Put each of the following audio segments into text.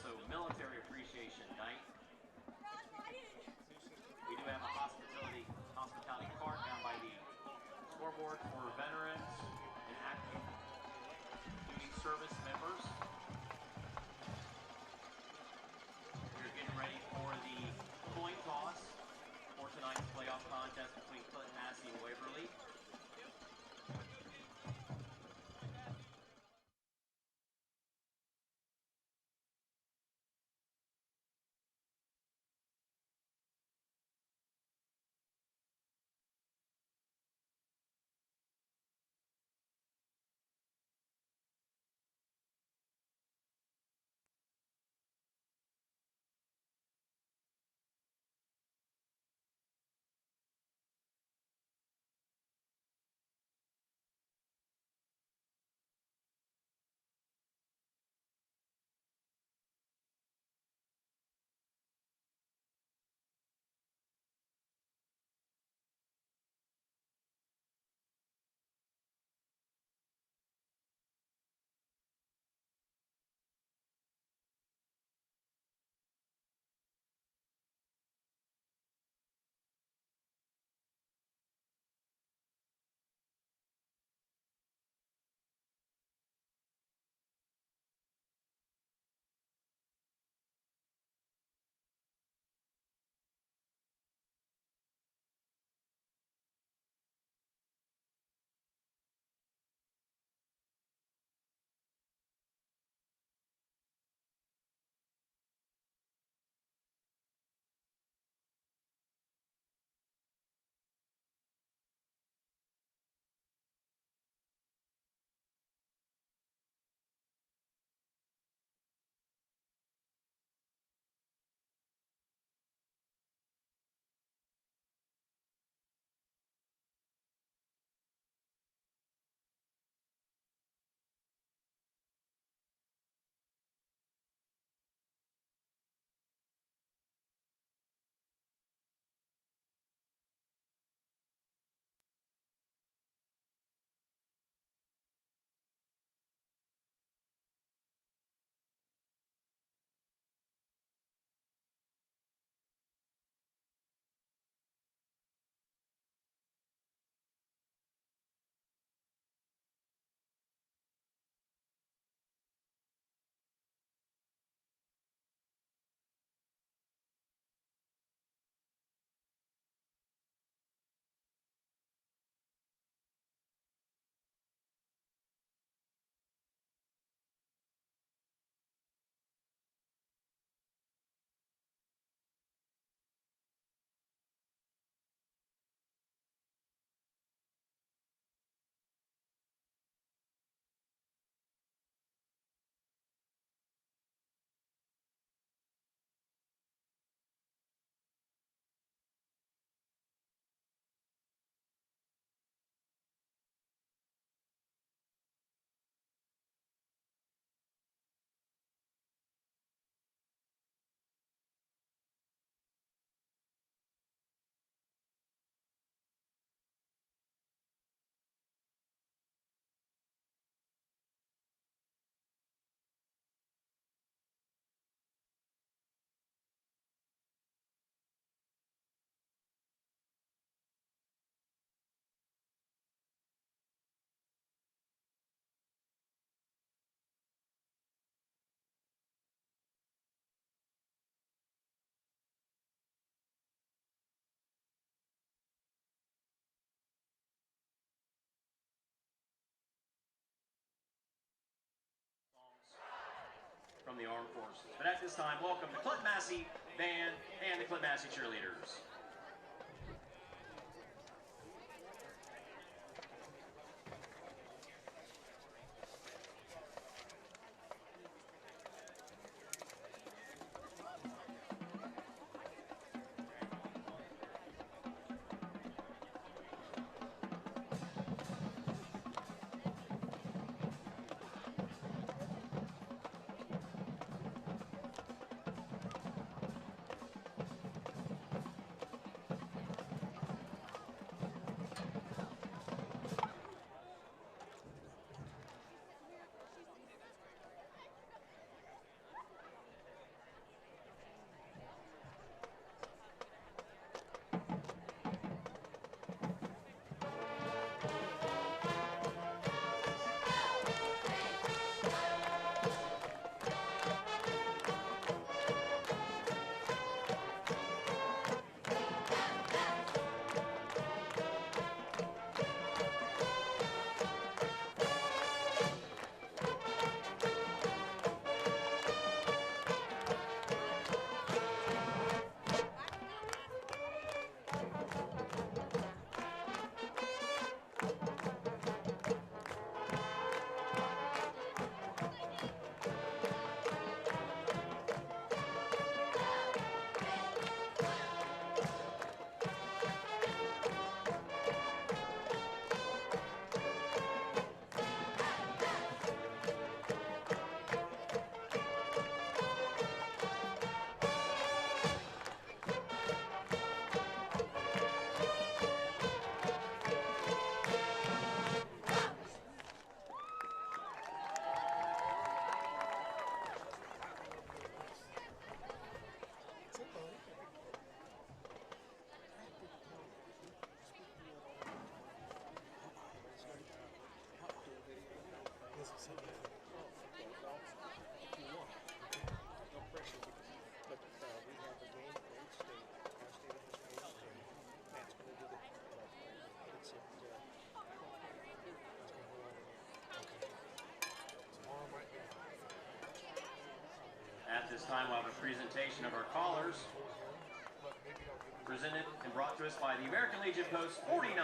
also Military Appreciation Night. We do have a hospitality cart down by the scoreboard for veterans and active duty service members. We're getting ready for the coin toss for tonight's playoff contest between Clinton-Massie and Waverly. From the Armed Forces. But at this time, welcome the Clinton-Massie Band and the Clinton-Massie Cheerleaders. At this time, we'll have a presentation of our callers, presented and brought to us by the American Legion Post 49.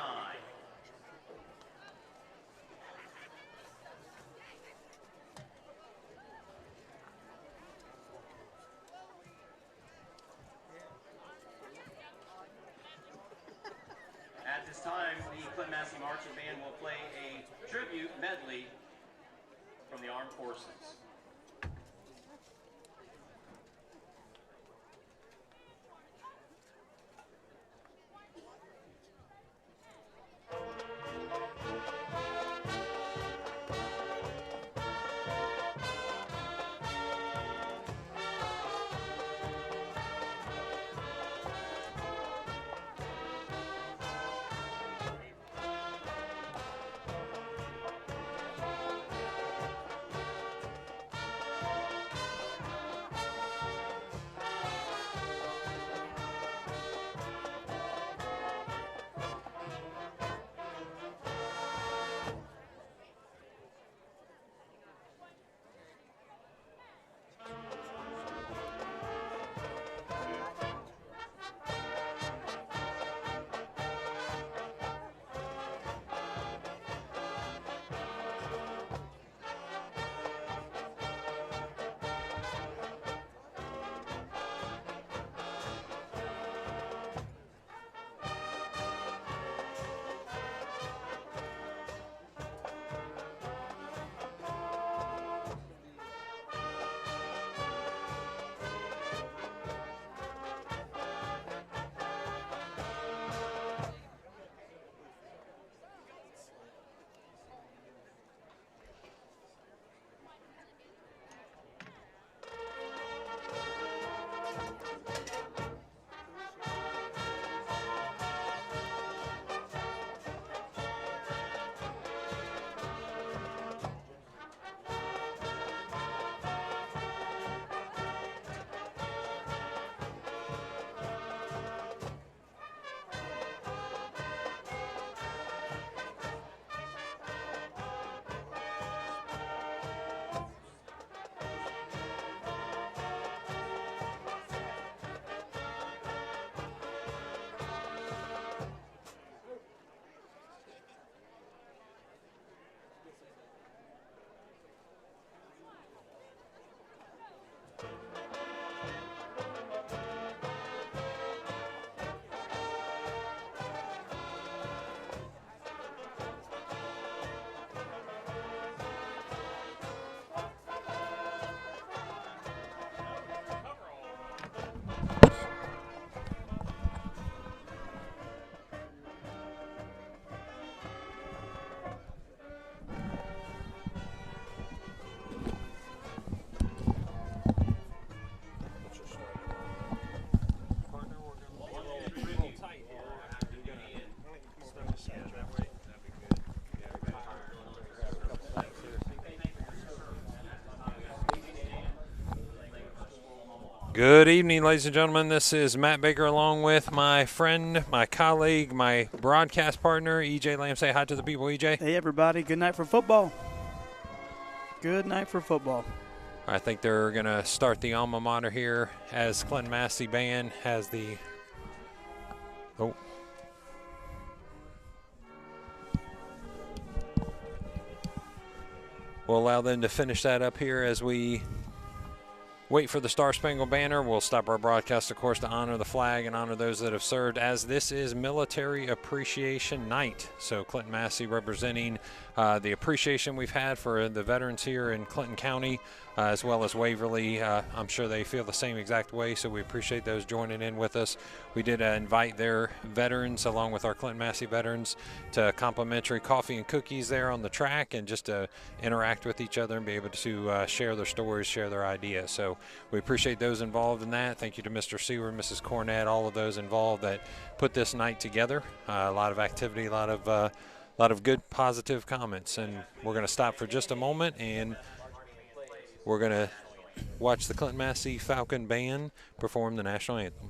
At this time, the Clinton-Massie Marching Band will play a tribute medley from the Armed Forces. Good evening, ladies and gentlemen. This is Matt Baker along with my friend, my colleague, my broadcast partner, EJ Lamb. Say hi to the people, EJ. Hey, everybody. Good night for football. Good night for football. I think they're going to start the alma mater here as Clinton-Massie Band has the – oh. We'll allow them to finish that up here as we – wait for the Star Spangled Banner. We'll stop our broadcast, of course, to honor the flag and honor those that have served, as this is Military Appreciation Night. So Clinton-Massie representing the appreciation we've had for the veterans here in Clinton County, as well as Waverly. I'm sure they feel the same exact way, so we appreciate those joining in with us. We did invite their veterans, along with our Clinton-Massie veterans, to complimentary coffee and cookies there on the track, and just to interact with each other and be able to share their stories, share their ideas. So we appreciate those involved in that. Thank you to Mr. Seward, Mrs. Cornett, all of those involved that put this night together. A lot of activity, a lot of good, positive comments. And we're going to stop for just a moment, and we're going to watch the Clinton-Massie Falcon Band perform the national anthem.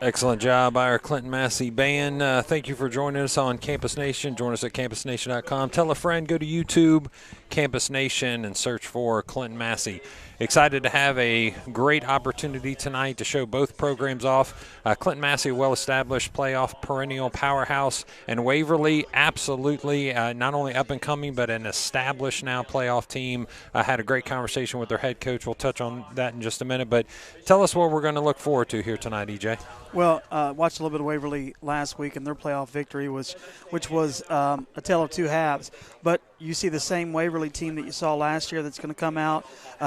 Excellent job by our Clinton-Massie band. Thank you for joining us on Campus Nation. Join us at campusnation.com. Tell a friend, go to YouTube, Campus Nation, and search for Clinton-Massie. Excited to have a great opportunity tonight to show both programs off. Clinton-Massie, well-established playoff perennial powerhouse, and Waverly, absolutely not only up-and-coming, but an established now playoff team. I had a great conversation with their head coach. We'll touch on that in just a minute, but tell us what we're going to look forward to here tonight, EJ. Well, watched a little bit of Waverly last week, and their playoff victory which was a tale of two halves. But you see the same Waverly team that you saw last year that's going to come out.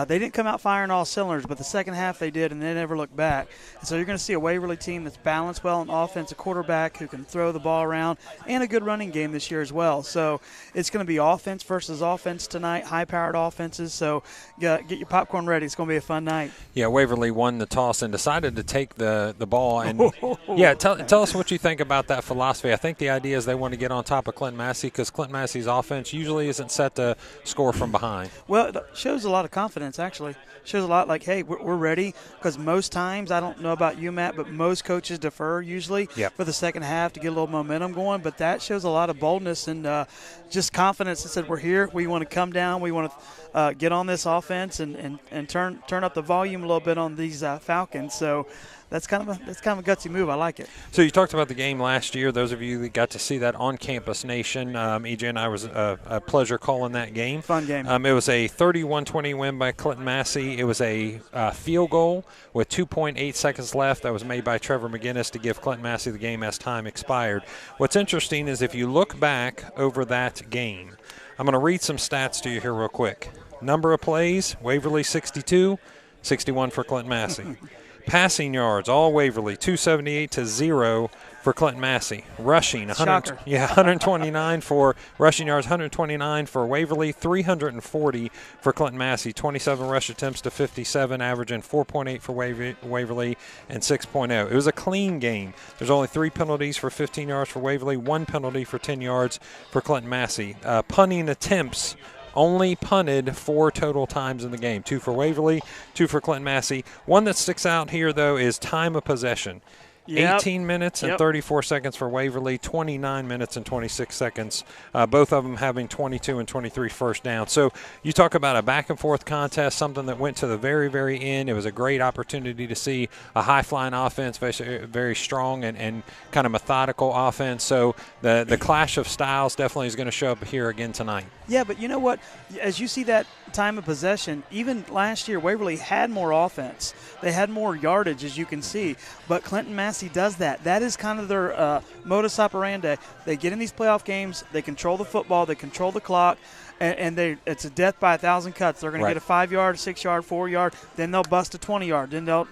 They didn't come out firing all cylinders, but the second half they did, and they never looked back. And so you're going to see a Waverly team that's balanced well on offense, a quarterback who can throw the ball around, and a good running game this year as well. So it's going to be offense versus offense tonight, high-powered offenses. So get your popcorn ready. It's going to be a fun night. Yeah, Waverly won the toss and decided to take the ball. And yeah, tell us what you think about that philosophy. I think the idea is they want to get on top of Clinton-Massie because Clinton-Massie's offense usually isn't set to score from behind. Well, it shows a lot of confidence, actually. Shows a lot like, hey, we're ready, because most times, I don't know about you, Matt, but most coaches defer usually for the second half to get a little momentum going. But that shows a lot of boldness and just confidence that said, we're here. We want to come down. We want to get on this offense and turn up the volume a little bit on these Falcons. So that's kind of a gutsy move. I like it. So you talked about the game last year. Those of you that got to see that on Campus Nation, EJ and I was a pleasure calling that game. Fun game. It was a 31-20 win by Clinton-Massie. It was a field goal with 2.8 seconds left that was made by Trevor McGinnis to give Clinton-Massie the game as time expired. What's interesting is if you look back over that game, I'm going to read some stats to you here real quick. Number of plays, Waverly 62, 61 for Clinton-Massie. Passing yards, all Waverly, 278-0 for Clinton-Massie. Rushing, 129 for rushing yards, 129 for Waverly, 340 for Clinton-Massie. 27 rush attempts to 57, averaging 4.8 for Waverly and 6.0. It was a clean game. There's only 3 penalties for 15 yards for Waverly, 1 penalty for 10 yards for Clinton-Massie. Punting attempts, only punted 4 total times in the game. 2 for Waverly, 2 for Clinton-Massie. One that sticks out here, though, is time of possession. 18 minutes and 34 seconds for Waverly, 29 minutes and 26 seconds, both of them having 22 and 23 first down. So you talk about a back-and-forth contest, something that went to the very, very end. It was a great opportunity to see a high-flying offense, very strong and kind of methodical offense. So the clash of styles definitely is going to show up here again tonight. Yeah, but you know what? As you see that time of possession, even last year, Waverly had more offense. They had more yardage, as you can see. But Clinton-Massie does that. That is kind of their modus operandi. They get in these playoff games. They control the football. They control the clock. And it's a death by 1,000 cuts. They're going to get a 5-yard, 6-yard, 4-yard. Then they'll bust a 20-yard. Then they'll,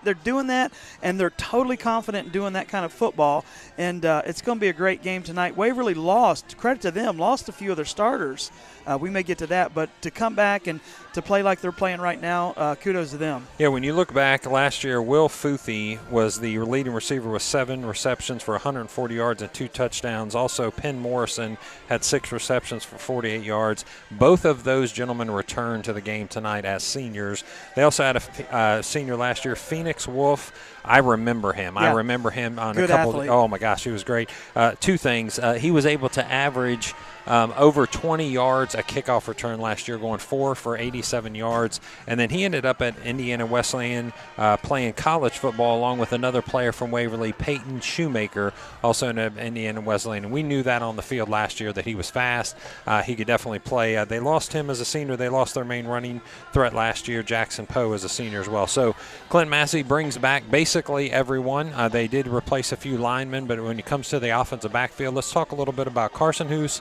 they're doing that, and they're totally confident in doing that kind of football. And it's going to be a great game tonight. Waverly lost. Credit to them. Lost a few of their starters. We may get to that, but to come back and to play like they're playing right now, kudos to them. Yeah, when you look back last year, Will Futhi was the leading receiver with 7 receptions for 140 yards and 2 touchdowns. Also, Penn Morrison had 6 receptions for 48 yards. Both of those gentlemen returned to the game tonight as seniors. They also had a senior last year, Phoenix Wolf. I remember him. Yeah. I remember him on Good a couple athlete. Oh, my gosh, he was great. 2 things. He was able to average over 20 yards a kickoff return last year, going 4 for 87 yards. And then he ended up at Indiana Wesleyan playing college football along with another player from Waverly, Peyton Shoemaker, also in Indiana Wesleyan. And we knew that on the field last year that he was fast. He could definitely play. They lost him as a senior. They lost their main running threat last year, Jackson Poe, as a senior as well. So Clinton-Massie brings back basically everyone. They did replace a few linemen, but when it comes to the offensive backfield, let's talk a little bit about Carson Hoos,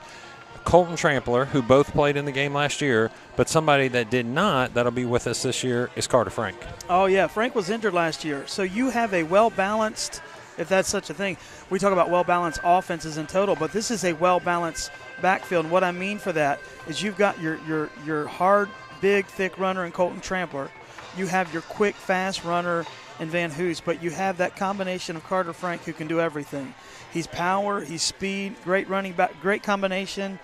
Colton Trampler, who both played in the game last year, but somebody that did not, that'll be with us this year, is Carter Frank. Oh, yeah, Frank was injured last year. So you have a well-balanced, if that's such a thing. We talk about well-balanced offenses in total, but this is a well-balanced backfield. And what I mean for that is you've got your hard, big, thick runner in Colton Trampler. You have your quick, fast runner in Van Hoos, but you have that combination of Carter Frank who can do everything. He's power, he's speed, great running back, great combination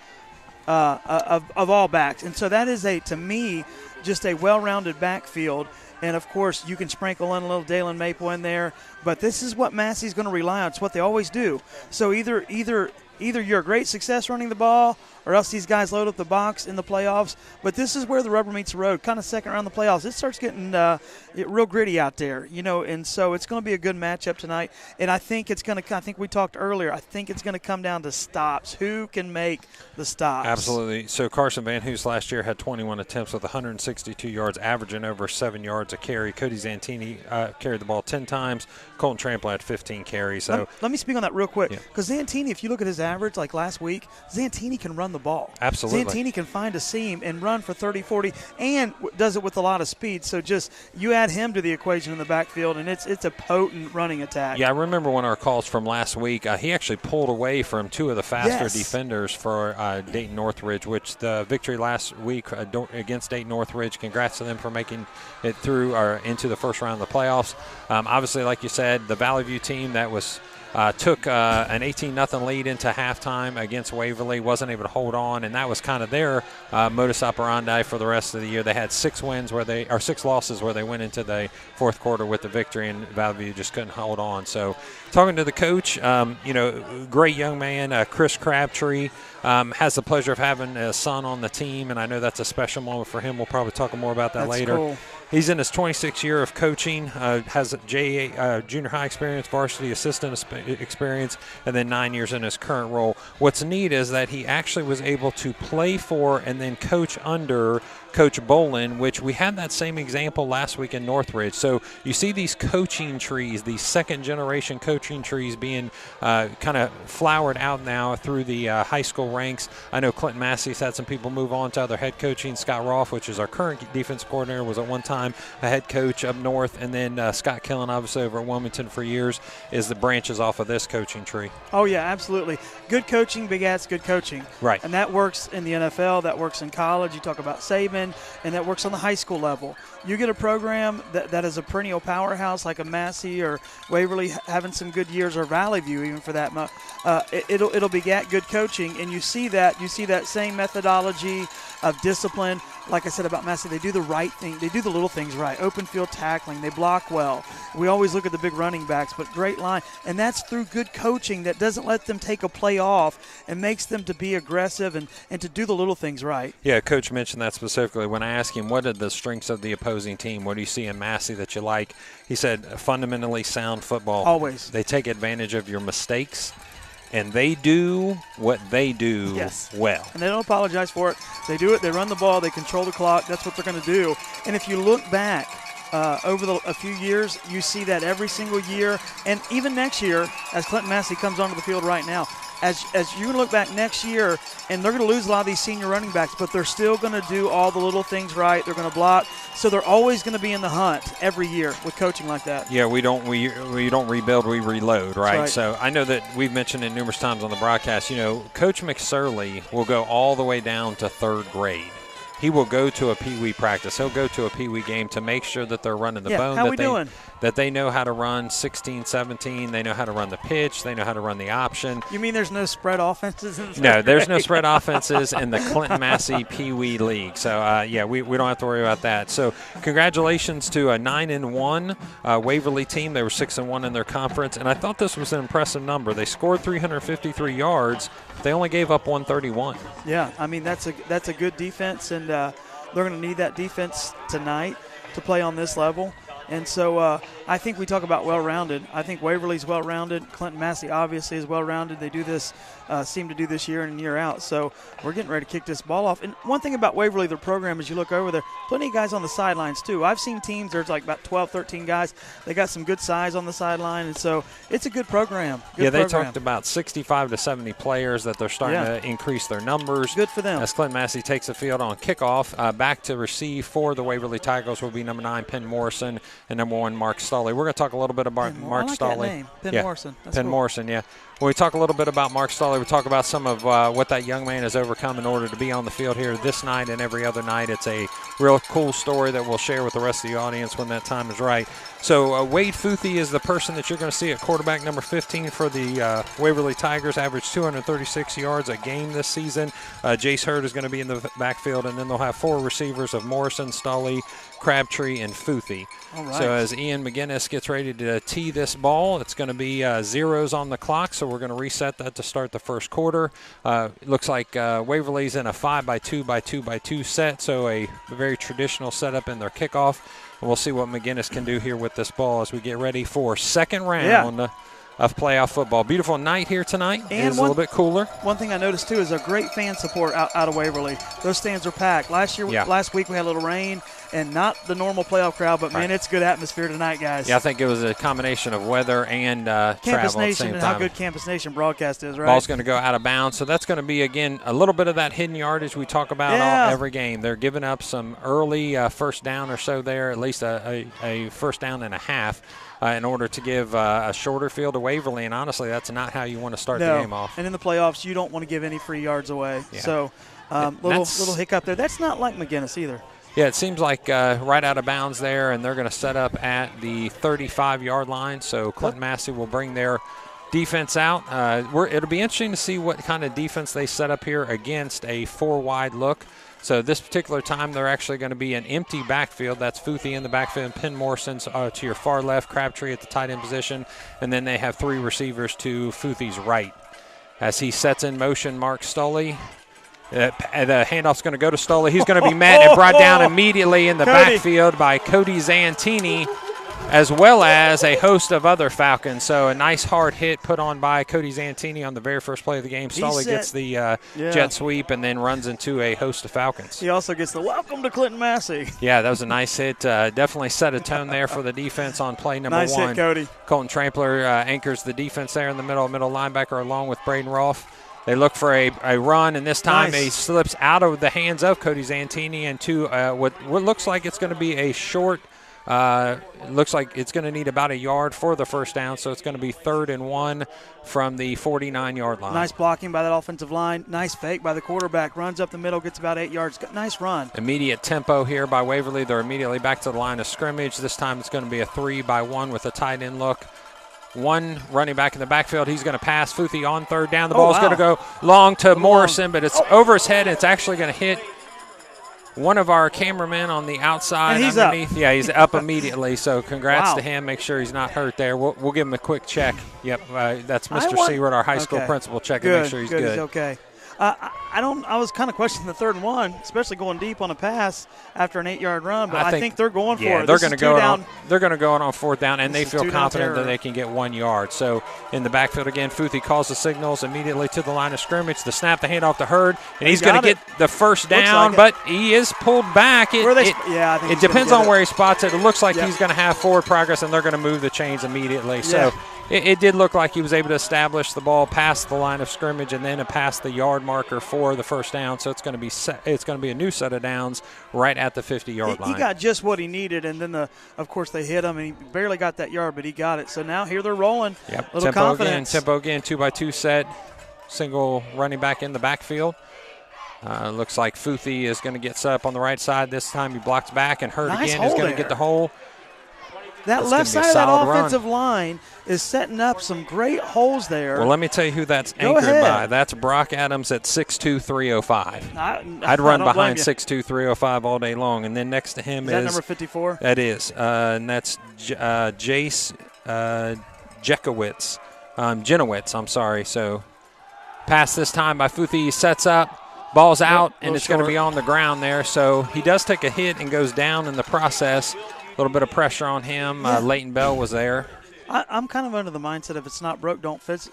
of all backs. And so that is, to me, just a well-rounded backfield. And, of course, you can sprinkle in a little Dalen Maple in there. But this is what Massey's going to rely on. It's what they always do. So either you're a great success running the ball, or else these guys load up the box in the playoffs. But this is where the rubber meets the road, kind of second round of the playoffs. It starts getting real gritty out there, and so it's going to be a good matchup tonight. And I think it's going to – I think we talked earlier. I think it's going to come down to stops. Who can make the stops? Absolutely. So Carson Van Hoos last year had 21 attempts with 162 yards, averaging over 7 yards a carry. Cody Zantini carried the ball 10 times. Colton Trample had 15 carries. So let me speak on that real quick, because Zantini, if you look at his average like last week, Zantini can run the ball. Absolutely. Zantini can find a seam and run for 30, 40, and does it with a lot of speed. So just you add him to the equation in the backfield, and it's a potent running attack. Yeah, I remember one of our calls from last week. He actually pulled away from two of the faster defenders for Dayton Northridge, which the victory last week against Dayton Northridge. Congrats to them for making it through or into the first round of the playoffs. Obviously, like you said, the Valley View team that was took an 18-0 lead into halftime against Waverly, wasn't able to hold on, and that was kind of their modus operandi for the rest of the year. They had 6 losses where they went into the fourth quarter with the victory, and Valley View just couldn't hold on. So, talking to the coach, great young man, Chris Crabtree, has the pleasure of having a son on the team, and I know that's a special moment for him. We'll probably talk more about that later. Cool. He's in his 26th year of coaching, has junior high experience, varsity assistant experience, and then 9 years in his current role. What's neat is that he actually was able to play for and then coach under Coach Bolin, which we had that same example last week in Northridge. So you see these coaching trees, these second-generation coaching trees being kind of flowered out now through the high school ranks. I know Clinton-Massie's had some people move on to other head coaching. Scott Roth, which is our current defensive coordinator, was at one time a head coach up north. And then Scott Killen, obviously over at Wilmington for years, is the branches off of this coaching tree. Oh, yeah, absolutely. Good coaching begets good coaching. Right. And that works in the NFL. That works in college. You talk about Saban. And that works on the high school level. You get a program that is a perennial powerhouse like a Massey or Waverly having some good years, or Valley View even for that. It'll beget good coaching, and you see that same methodology of discipline. Like I said about Massey, they do the right thing. They do the little things right. Open field tackling. They block well. We always look at the big running backs, but great line. And that's through good coaching that doesn't let them take a play off and makes them to be aggressive and to do the little things right. Yeah, Coach mentioned that specifically. When I asked him what are the strengths of the opposing team, what do you see in Massey that you like, he said fundamentally sound football. Always. They take advantage of your mistakes. And they do what they do well. And they don't apologize for it. They do it. They run the ball. They control the clock. That's what they're going to do. And if you look back over a few years, you see that every single year. And even next year, as Clinton-Massie comes onto the field right now, as you're going to look back next year, and they're going to lose a lot of these senior running backs, but they're still going to do all the little things right. They're going to block. So they're always going to be in the hunt every year with coaching like that. Yeah, we don't rebuild, we reload, right? So I know that we've mentioned it numerous times on the broadcast, Coach McSurley will go all the way down to 3rd grade. He will go to a Pee-wee practice. He'll go to a Pee-wee game to make sure that they're running the bone. That they know how to run 16, 17. They know how to run the pitch. They know how to run the option. You mean there's no spread offenses in the No, there's no spread offenses in the Clinton-Massie Pee-wee League. So, we don't have to worry about that. So, congratulations to a 9-1 Waverly team. They were 6-1 in their conference, and I thought this was an impressive number. They scored 353 yards. They only gave up 131. Yeah, I mean, that's a good defense, and they're going to need that defense tonight to play on this level. And so I think we talk about well-rounded. I think Waverly's well-rounded. Clinton-Massie obviously is well-rounded. They do this, seem to do this year in and year out. So we're getting ready to kick this ball off. And one thing about Waverly, their program, as you look over there, plenty of guys on the sidelines too. I've seen teams, there's like about 12, 13 guys. They got some good size on the sideline. And so it's a good program. They talked about 65 to 70 players that they're starting to increase their numbers. Good for them. As Clinton-Massie takes the field on kickoff, back to receive for the Waverly Tigers will be number 9, Penn Morrison, and number 1, Mark Stolley. We're going to talk a little bit about Mark Stolley. That name, Penn Morrison. That's Penn cool. Morrison, yeah. When we talk a little bit about Mark Stolle, we talk about some of what that young man has overcome in order to be on the field here this night and every other night. It's a real cool story that we'll share with the rest of the audience when that time is right. So Wade Futhi is the person that you're going to see at quarterback number 15 for the Waverly Tigers, averaged 236 yards a game this season. Jace Hurd is going to be in the backfield, and then they'll have 4 receivers of Morrison, Stolle, Crabtree, and Futhi. All right. So as Ian McGinnis gets ready to tee this ball, it's going to be zeros on the clock, so we're going to reset that to start the first quarter. It looks like Waverly's in a 5x2x2x2 set, so a very traditional setup in their kickoff. And we'll see what McGinnis can do here with this ball as we get ready for second round of playoff football. Beautiful night here tonight. And it's a little bit cooler. One thing I noticed, too, is a great fan support out of Waverly. Those stands are packed. Last week we had a little rain and not the normal playoff crowd, but, man, it's good atmosphere tonight, guys. Yeah, I think it was a combination of weather and Campus travel at the Nation same and time. how good Campus Nation broadcast is, right? Ball's going to go out of bounds. So that's going to be, again, a little bit of that hidden yardage we talk about every game. They're giving up some early first down or so there, at least a first down and a half. In order to give a shorter field to Waverly, and honestly, that's not how you want to start the game off. And in the playoffs, you don't want to give any free yards away. Yeah. So little hiccup there. That's not like McGinnis either. Yeah, it seems like right out of bounds there, and they're going to set up at the 35-yard line. So Clinton-Massie will bring their defense out. It'll be interesting to see what kind of defense they set up here against a 4-wide look. So this particular time, they're actually going to be an empty backfield. That's Futhi in the backfield, and Penn Morrison's to your far left, Crabtree at the tight end position, and then they have 3 receivers to Futhi's right. As he sets in motion, Mark Stolle. The handoff's going to go to Stolle. He's going to be met and brought down immediately in the backfield by Cody Zantini, as well as a host of other Falcons. So a nice hard hit put on by Cody Zantini on the very first play of the game. Stolle gets the jet sweep and then runs into a host of Falcons. He also gets the welcome to Clinton-Massie. Yeah, that was a nice hit. Definitely set a tone there for the defense on play number 1. Nice hit, Cody. Colton Trampler anchors the defense there in the middle linebacker along with Braden Rolfe. They look for a run, and this time he slips out of the hands of Cody Zantini into what looks like it's going to be a short looks like it's going to need about a yard for the first down, so it's going to be 3rd and 1 from the 49-yard line. Nice blocking by that offensive line. Nice fake by the quarterback. Runs up the middle, gets about 8 yards. Nice run. Immediate tempo here by Waverly. They're immediately back to the line of scrimmage. This time it's going to be a 3-by-1 with a tight end look. 1 running back in the backfield. He's going to pass Futhi on 3rd down. The ball's going to go long to Morrison, but it's over his head. It's actually going to hit one of our cameramen on the outside. And he's underneath. up. Yeah, he's up immediately, so congrats to him. Make sure he's not hurt there. We'll give him a quick check. Yep, that's Mr. Seward, our high school principal, checking to make sure he's good. He's okay. I was kind of questioning the 3rd and 1, especially going deep on a pass after an 8-yard run, but I think they're going for it. They're going to go on 4th down, and they feel confident that they can get 1 yard. So in the backfield again, Futhi calls the signals immediately to the line of scrimmage. The snap, the handoff to Hurd, and he's going to get the first down, but he is pulled back. It depends on where he spots it. It looks like he's going to have forward progress, and they're going to move the chains immediately. So it did look like he was able to establish the ball past the line of scrimmage and then past the yard marker for the first down. So it's going to be a new set of downs right at the 50-yard line. He got just what he needed, and then of course they hit him, and he barely got that yard, but he got it. So now here they're rolling. Yep. Little confidence. Tempo again, 2-by-2 set, single running back in the backfield. Looks like Futhi is going to get set up on the right side. This time he blocks back, and Hurd again is going to get the hole. That left side of that offensive line is setting up some great holes there. Well, let me tell you who that's anchored by. That's Brock Adams at 6'2", 305. I'd run behind 6'2", 305 all day long. And then next to him is – that number 54? That is. And that's Jace Jenowitz, I'm sorry. So pass this time by Futhi. He sets up, ball's out, and it's going to be on the ground there. So he does take a hit and goes down in the process. A little bit of pressure on him. Leighton Bell was there. I'm kind of under the mindset if it's not broke, don't fix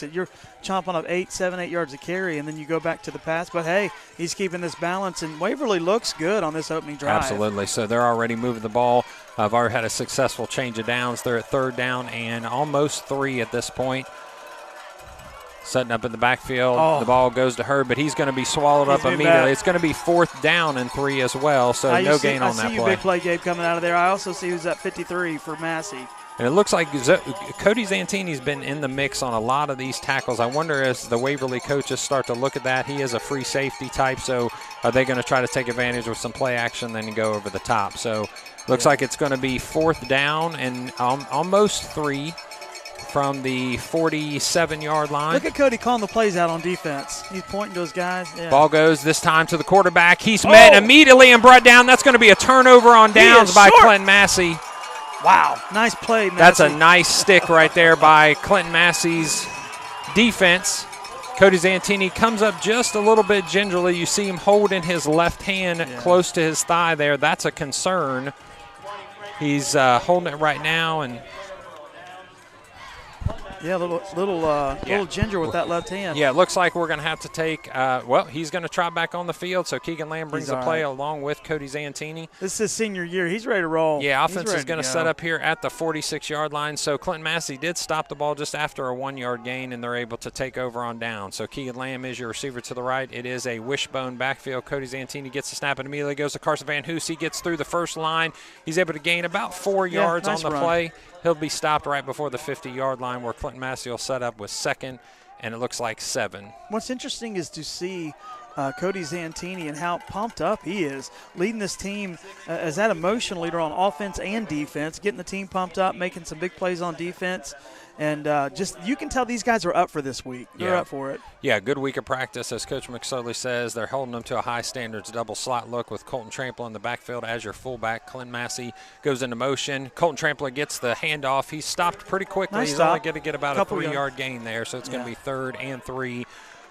it. You're chomping up 8 yards of carry, and then you go back to the pass. But, hey, he's keeping this balance, and Waverly looks good on this opening drive. Absolutely. So they're already moving the ball. I've already had a successful change of downs. They're at 3rd down and almost 3 at this point. Setting up in the backfield. The ball goes to Hurd, but he's going to be swallowed up immediately. It's going to be 4th down and 3 as well, so no gain on that play. I see you big play, Gabe, coming out of there. I also see who's at 53 for Massey. And it looks like Cody Zantini's been in the mix on a lot of these tackles. I wonder as the Waverly coaches start to look at that, he is a free safety type, so are they going to try to take advantage with some play action then go over the top? So looks like it's going to be 4th down and almost 3 from the 47-yard line. Look at Cody calling the plays out on defense. He's pointing to those guys. Yeah. Ball goes this time to the quarterback. He's met immediately and brought down. That's going to be a turnover on downs by Clinton-Massie. Wow, nice play, Massie. That's a nice stick right there by Clinton-Massie's defense. Cody Zantini comes up just a little bit gingerly. You see him holding his left hand close to his thigh there. That's a concern. He's holding it right now, and yeah, little ginger with that left hand. Yeah, it looks like we're going to have to take he's going to trot back on the field, so Keegan Lamb brings the play along with Cody Zantini. This is his senior year. He's ready to roll. Yeah, offense is going to set up here at the 46-yard line. So Clinton-Massie did stop the ball just after a 1-yard gain, and they're able to take over on down. So Keegan Lamb is your receiver to the right. It is a wishbone backfield. Cody Zantini gets the snap and immediately goes to Carson Van Hoos. He gets through the first line. He's able to gain about 4 yards on the play. He'll be stopped right before the 50-yard line where Clinton-Massie will set up with 2nd, and it looks like 7. What's interesting is to see Cody Zantini and how pumped up he is, leading this team as that emotional leader on offense and defense, getting the team pumped up, making some big plays on defense. And just you can tell these guys are up for this week. They're up for it. Yeah, good week of practice. As Coach McSorley says, they're holding them to a high standards double slot look with Colton Trampler in the backfield as your fullback. Clinton-Massie goes into motion. Colton Trampler gets the handoff. He's stopped pretty quickly. He's only going to get about a 3-yard gain there, so it's going to be 3rd and 3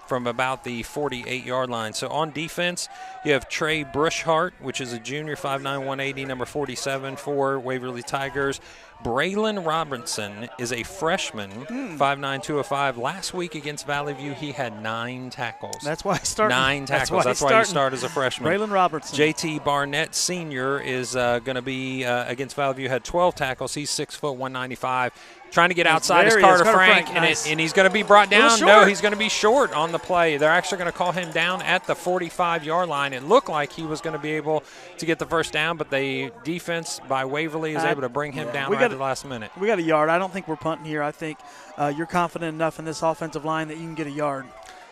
from about the 48-yard line. So on defense, you have Trey Brushhart, which is a junior, 5'9", 180, number 47 for Waverly Tigers. Braylon Robinson is a freshman, 5'9", 205. Last week against Valley View, he had 9 tackles. That's why I started. 9 tackles. That's why you start as a freshman. Braylon Robertson. JT Barnett, senior, is going to be against Valley View, had 12 tackles. He's 6 foot 195. Trying to get outside his Carter Frank, nice. and he's going to be brought down. No, he's going to be short on the play. They're actually going to call him down at the 45-yard line. It looked like he was going to be able to get the first down, but the defense by Waverly is able to bring him down right at the last minute. We got a yard. I don't think we're punting here. I think you're confident enough in this offensive line that you can get a yard.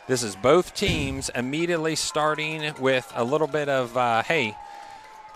This is both teams immediately starting with a little bit of, hey,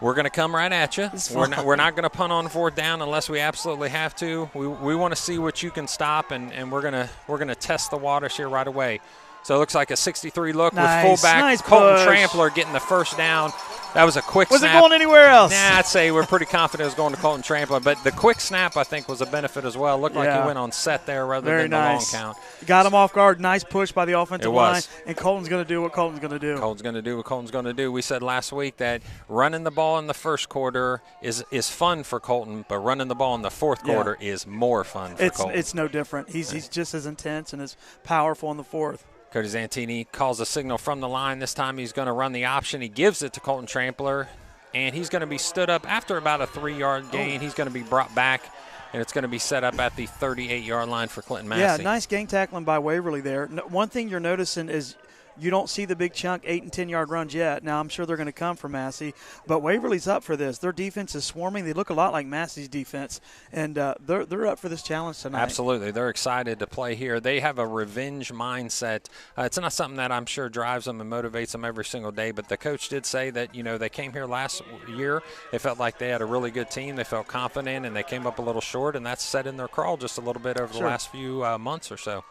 we're going to come right at you. We're not going to punt on 4th down unless we absolutely have to. We want to see what you can stop, and we're going to test the waters here right away. So it looks like a 63 look with fullback Colton Trampler getting the first down. That was a quick snap. Was it going anywhere else? Nah, I'd say we're pretty confident it was going to Colton Trampler. But the quick snap, I think, was a benefit as well. Looked like he went on set there rather than the long count. Got him off guard. Nice push by the offensive line. And Colton's going to do what Colton's going to do. Colton's going to do what Colton's going to do. We said last week that running the ball in the first quarter is fun for Colton, but running the ball in the fourth quarter is more fun for Colton. It's no different. He's just as intense and as powerful in the fourth. Cody Zantini calls a signal from the line. This time he's going to run the option. He gives it to Colton Trampler, and he's going to be stood up after about a 3-yard gain. He's going to be brought back, and it's going to be set up at the 38-yard line for Clinton-Massie. Yeah, nice gang tackling by Waverly there. One thing you're noticing is you don't see the big chunk 8- and 10-yard runs yet. Now, I'm sure they're going to come from Massie, but Waverly's up for this. Their defense is swarming. They look a lot like Massie's defense, and they're up for this challenge tonight. Absolutely. They're excited to play here. They have a revenge mindset. It's not something that I'm sure drives them and motivates them every single day, but the coach did say that, they came here last year. They felt like they had a really good team. They felt confident, and they came up a little short, and that's set in their crawl just a little bit over the last few months or so.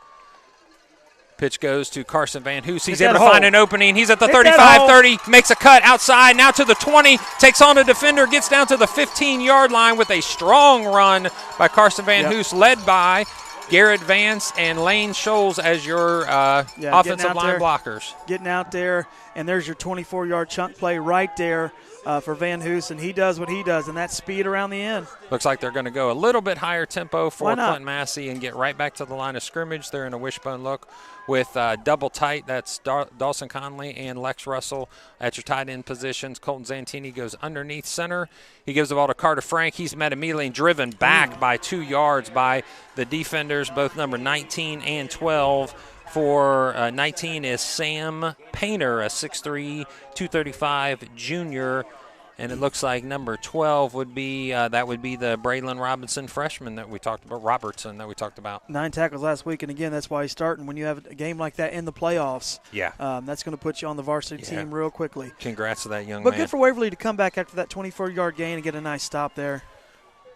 Pitch goes to Carson Van Hoos. He's able to find an opening. He's at the 35-30, makes a cut outside, now to the 20, takes on a defender, gets down to the 15-yard line with a strong run by Carson Van Hoos, led by Garrett Vance and Lane Scholes as your offensive line blockers. Getting out there, and there's your 24-yard chunk play right there for Van Hoos, and he does what he does, and that's speed around the end. Looks like they're going to go a little bit higher tempo for Clinton-Massie and get right back to the line of scrimmage. They're in a wishbone look with double tight. That's Dawson Conley and Lex Russell at your tight end positions. Colton Zantini goes underneath center. He gives the ball to Carter Frank. He's met immediately and driven back by 2 yards by the defenders, both number 19 and 12. For 19 is Sam Painter, a 6'3", 235 junior. And it looks like number 12 would be that would be the Braylon Robertson freshman that we talked about. 9 tackles last week, and again, that's why he's starting. When you have a game like that in the playoffs, that's going to put you on the varsity team real quickly. Congrats to that young man. But good for Waverly to come back after that 24-yard gain and get a nice stop there.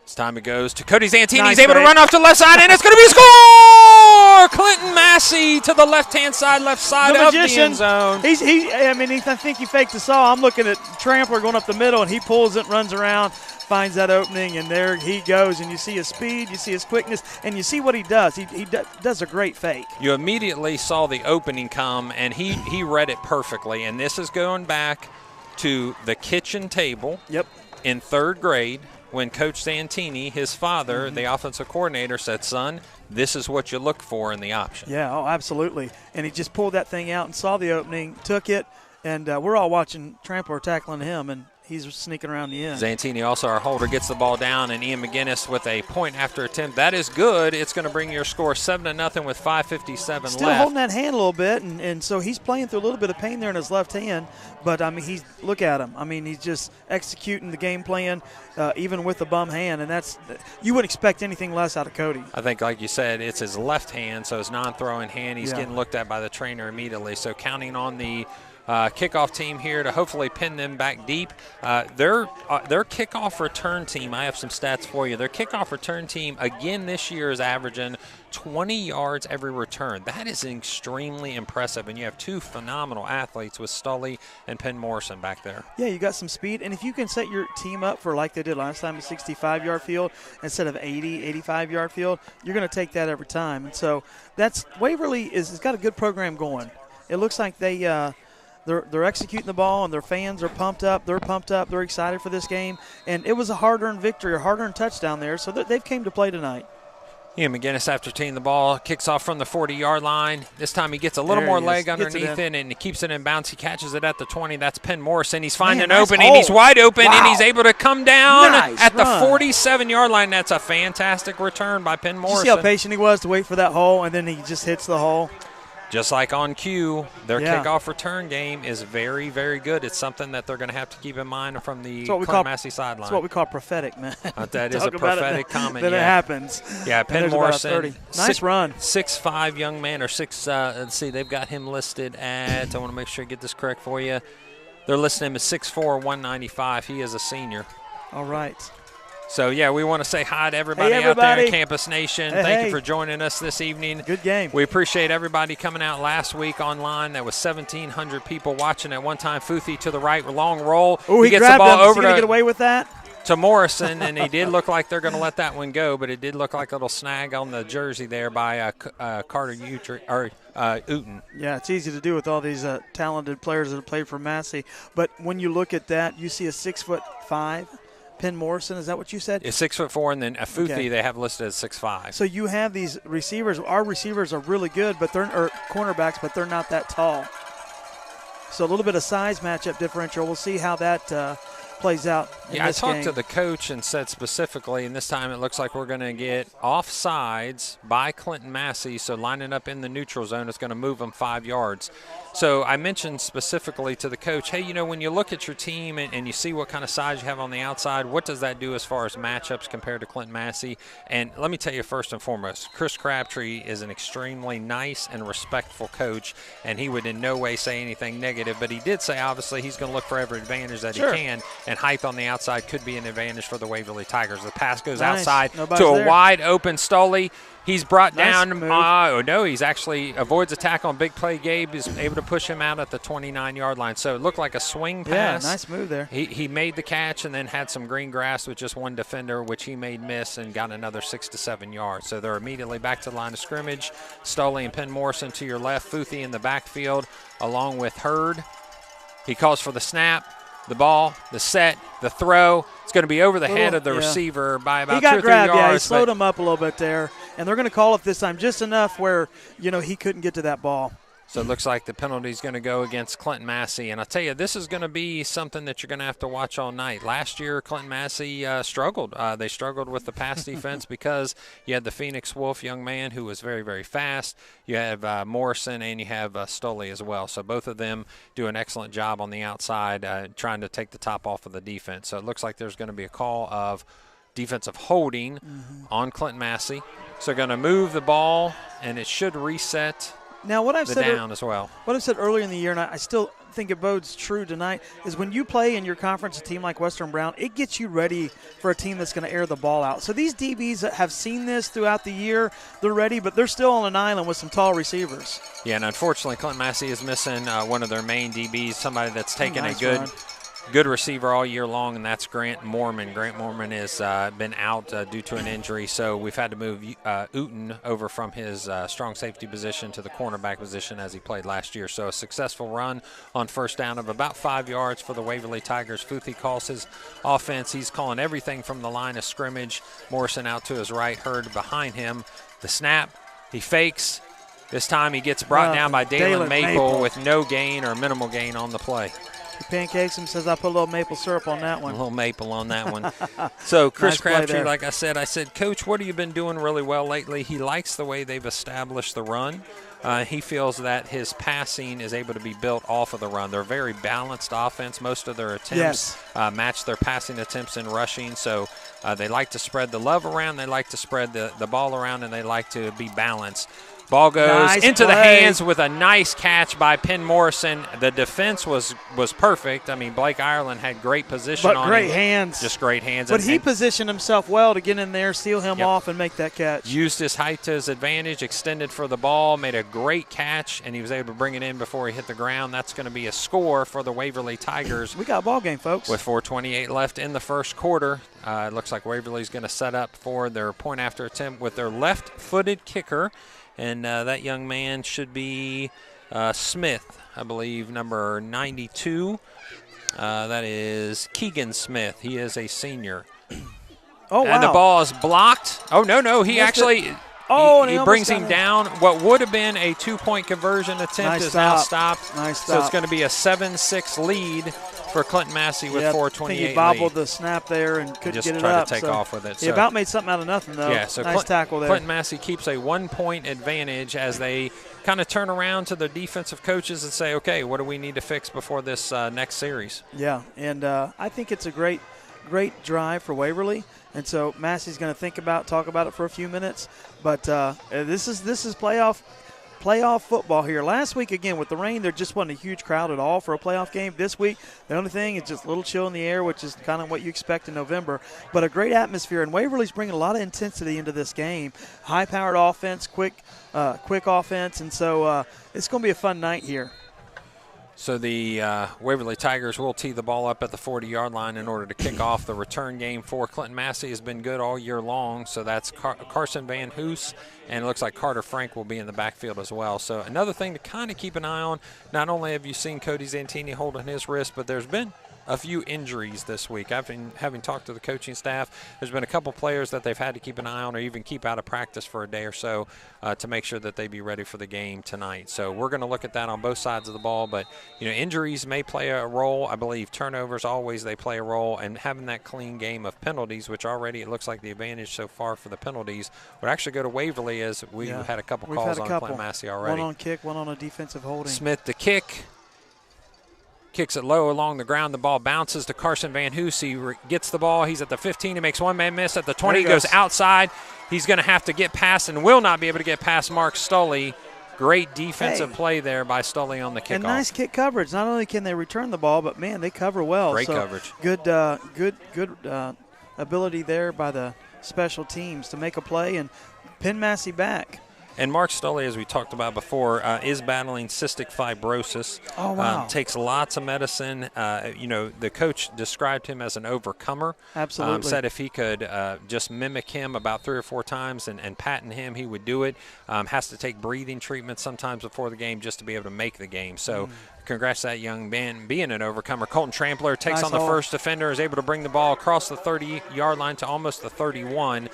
It's time it goes to Cody Zantini. Nice He's able to fake. run off to the left side, and it's going to be a score! Clinton-Massie to the left-hand side, left side The of the magician, end zone. I think he faked the saw. I'm looking at Trampler going up the middle, and he pulls it, runs around, finds that opening, and there he goes. And you see his speed, you see his quickness, and you see what he does. He does a great fake. You immediately saw the opening come, and he read it perfectly. And this is going back to the kitchen table in 3rd grade when Coach Santini, his father, the offensive coordinator, said, son, this is what you look for in the option. Yeah, absolutely. And he just pulled that thing out and saw the opening, took it, and we're all watching Trampler tackling him, and he's sneaking around the end. Zantini, also our holder, gets the ball down, and Ian McGinnis with a point after attempt. That is good. It's going to bring your score 7-0 with 5:57 left. Still holding that hand a little bit, and so he's playing through a little bit of pain there in his left hand. But, look at him. He's just executing the game plan, even with the bum hand, and you wouldn't expect anything less out of Cody. I think, like you said, it's his left hand, so his non-throwing hand. He's getting looked at by the trainer immediately. So counting on the kickoff team here to hopefully pin them back deep. Their kickoff return team, I have some stats for you. Their kickoff return team, again this year, is averaging 20 yards every return. That is extremely impressive, and you have 2 phenomenal athletes with Stully and Penn Morrison back there. Yeah, you got some speed, and if you can set your team up for like they did last time, a 65-yard field instead of 80, 85-yard field, you're going to take that every time. And so Waverly has got a good program going. It looks like they're executing the ball, and their fans are pumped up. They're pumped up. They're excited for this game. And it was a hard-earned victory, a hard-earned touchdown there, so they've came to play tonight. Ian McGinnis, after taking the ball, kicks off from the 40-yard line. This time he gets a little more leg underneath it, and he keeps it in bounds. He catches it at the 20. That's Penn Morrison. He's finding an opening. He's wide open, and he's able to come down at the 47-yard line. That's a fantastic return by Penn Morrison. You see how patient he was to wait for that hole, and then he just hits the hole? Just like on cue, their kickoff return game is very, very good. It's something that they're going to have to keep in mind from the Clinton-Massie sideline. That's what we call prophetic, man. That is a prophetic comment. That it happens. Yeah, Penn Morrison. Nice run. 6'5" young man, or 6, let's see, they've got him listed at, I want to make sure I get this correct for you. They're listing him as 6'4", 195. He is a senior. All right. So, yeah, we want to say hi to everybody out there in Campus Nation. Thank you for joining us this evening. Good game. We appreciate everybody coming out last week online. There was 1,700 people watching at one time. Futhi to the right, long roll. Oh, he gets grabbed the ball him. over to get away with that? To Morrison, and he did look like they're going to let that one go, but it did look like a little snag on the jersey there by Carter Uten. Yeah, it's easy to do with all these talented players that have played for Massey. But when you look at that, you see a 6'5" Penn Morrison, is that what you said? It's 6'4", and then Futhi they have listed as 6'5". So you have these receivers. Our receivers are really good, but they're cornerbacks, but they're not that tall. So a little bit of size matchup differential. We'll see how that plays out in this game. I talked to the coach and said specifically, and this time it looks like we're going to get offsides by Clinton-Massie, so lining up in the neutral zone is going to move them 5 yards. So I mentioned specifically to the coach, hey, when you look at your team and you see what kind of size you have on the outside, what does that do as far as matchups compared to Clinton-Massie? And let me tell you first and foremost, Chris Crabtree is an extremely nice and respectful coach, and he would in no way say anything negative, but he did say obviously he's going to look for every advantage that he can, and height on the outside could be an advantage for the Waverly Tigers. The pass goes outside to a wide open Stoley. He's brought down. He's actually avoids attack on big play. Gabe is able to push him out at the 29-yard line. So it looked like a swing pass. Yeah, nice move there. He made the catch and then had some green grass with just one defender, which he made miss and got another 6 to 7 yards. So they're immediately back to the line of scrimmage. Stoley and Penn Morrison to your left. Futhi in the backfield along with Hurd. He calls for the snap, the ball, the set, the throw. It's going to be over the head of the receiver by about 2 or 3 yards. Yeah, he slowed him up a little bit there. And they're going to call it this time just enough where, he couldn't get to that ball. So it looks like the penalty is going to go against Clinton-Massie. And I'll tell you, this is going to be something that you're going to have to watch all night. Last year, Clinton-Massie struggled. They struggled with the pass defense because you had the Phoenix Wolf young man who was very, very fast. You have Morrison and you have Stoley as well. So both of them do an excellent job on the outside trying to take the top off of the defense. So it looks like there's going to be a call of defensive holding on Clinton-Massie. So going to move the ball, and it should reset now, what I've the said down as well. What I've said earlier in the year, and I still think it bodes true tonight, is when you play in your conference a team like Western Brown, it gets you ready for a team that's going to air the ball out. So these DBs have seen this throughout the year. They're ready, but they're still on an island with some tall receivers. Yeah, and unfortunately, Clinton-Massie is missing one of their main DBs, somebody that's taken nice a good receiver all year long, and that's Grant Mormon. Grant Mormon has been out due to an injury, so we've had to move Uten over from his strong safety position to the cornerback position as he played last year. So a successful run on first down of about 5 yards for the Waverly Tigers. Futhi calls his offense. He's calling everything from the line of scrimmage. Morrison out to his right, Hurd behind him. The snap, he fakes. This time he gets brought down by Dalen Maple with no gain or minimal gain on the play. He pancakes him, says I put a little maple syrup on that one. A little maple on that one. So Chris Nice play Crabtree, there. like I said, Coach, what have you been doing really well lately? He likes the way they've established the run. He feels that his passing is able to be built off of the run. They're a very balanced offense. Most of their attempts match their passing attempts in rushing. So they like to spread the love around. They like to spread the ball around, and they like to be balanced. Ball goes into the hands with a nice catch by Penn Morrison. The defense was perfect. I mean, Blake Irelan had great position on him. But great hands. Just great hands. But he positioned himself well to get in there, seal him off, and make that catch. Used his height to his advantage, extended for the ball, made a great catch, and he was able to bring it in before he hit the ground. That's going to be a score for the Waverly Tigers. We got a ball game, folks. With 4:28 left in the first quarter. It looks like Waverly's going to set up for their point after attempt with their left-footed kicker. And that young man should be Smith, I believe, number 92. That is Keegan Smith. He is a senior. Oh, wow. And the ball is blocked. Oh, no. He actually he brings him down. What would have been a 2-point conversion attempt is now stopped. Nice stop. So it's going to be a 7-6 lead for Clinton-Massie with 4:28 I think he bobbled the snap there and couldn't get it up. Just tried to take off with it. He about made something out of nothing, though. Yeah, so nice tackle there. Clinton-Massie keeps a 1-point advantage as they kind of turn around to their defensive coaches and say, okay, what do we need to fix before this next series? Yeah, and I think it's a great drive for Waverly. And so Massey's going to talk about it for a few minutes. But this is playoff football here. Last week, again, with the rain, there just wasn't a huge crowd at all for a playoff game. This week, the only thing is just a little chill in the air, which is kind of what you expect in November. But a great atmosphere, and Waverly's bringing a lot of intensity into this game. High-powered offense, quick offense, and so it's going to be a fun night here. So the Waverly Tigers will tee the ball up at the 40-yard line in order to kick off. The return game for Clinton-Massie has been good all year long. So that's Carson Van Hoos, and it looks like Carter Frank will be in the backfield as well. So another thing to kind of keep an eye on, not only have you seen Cody Zantini holding his wrist, but there's been a few injuries this week. I've been having talked to the coaching staff. There's been a couple players that they've had to keep an eye on or even keep out of practice for a day or so to make sure that they be ready for the game tonight. So we're going to look at that on both sides of the ball. But, injuries may play a role. I believe turnovers always they play a role. And having that clean game of penalties, which already it looks like the advantage so far for the penalties, would actually go to Waverly as we've had a couple calls on Clinton-Massie already. One on kick, one on a defensive holding. Smith the kick. Kicks it low along the ground. The ball bounces to Carson Van Hoos. He gets the ball. He's at the 15. He makes one man miss at the 20. He goes outside. He's going to have to get past and will not be able to get past Mark Stoley. Great defensive play there by Stoley on the kickoff. And nice kick coverage. Not only can they return the ball, but, man, they cover well. Great coverage. Good ability there by the special teams to make a play and pin Massey back. And Mark Stoley, as we talked about before, is battling cystic fibrosis. Oh, wow. Takes lots of medicine. The coach described him as an overcomer. Absolutely. Said if he could just mimic him about 3 or 4 times and patent him, he would do it. Has to take breathing treatment sometimes before the game just to be able to make the game. So congrats to that young man being an overcomer. Colton Trampler takes Nice on the haul. first defender, is able to bring the ball across the 30-yard line to almost the 31.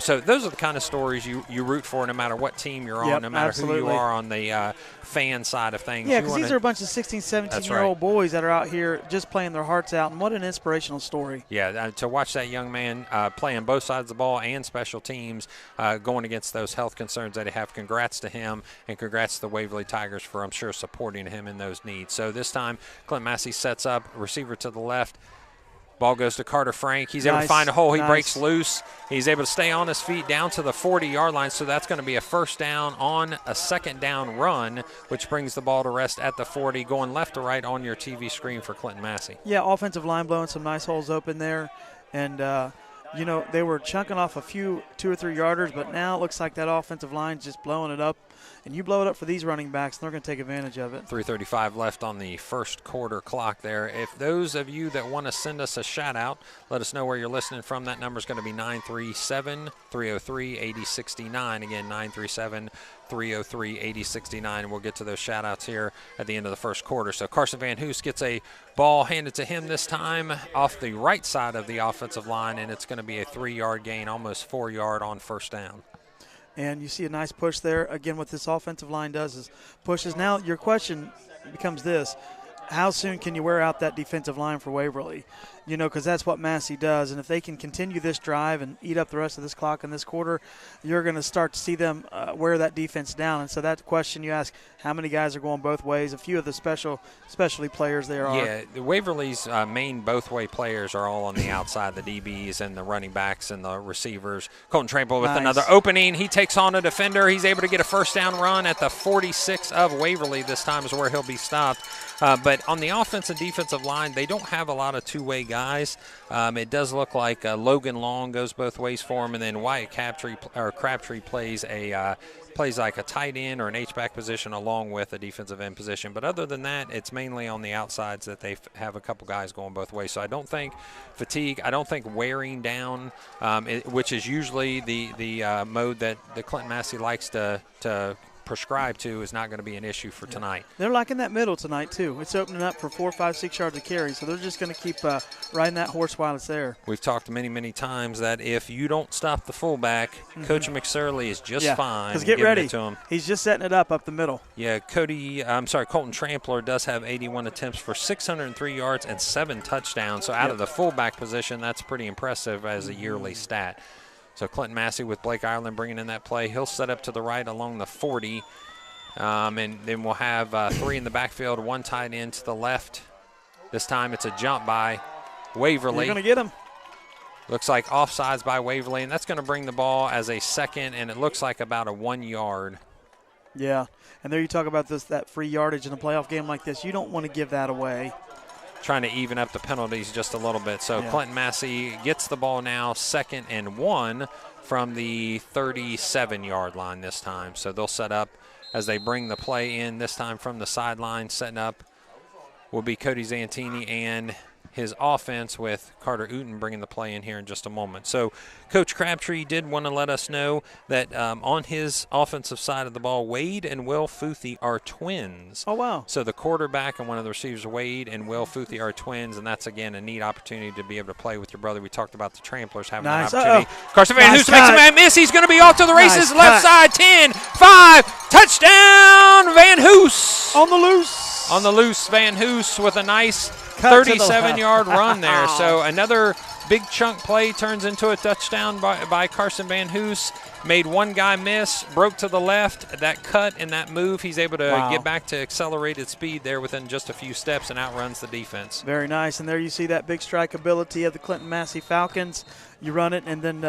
So those are the kind of stories you root for no matter what team you're on, Yep, no matter absolutely. who you are on the fan side of things. Yeah, because these are a bunch of 16, 17-year-old boys that are out here just playing their hearts out, and what an inspirational story. Yeah, to watch that young man playing both sides of the ball and special teams going against those health concerns that they have. Congrats to him, and congrats to the Waverly Tigers for, I'm sure, supporting him in those needs. So this time, Clinton-Massie sets up, receiver to the left. Ball goes to Carter Frank. He's able to find a hole. He breaks loose. He's able to stay on his feet down to the 40-yard line, so that's going to be a first down on a second down run, which brings the ball to rest at the 40, going left to right on your TV screen for Clinton-Massie. Yeah, offensive line blowing some nice holes open there. And, you know, they were chunking off a few 2 or 3 yarders, but now it looks like that offensive line's just blowing it up. And you blow it up for these running backs, and they're going to take advantage of it. 3:35 left on the first quarter clock there. If those of you that want to send us a shout-out, let us know where you're listening from. That number is going to be 937-303-8069. Again, 937-303-8069. And we'll get to those shout-outs here at the end of the first quarter. So Carson Van Hoos gets a ball handed to him this time off the right side of the offensive line, and it's going to be a 3-yard gain, almost 4-yard on first down. And you see a nice push there. Again, what this offensive line does is pushes. Now your question becomes this: how soon can you wear out that defensive line for Waverly? You know, because that's what Massie does. And if they can continue this drive and eat up the rest of this clock in this quarter, you're going to start to see them wear that defense down. And so that question you ask, how many guys are going both ways? A few of the specialty players there are. Yeah, the Waverly's main both-way players are all on the outside, the DBs and the running backs and the receivers. Colton Trample with another opening. He takes on a defender. He's able to get a first down run at the 46 of Waverly. This time is where he'll be stopped. But on the offense and defensive line, they don't have a lot of two-way guys. It does look like Logan Long goes both ways for him, and then Wyatt Crabtree plays like a tight end or an H-back position along with a defensive end position. But other than that, it's mainly on the outsides that they have a couple guys going both ways. So I don't think fatigue, I don't think wearing down, which is usually the mode that the Clinton-Massie likes to prescribe to, is not going to be an issue for tonight. They're liking that middle tonight too. It's opening up for 4, 5, 6 yards of carry, so they're just going to keep riding that horse while it's there. We've talked many times that if you don't stop the fullback, Coach McSurley is just fine. Because get ready, it to him. He's just setting it up the middle. Yeah, Colton Trampler does have 81 attempts for 603 yards and 7 touchdowns. So out of the fullback position, that's pretty impressive as a yearly stat. So Clinton-Massie with Blake Irelan bringing in that play. He'll set up to the right along the 40. And then we'll have 3 in the backfield, 1 tight end to the left. This time it's a jump by Waverly. You're going to get him. Looks like offsides by Waverly, and that's going to bring the ball as a second, and it looks like about a 1 yard. Yeah, and there you talk about that free yardage in a playoff game like this. You don't want to give that away. Trying to even up the penalties just a little bit. So Clinton-Massie gets the ball now, 2nd and 1 from the 37-yard line this time. So they'll set up as they bring the play in, this time from the sideline. Setting up will be Cody Zantini and his offense, with Carter Uten bringing the play in here in just a moment. So Coach Crabtree did want to let us know that on his offensive side of the ball, Wade and Will Futhi are twins. Oh, wow. So the quarterback and one of the receivers, Wade and Will Futhi, are twins, and that's, again, a neat opportunity to be able to play with your brother. We talked about the Tramplers having that opportunity. Carson Van Hoos makes a man miss. He's going to be off to the races. Left side, 10, 5, touchdown, Van Hoos. On the loose. On the loose, Van Hoos with a nice 37-yard run there. So another big chunk play turns into a touchdown by Carson Van Hoos. Made one guy miss, broke to the left. That cut and that move, he's able to get back to accelerated speed there within just a few steps and outruns the defense. Very nice. And there you see that big strike ability of the Clinton-Massie Falcons. You run it, and then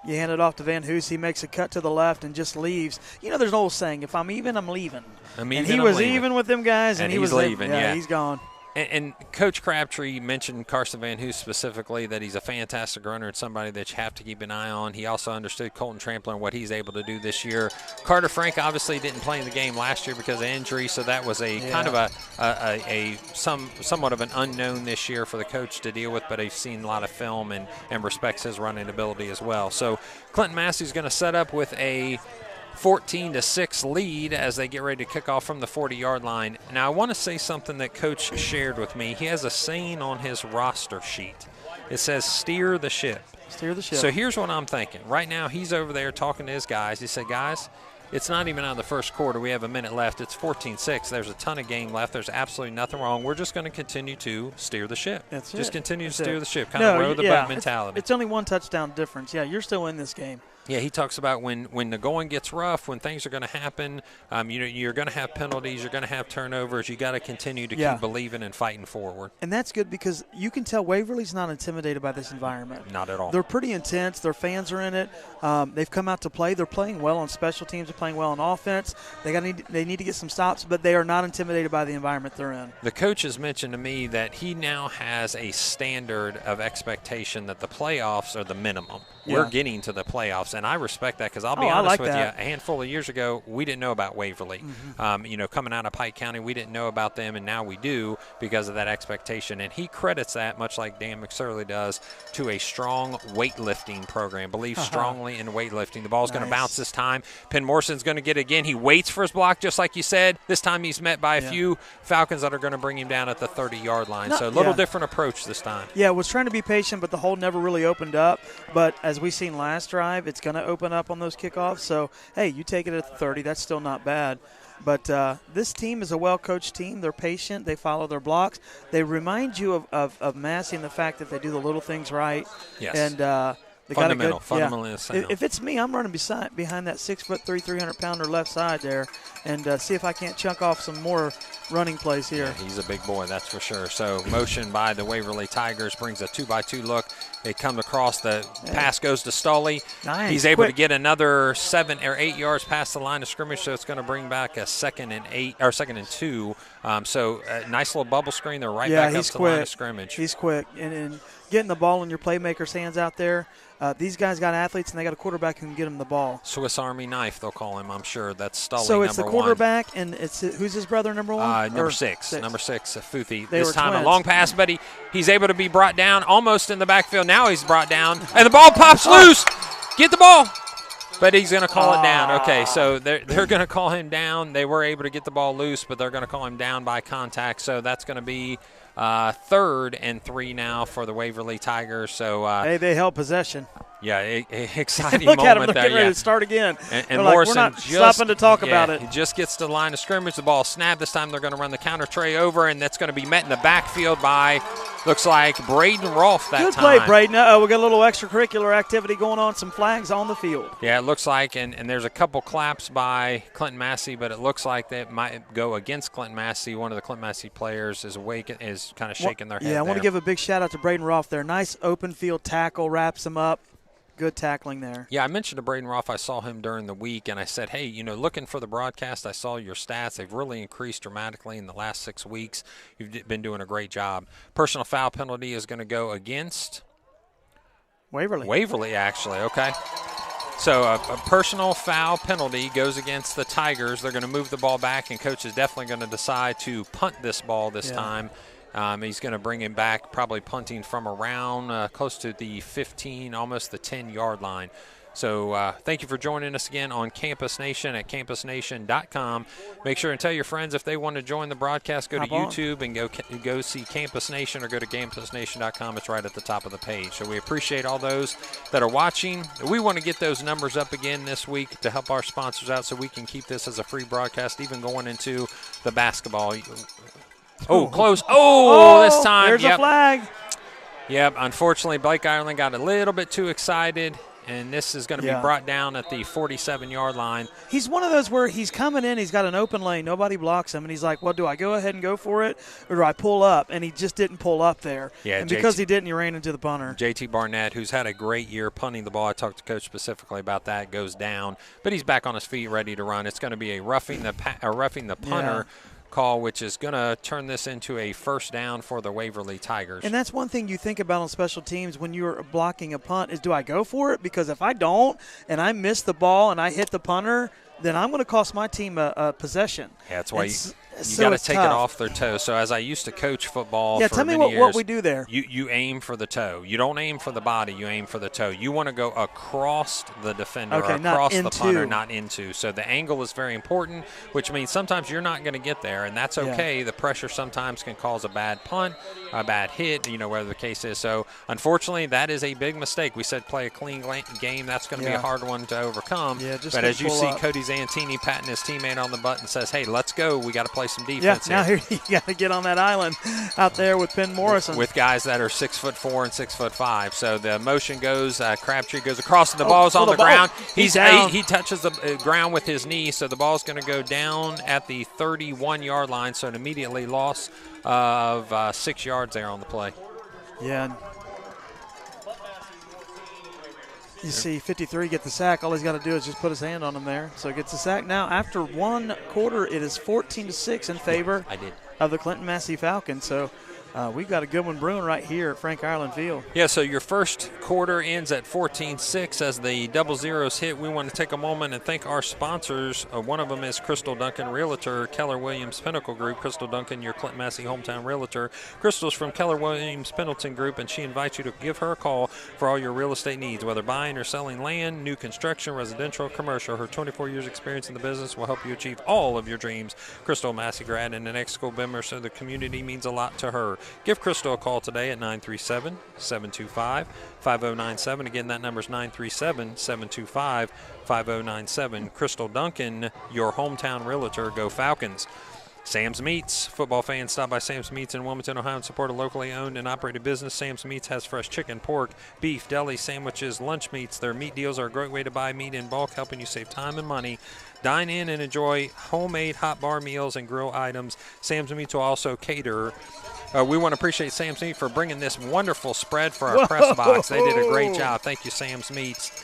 you hand it off to Van Hoos. He makes a cut to the left and just leaves. You know, there's an old saying, if I'm even, I'm leaving. And he was even with them guys, and he was leaving. Yeah, he's gone. And Coach Crabtree mentioned Carson Van Hoos specifically, that he's a fantastic runner and somebody that you have to keep an eye on. He also understood Colton Trampler and what he's able to do this year. Carter Frank obviously didn't play in the game last year because of injury, so that was a kind of somewhat of an unknown this year for the coach to deal with, but he's seen a lot of film and respects his running ability as well. So Clinton-Massie is going to set up with a 14-6 lead as they get ready to kick off from the 40-yard line. Now, I want to say something that Coach shared with me. He has a saying on his roster sheet. It says, steer the ship. Steer the ship. So here's what I'm thinking. Right now, he's over there talking to his guys. He said, guys, it's not even out of the first quarter. We have a minute left. It's 14-6. There's a ton of game left. There's absolutely nothing wrong. We're just going to continue to steer the ship. That's just it. continue That's to steer it. the ship, kind of row the boat mentality. It's only one touchdown difference. Yeah, you're still in this game. Yeah, he talks about when the going gets rough, when things are going to happen, you're going to have penalties, you're going to have turnovers. You got to continue to keep believing and fighting forward. And that's good because you can tell Waverly's not intimidated by this environment. Not at all. They're pretty intense. Their fans are in it. They've come out to play. They're playing well on special teams. They're playing well on offense. They need to get some stops, but they are not intimidated by the environment they're in. The coach has mentioned to me that he now has a standard of expectation that the playoffs are the minimum. Yeah. We're getting to the playoffs, and I respect that because I'll be honest with that. you, a handful of years ago, we didn't know about Waverly. Mm-hmm. Coming out of Pike County, we didn't know about them, and now we do because of that expectation. And he credits that, much like Dan McSorley does, to a strong weightlifting program. Believes strongly in weightlifting. The ball's going to bounce this time. Penn Morrison's going to get it again. He waits for his block, just like you said. This time he's met by a few Falcons that are going to bring him down at the 30-yard line. So a little different approach this time. Yeah, was trying to be patient, but the hole never really opened up. But as we seen last drive, it's going to open up on those kickoffs. So, hey, you take it at the 30. That's still not bad. But this team is a well-coached team. They're patient. They follow their blocks. They remind you of Massie and the fact that they do the little things right. Yes. And they got a good, fundamentally sound. If it's me, I'm running behind that 6'3", 300-pounder left side there and see if I can't chunk off some more running plays here. Yeah, he's a big boy, that's for sure. So motion by the Waverly Tigers brings a 2-by-2 look. It comes across. The pass goes to Stoley. Nice. He's able to get another 7 or 8 yards past the line of scrimmage, so it's going to bring back a 2nd and 2. So a nice little bubble screen. They're right back up to the line of scrimmage. He's quick. And getting the ball in your playmaker's hands out there, these guys got athletes, and they got a quarterback who can get them the ball. Swiss Army knife, they'll call him, I'm sure. That's Stoley, So it's number the quarterback, and it's who's his brother, number one? Number six. Number 6, Futhi. They This were time twins. a long pass, but he's able to be brought down almost in the backfield. Now he's brought down, and the ball pops loose. Get the ball. But he's going to call it down. Okay, so they're going to call him down. They were able to get the ball loose, but they're going to call him down by contact. So that's going to be 3rd and 3 now for the Waverly Tigers. So hey, they held possession. Yeah, exciting Look moment at them. They're there. getting ready to start again. And like, Morrison we're not just stopping to talk about it. He just gets to the line of scrimmage. The ball snapped. This time they're going to run the counter tray over, and that's going to be met in the backfield by, looks like, Braden Rolfe that Good time. play, Braden. We got a little extracurricular activity going on, some flags on the field. Yeah, it looks like, and there's a couple claps by Clinton-Massie, but it looks like that might go against Clinton-Massie. One of the Clinton-Massie players is kind of shaking their head. Yeah, I want to there. give a big shout out to Braden Rolfe there. Nice open field tackle, wraps him up. Good tackling there. Yeah, I mentioned to Braden Rolfe, I saw him during the week, and I said, hey, looking for the broadcast, I saw your stats. They've really increased dramatically in the last 6 weeks. You've been doing a great job. Personal foul penalty is going to go against Waverly, actually. Okay. So a personal foul penalty goes against the Tigers. They're going to move the ball back, and Coach is definitely going to decide to punt this ball this time. He's going to bring him back, probably punting from around close to the 15, almost the 10-yard line. So thank you for joining us again on Campus Nation at campusnation.com. Make sure and tell your friends if they want to join the broadcast, go to YouTube and go see Campus Nation, or go to campusnation.com. It's right at the top of the page. So we appreciate all those that are watching. We want to get those numbers up again this week to help our sponsors out so we can keep this as a free broadcast, even going into the basketball. Oh, close. This time. There's a flag. Yep, unfortunately, Blake Irelan got a little bit too excited, and this is going to be brought down at the 47-yard line. He's one of those where he's coming in, he's got an open lane, nobody blocks him, and he's like, well, do I go ahead and go for it, or do I pull up? And he just didn't pull up there. Yeah, and because he didn't, he ran into the punter. JT Barnett, who's had a great year punting the ball, I talked to Coach specifically about that, goes down, but he's back on his feet, ready to run. It's going to be a roughing the punter call, which is going to turn this into a first down for the Waverly Tigers. And that's one thing you think about on special teams when you're blocking a punt is, do I go for it? Because if I don't and I miss the ball and I hit the punter, then I'm going to cost my team a possession. Yeah, that's why you got to take it off their toe. So as I used to coach football for tell me many years, what we do there. You aim for the toe. You don't aim for the body. You aim for the toe. You want to go across the defender or across the punter, not into. So the angle is very important, which means sometimes you're not going to get there, and that's okay. The pressure sometimes can cause a bad punt, a bad hit, whatever the case is. So unfortunately, that is a big mistake. We said play a clean game. That's going to be a hard one to overcome. But as you see Cody Zantini patting his teammate on the butt and says, hey, let's go. We got to play some defense here. Now here you got to get on that island out there with Ben Morrison. With guys that are 6'4" and 6'5". So the motion goes, Crabtree goes across, and the ball's on the ground. He touches the ground with his knee, so the ball's going to go down at the 31-yard line. So an immediately loss of 6 yards there on the play. Yeah. You see 53 get the sack. All he's got to do is just put his hand on him there. So he gets the sack. Now, after one quarter, it is 14-6 in favor of the Clinton-Massie Falcons. So we've got a good one brewing right here at Frank Irelan Field. Yeah, so your first quarter ends at 14-6 as the double zeros hit. We want to take a moment and thank our sponsors. One of them is Crystal Duncan Realtor, Keller Williams Pinnacle Group. Crystal Duncan, your Clinton-Massie hometown realtor. Crystal's from Keller Williams Pendleton Group, and she invites you to give her a call for all your real estate needs, whether buying or selling land, new construction, residential, commercial. Her 24 years experience in the business will help you achieve all of your dreams. Crystal, Massey grad, and an ex-school member, so the community means a lot to her. Give Crystal a call today at 937-725-5097. Again, that number is 937-725-5097. Crystal Duncan, your hometown realtor. Go Falcons. Sam's Meats. Football fans, stop by Sam's Meats in Wilmington, Ohio, and support a locally owned and operated business. Sam's Meats has fresh chicken, pork, beef, deli, sandwiches, lunch meats. Their meat deals are a great way to buy meat in bulk, helping you save time and money. Dine in and enjoy homemade hot bar meals and grill items. Sam's Meats will also cater. We want to appreciate Sam's Meats for bringing this wonderful spread for our press box. They did a great job. Thank you, Sam's Meats.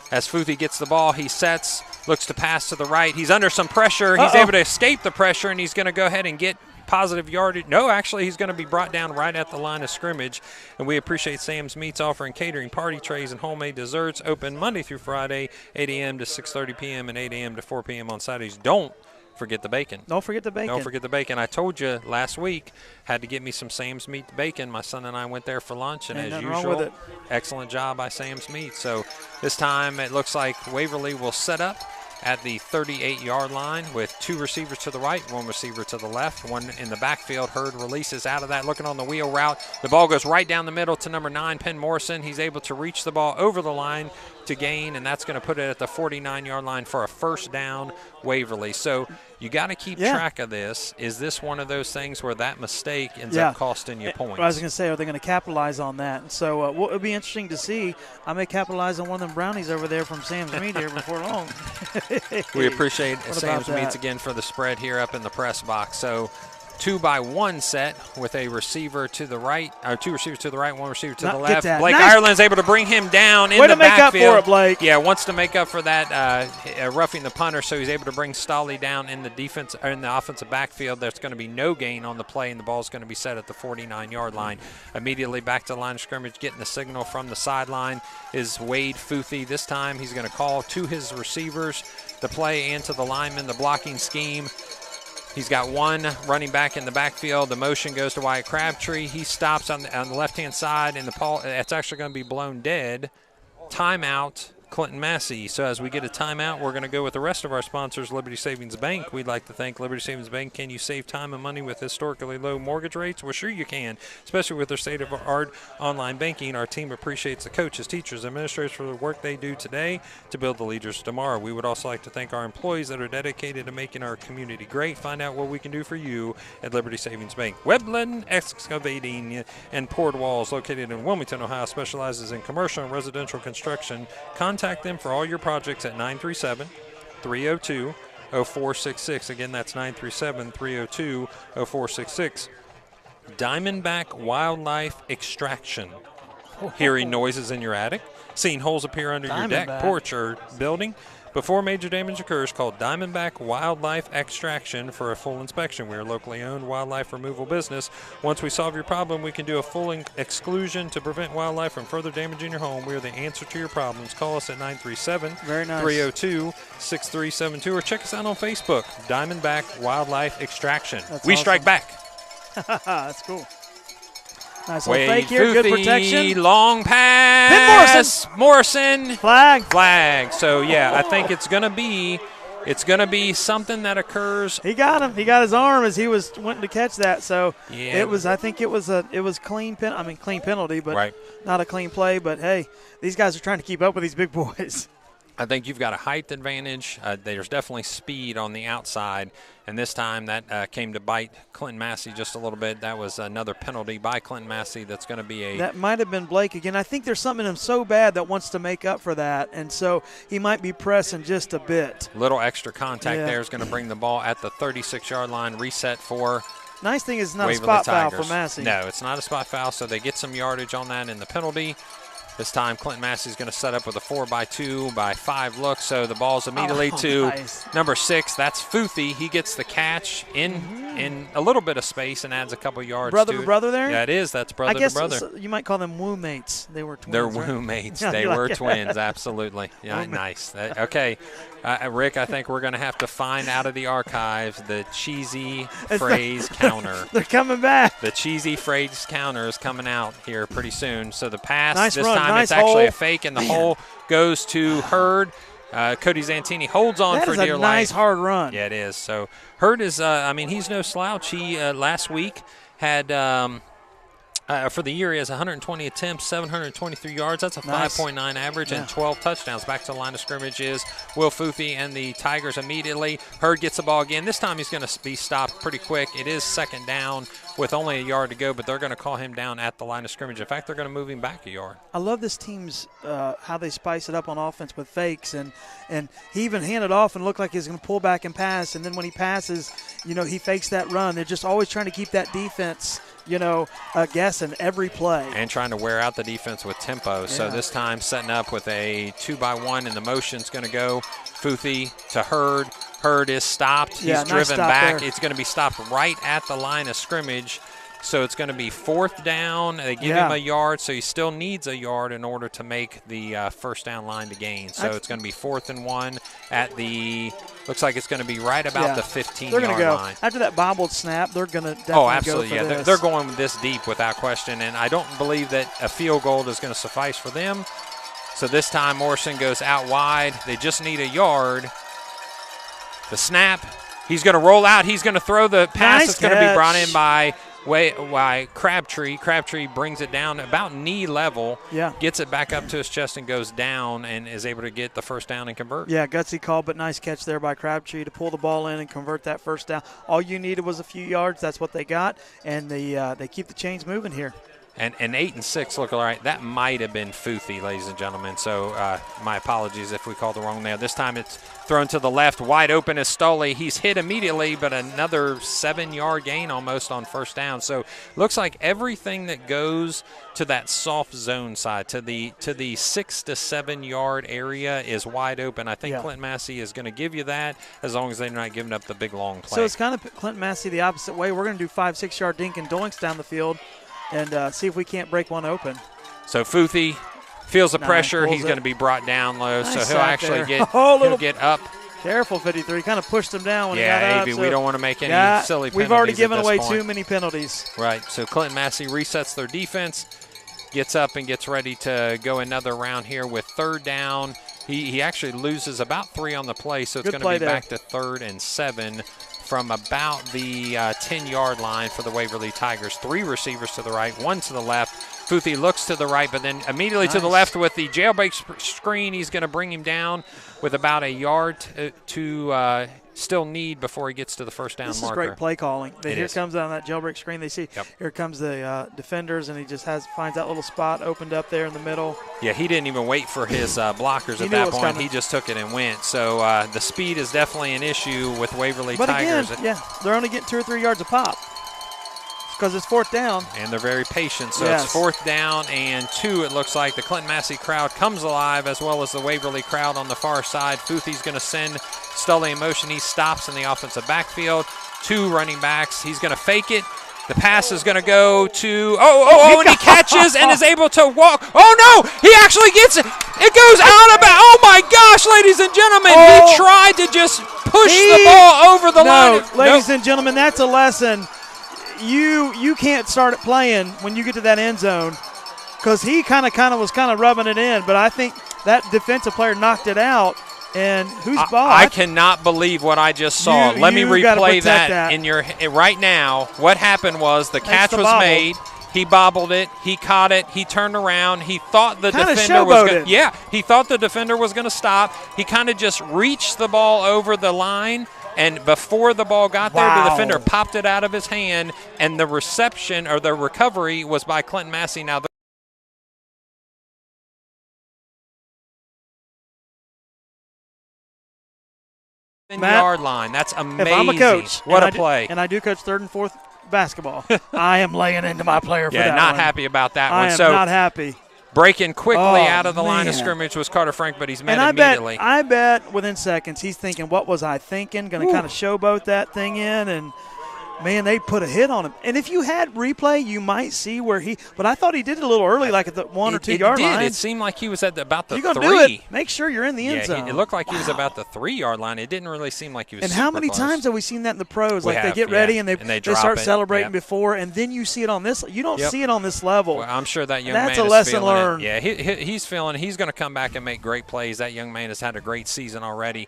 As Futhi gets the ball, he sets, looks to pass to the right. He's under some pressure. He's able to escape the pressure, and he's going to go ahead and get positive yardage. No, actually, he's going to be brought down right at the line of scrimmage. And we appreciate Sam's Meats offering catering, party trays, and homemade desserts. Open Monday through Friday, 8 a.m. to 6:30 p.m. and 8 a.m. to 4 p.m. on Saturdays. Don't forget the bacon. Don't forget the bacon. Don't forget the bacon. I told you last week, had to get me some Sam's Meat bacon. My son and I went there for lunch, and as usual, excellent job by Sam's Meat. So this time it looks like Waverly will set up at the 38-yard line with two receivers to the right, one receiver to the left, one in the backfield. Hurd releases out of that, looking on the wheel route. The ball goes right down the middle to number 9, Penn Morrison. He's able to reach the ball over the line to gain, and that's going to put it at the 49-yard line for a first down, Waverly. So you got to keep track of this. Is this one of those things where that mistake ends up costing you points? I was going to say, are they going to capitalize on that? And so it'll be interesting to see. I may capitalize on one of them brownies over there from Sam's Meat here before long. We appreciate Sam's Meats again for the spread here up in the press box. So 2-by-1 set with a receiver to the right, or two receivers to the right, one receiver to the left. Blake Ireland's able to bring him down in the backfield. Way to make up for it, Blake. Yeah, wants to make up for that roughing the punter, so he's able to bring Stolley down in the defense or in the offensive backfield. There's going to be no gain on the play, and the ball's going to be set at the 49-yard line. Immediately back to the line of scrimmage, getting the signal from the sideline is Wade Futhi. This time he's going to call to his receivers the play and to the linemen the blocking scheme. He's got one running back in the backfield. The motion goes to Wyatt Crabtree. He stops on the left-hand side, and it's actually going to be blown dead. Timeout, Clinton-Massie. So as we get a timeout, we're going to go with the rest of our sponsors, Liberty Savings Bank. We'd like to thank Liberty Savings Bank. Can you save time and money with historically low mortgage rates? Well, sure you can, especially with their state-of-the-art online banking. Our team appreciates the coaches, teachers, administrators for the work they do today to build the leaders tomorrow. We would also like to thank our employees that are dedicated to making our community great. Find out what we can do for you at Liberty Savings Bank. Weblen Excavating and Poured Walls, located in Wilmington, Ohio, specializes in commercial and residential construction. Contact them for all your projects at 937-302-0466. Again, that's 937-302-0466. Diamondback Wildlife Extraction. hearing noises in your attic, seeing holes appear under your deck, porch, or building. Before major damage occurs, call Diamondback Wildlife Extraction for a full inspection. We are a locally owned wildlife removal business. Once we solve your problem, we can do a full exclusion to prevent wildlife from further damaging your home. We are the answer to your problems. Call us at 937-302-6372 or check us out on Facebook, Diamondback Wildlife Extraction. We strike back. That's cool. Nice little fake here, Foofy, good protection. Long pass. Morrison. Flag. So yeah, I think it's gonna be something that occurs. He got him. He got his arm as he was wanting to catch that. So yeah. it was. I think it was clean penalty, but not a clean play. But hey, these guys are trying to keep up with these big boys. I think you've got a height advantage. There's definitely speed on the outside, and this time that came to bite Clinton-Massie just a little bit. That was another penalty by Clinton-Massie that's going to be a – That might have been Blake again. I think there's something in him so bad that wants to make up for that, and so he might be pressing just a bit. Little extra contact there is going to bring the ball at the 36-yard line, reset for Nice thing is it's not Waverly a spot Tigers. foul for Massie. No, it's not a spot foul, so they get some yardage on that in the penalty. This time, Clinton-Massie is going to set up with a 4x2 by 5 look. So the ball's immediately to number 6. That's Foofy. He gets the catch in a little bit of space and adds a couple yards. Brother to brother there? Yeah, it is. That's brother to brother. I guess you might call them woo mates. They were twins. They're right? woo mates. They were twins. Absolutely. Yeah, nice. Okay, Rick. I think we're going to have to find out of the archives the cheesy phrase counter. They're coming back. The cheesy phrase counter is coming out here pretty soon. So the pass this run, time it's actually a fake, and the hole goes to Hurd. Cody Zantini holds on for dear life. That is a nice hard run. Yeah, it is. So Hurd is, he's no slouch. He last week had for the year he has 120 attempts, 723 yards. That's a 5.9 average and 12 touchdowns. Back to the line of scrimmage is Will Foofy and the Tigers immediately. Hurd gets the ball again. This time he's going to be stopped pretty quick. It is second down with only a yard to go, but they're going to call him down at the line of scrimmage. In fact, they're going to move him back a yard. I love this team's how they spice it up on offense with fakes, and he even handed off and looked like he was going to pull back and pass, and then when he passes, he fakes that run. They're just always trying to keep that defense guessing every play. And trying to wear out the defense with tempo. Yeah. So this time setting up with a 2-by-1, and the motion's going to go Foofy to Hurd. Hurd is stopped. He's driven back. There. It's going to be stopped right at the line of scrimmage. So it's going to be fourth down. They give him a yard, so he still needs a yard in order to make the first down line to gain. So it's going to be 4th and 1 at the looks like it's going to be right about the 15-yard line. After that bobbled snap, they're going to definitely go for this. They're going this deep without question, and I don't believe that a field goal is going to suffice for them. So this time Morrison goes out wide. They just need a yard. The snap. He's going to roll out. He's going to throw the pass. It's going to be brought in by Crabtree. Crabtree brings it down about knee level, gets it back up to his chest and goes down and is able to get the first down and convert. Yeah, gutsy call, but nice catch there by Crabtree to pull the ball in and convert that first down. All you needed was a few yards. That's what they got, and they keep the chains moving here. And 8 and 6 look all right. That might have been Foofy, ladies and gentlemen. So my apologies if we called the wrong there. This time it's thrown to the left, wide open is Stoley. He's hit immediately, but another 7-yard gain almost on first down. So looks like everything that goes to that soft zone side, to the 6 to 7 yard area is wide open. I think Clinton-Massie is going to give you that as long as they're not giving up the big long play. So it's kind of Clinton-Massie the opposite way. We're going to do 5-6 yard dink and doinks down the field and see if we can't break one open. So Foofy feels the pressure. He's going to be brought down low, so he'll actually get up. Careful, 53. Kind of pushed him down when he got up. Yeah, we don't want to make any silly penalties. We've already given away too many penalties. Right, so Clinton-Massie resets their defense, gets up and gets ready to go another round here with 3rd down. He actually loses about 3 on the play, so it's going to be back to 3rd and 7 from about the 10-yard line for the Waverly Tigers. 3 receivers to the right, 1 to the left. Foofy looks to the right, but then immediately to the left with the jailbreak screen. He's going to bring him down with about a yard to still need before he gets to the first down marker. This is great play calling. Here comes on that jailbreak screen. They see here comes the defenders, and he just finds that little spot opened up there in the middle. Yeah, he didn't even wait for his blockers at that point. He just took it and went. So the speed is definitely an issue with Waverly Tigers. But again, they're only getting 2 or 3 yards a pop. because it's 4th down. And they're very patient, so Yes. it's 4th down and 2, it looks like. The Clinton-Massie crowd comes alive, as well as the Waverly crowd on the far side. Futhy's going to send Stully in motion. He stops in the offensive backfield. 2 running backs. He's going to fake it. The pass is going to go to, and he catches and is able to walk. Oh, no, he actually gets it. It goes out of bounds. Oh, my gosh, ladies and gentlemen. He tried to just push the ball over the line. Ladies and gentlemen, that's a lesson. You can't start it playing when you get to that end zone, because he kind of was rubbing it in, but I think that defensive player knocked it out. And whose ball? I cannot believe what I just saw. Let me replay that in your right now. What happened was the catch was made. He bobbled it. He caught it. He turned around. He thought the defender was going. Yeah, he thought the defender was going to stop. He kind of just reached the ball over the line, and before the ball got there, the defender popped it out of his hand, and the reception or the recovery was by Clinton-Massie. Now. Yard line. That's amazing. If I'm a coach, what a play. And I do coach 3rd and 4th basketball, I am laying into my player for that Yeah, not happy about that one. I am not happy. Breaking quickly out of the line of scrimmage was Carter Frank, but he's met immediately. I bet within seconds he's thinking, what was I thinking? Going to kind of showboat that thing in, and man, they put a hit on him. And if you had replay, you might see where but I thought he did it a little early, like at the 1 or 2 yard line. It seemed like he was at about the 3. You're going to do it. Make sure you're in the end zone. It looked like he was about the 3 yard line. It didn't really seem like he was. And how many times have we seen that in the pros? Like they get ready and they start celebrating before, and then you see it on this. You don't see it on this level. Well, I'm sure that young man is feeling it. That's a lesson learned. Yeah, he's feeling it. He's going to come back and make great plays. That young man has had a great season already.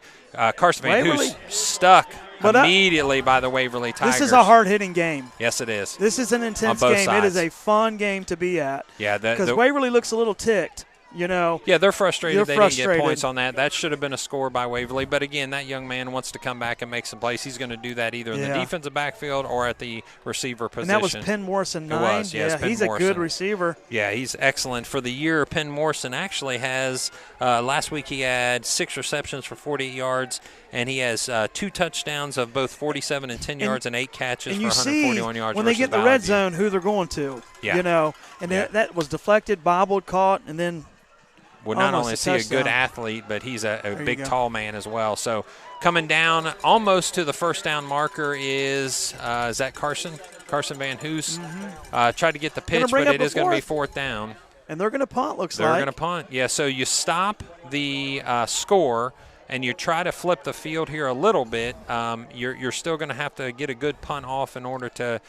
Carson Van, who's stuck immediately by the Waverly Tigers. This is a hard-hitting game. Yes, it is. This is an intense game. Sides. It is a fun game to be at. Yeah, because Waverly looks a little ticked. Yeah, they're frustrated. They didn't get points on that. That should have been a score by Waverly. But, again, that young man wants to come back and make some plays. He's going to do that either in the defensive backfield or at the receiver position. And that was Penn Morrison, 9. It was, yes. He's a good receiver. Yeah, he's excellent. For the year, Penn Morrison actually has last week he had 6 receptions for 48 yards, and he has 2 touchdowns of both 47 and 10 yards and 8 catches for 141 yards. When they get in the red zone, who they're going to. Yeah. And that was deflected, bobbled, caught, and then well, not only is he a good athlete, but he's a big, tall man as well. So coming down almost to the first down marker is that Carson Van Hoos. Tried to get the pitch, but it is going to be 4th down. And they're going to punt, looks like. They're going to punt. Yeah, so you stop the score and you try to flip the field here a little bit. You're still going to have to get a good punt off in order to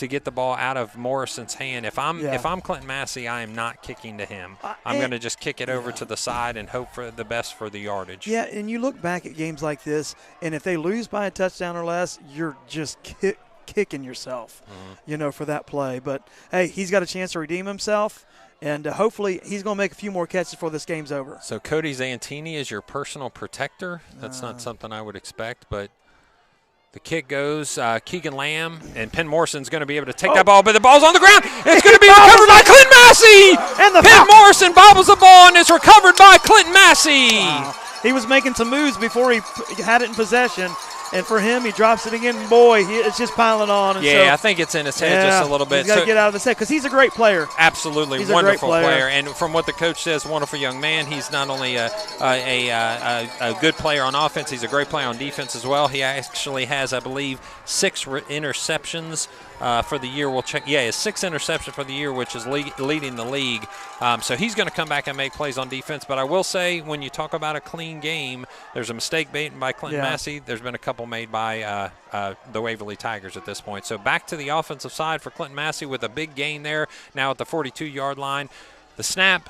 get the ball out of Morrison's hand. If I'm Clinton-Massie, I am not kicking to him. I'm going to just kick it over to the side and hope for the best for the yardage. Yeah, and you look back at games like this, and if they lose by a touchdown or less, you're just kicking yourself, for that play. But, hey, he's got a chance to redeem himself, and hopefully he's going to make a few more catches before this game's over. So Cody Zantini is your personal protector. That's not something I would expect, but the kick goes, Keegan Lamb, and Penn Morrison's going to be able to take that ball, but the ball's on the ground. It's going to be recovered by Clinton-Massie. And Penn Morrison bobbles the ball, and it's recovered by Clinton-Massie. Wow. He was making some moves before he had it in possession. And for him, he drops it again, and boy, it's just piling on. And I think it's in his head just a little bit. He's got to get out of his head because he's a great player. Absolutely, he's wonderful player. And from what the coach says, wonderful young man. He's not only a good player on offense, he's a great player on defense as well. He actually has, I believe, 6 interceptions for the year. We'll check. Yeah, he has 6 interceptions for the year, which is leading the league. So he's going to come back and make plays on defense. But I will say, when you talk about a clean game, there's a mistake made by Clinton-Massie. There's been a couple made by the Waverly Tigers at this point. So back to the offensive side for Clinton-Massie with a big gain there, now at the 42-yard line. The snap,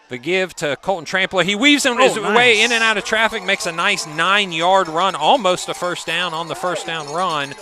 the give to Colton Trampler. He weaves his way in and out of traffic, makes a nice 9-yard run, almost a first down on the first down run.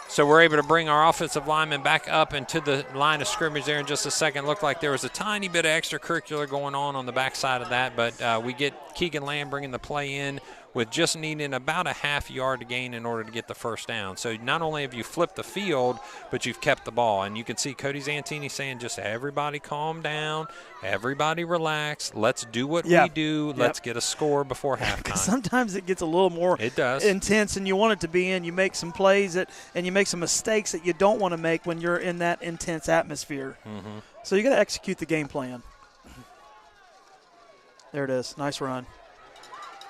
So we're able to bring our offensive lineman back up into the line of scrimmage there in just a second. Looked like there was a tiny bit of extracurricular going on the backside of that, but we get Keegan Lamb bringing the play in with just needing about a half yard to gain in order to get the first down. So not only have you flipped the field, but you've kept the ball. And you can see Cody Zantini saying, just everybody calm down, everybody relax, let's do what we do, let's get a score before halftime. Sometimes it gets a little more intense and you want it to be in. You make some plays and you make some mistakes that you don't want to make when you're in that intense atmosphere. So you got to execute the game plan. There it is. Nice run.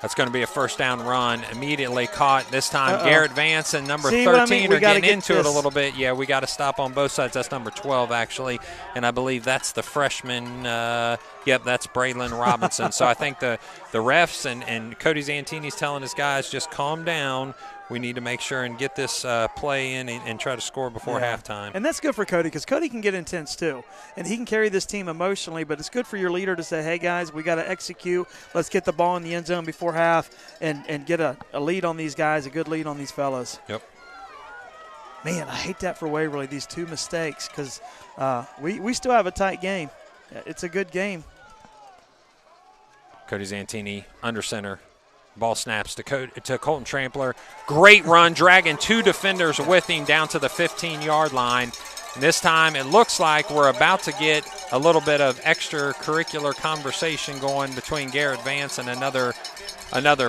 That's going to be a first down run. Immediately caught this time. Garrett Vance and number 13 are getting into it a little bit. Yeah, we got to stop on both sides. That's number 12, actually. And I believe that's the freshman. Yep, that's Braylon Robinson. So I think the refs and Cody Zantini's telling his guys, just calm down. We need to make sure and get this play in and try to score before halftime. And that's good for Cody because Cody can get intense too. And he can carry this team emotionally, but it's good for your leader to say, hey, guys, we got to execute. Let's get the ball in the end zone before half and get a lead on these guys, a good lead on these fellas. Yep. Man, I hate that for Waverly, these 2 mistakes, because we still have a tight game. It's a good game. Cody Zantini under center. Ball snaps to Colton Trampler. Great run, dragging 2 defenders with him down to the 15-yard line. And this time it looks like we're about to get a little bit of extracurricular conversation going between Garrett Vance and another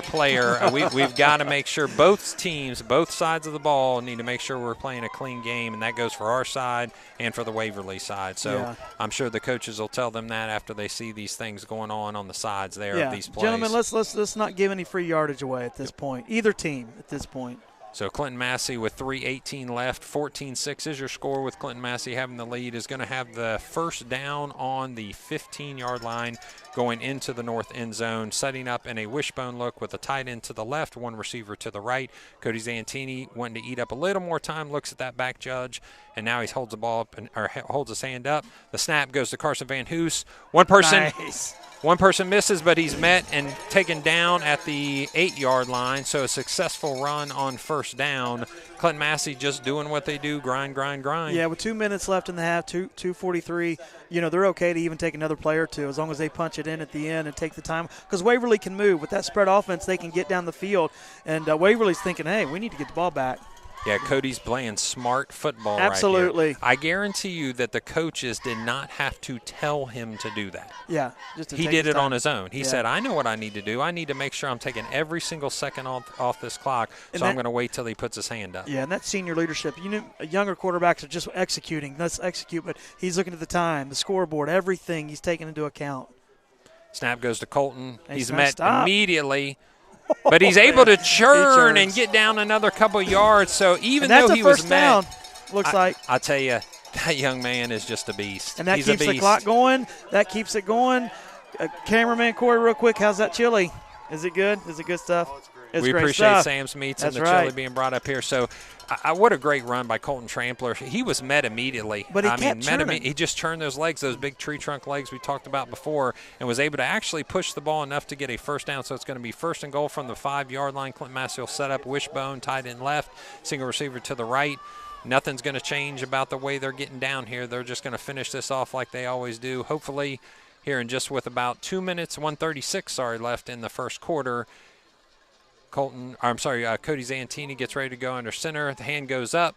player. We've got to make sure both teams, both sides of the ball, need to make sure we're playing a clean game, and that goes for our side and for the Waverly side. So I'm sure the coaches will tell them that after they see these things going on the sides there of these plays. Gentlemen, let's not give any free yardage away at this point. Either team at this point. So Clinton-Massie with 3:18 left, 14-6 is your score, with Clinton-Massie having the lead, is going to have the first down on the 15-yard line going into the north end zone, setting up in a wishbone look with a tight end to the left, 1 receiver to the right. Cody Zantini wanting to eat up a little more time, looks at that back judge, and now he holds the ball up or holds his hand up. The snap goes to Carson Van Hoos. One person misses, but he's met and taken down at the 8-yard line, so a successful run on first down. Clinton-Massie just doing what they do, grind. Yeah, with 2 minutes left in the half, 2:43, they're okay to even take another play or two as long as they punch it in at the end and take the time. Because Waverly can move. With that spread offense, they can get down the field. And Waverly's thinking, hey, we need to get the ball back. Yeah, Cody's playing smart football Absolutely. right here. I guarantee you that the coaches did not have to tell him to do that. Yeah. He did it on his own. He said, I know what I need to do. I need to make sure I'm taking every single second off this clock, so I'm going to wait till he puts his hand up. Yeah, and that's senior leadership. Younger quarterbacks are just executing. Let's execute, but he's looking at the time, the scoreboard, everything he's taking into account. Snap goes to Colton. He's met immediately. But he's able to churn and get down another couple yards. So even though he was down, looks like. I tell you, that young man is just a beast. And that keeps the clock going. That keeps it going. Cameraman Corey, real quick, how's that chili? Is it good? Is it good stuff? Oh, it's great. It's we great appreciate stuff. Sam's Meats and the chili being brought up here. So what a great run by Colton Trampler. He was met immediately. But he just turned those legs, those big tree trunk legs we talked about before, and was able to actually push the ball enough to get a first down. So it's going to be first and goal from the 5-yard line. Clinton-Massie will set up wishbone, tight end left, single receiver to the right. Nothing's going to change about the way they're getting down here. They're just going to finish this off like they always do. Hopefully here in just with about 2 minutes, 1:36 left in the first quarter, Cody Zantini gets ready to go under center. The hand goes up.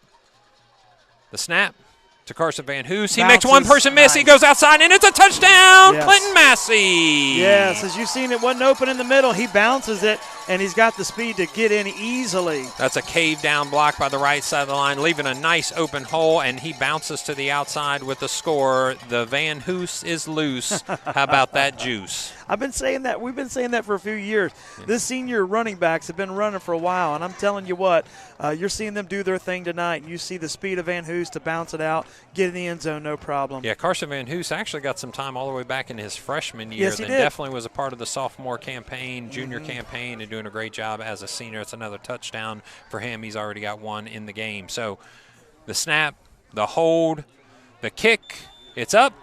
The snap to Carson Van Hoos. He makes one person miss. He goes outside, and it's a touchdown, Clinton-Massie. Yes, as you've seen, it wasn't open in the middle. He bounces it, and he's got the speed to get in easily. That's a cave-down block by the right side of the line, leaving a nice open hole, and he bounces to the outside with the score. The Van Hoos is loose. How about that juice? I've been saying that. We've been saying that for a few years. This senior running backs have been running for a while, and I'm telling you what, you're seeing them do their thing tonight. You see the speed of Van Hoos to bounce it out, get in the end zone, no problem. Yeah, Carson Van Hoos actually got some time all the way back in his freshman year. Yes, he did. Definitely was a part of the sophomore campaign, junior campaign, and doing a great job as a senior. It's another touchdown for him. He's already got one in the game. So the snap, the hold, the kick, it's up.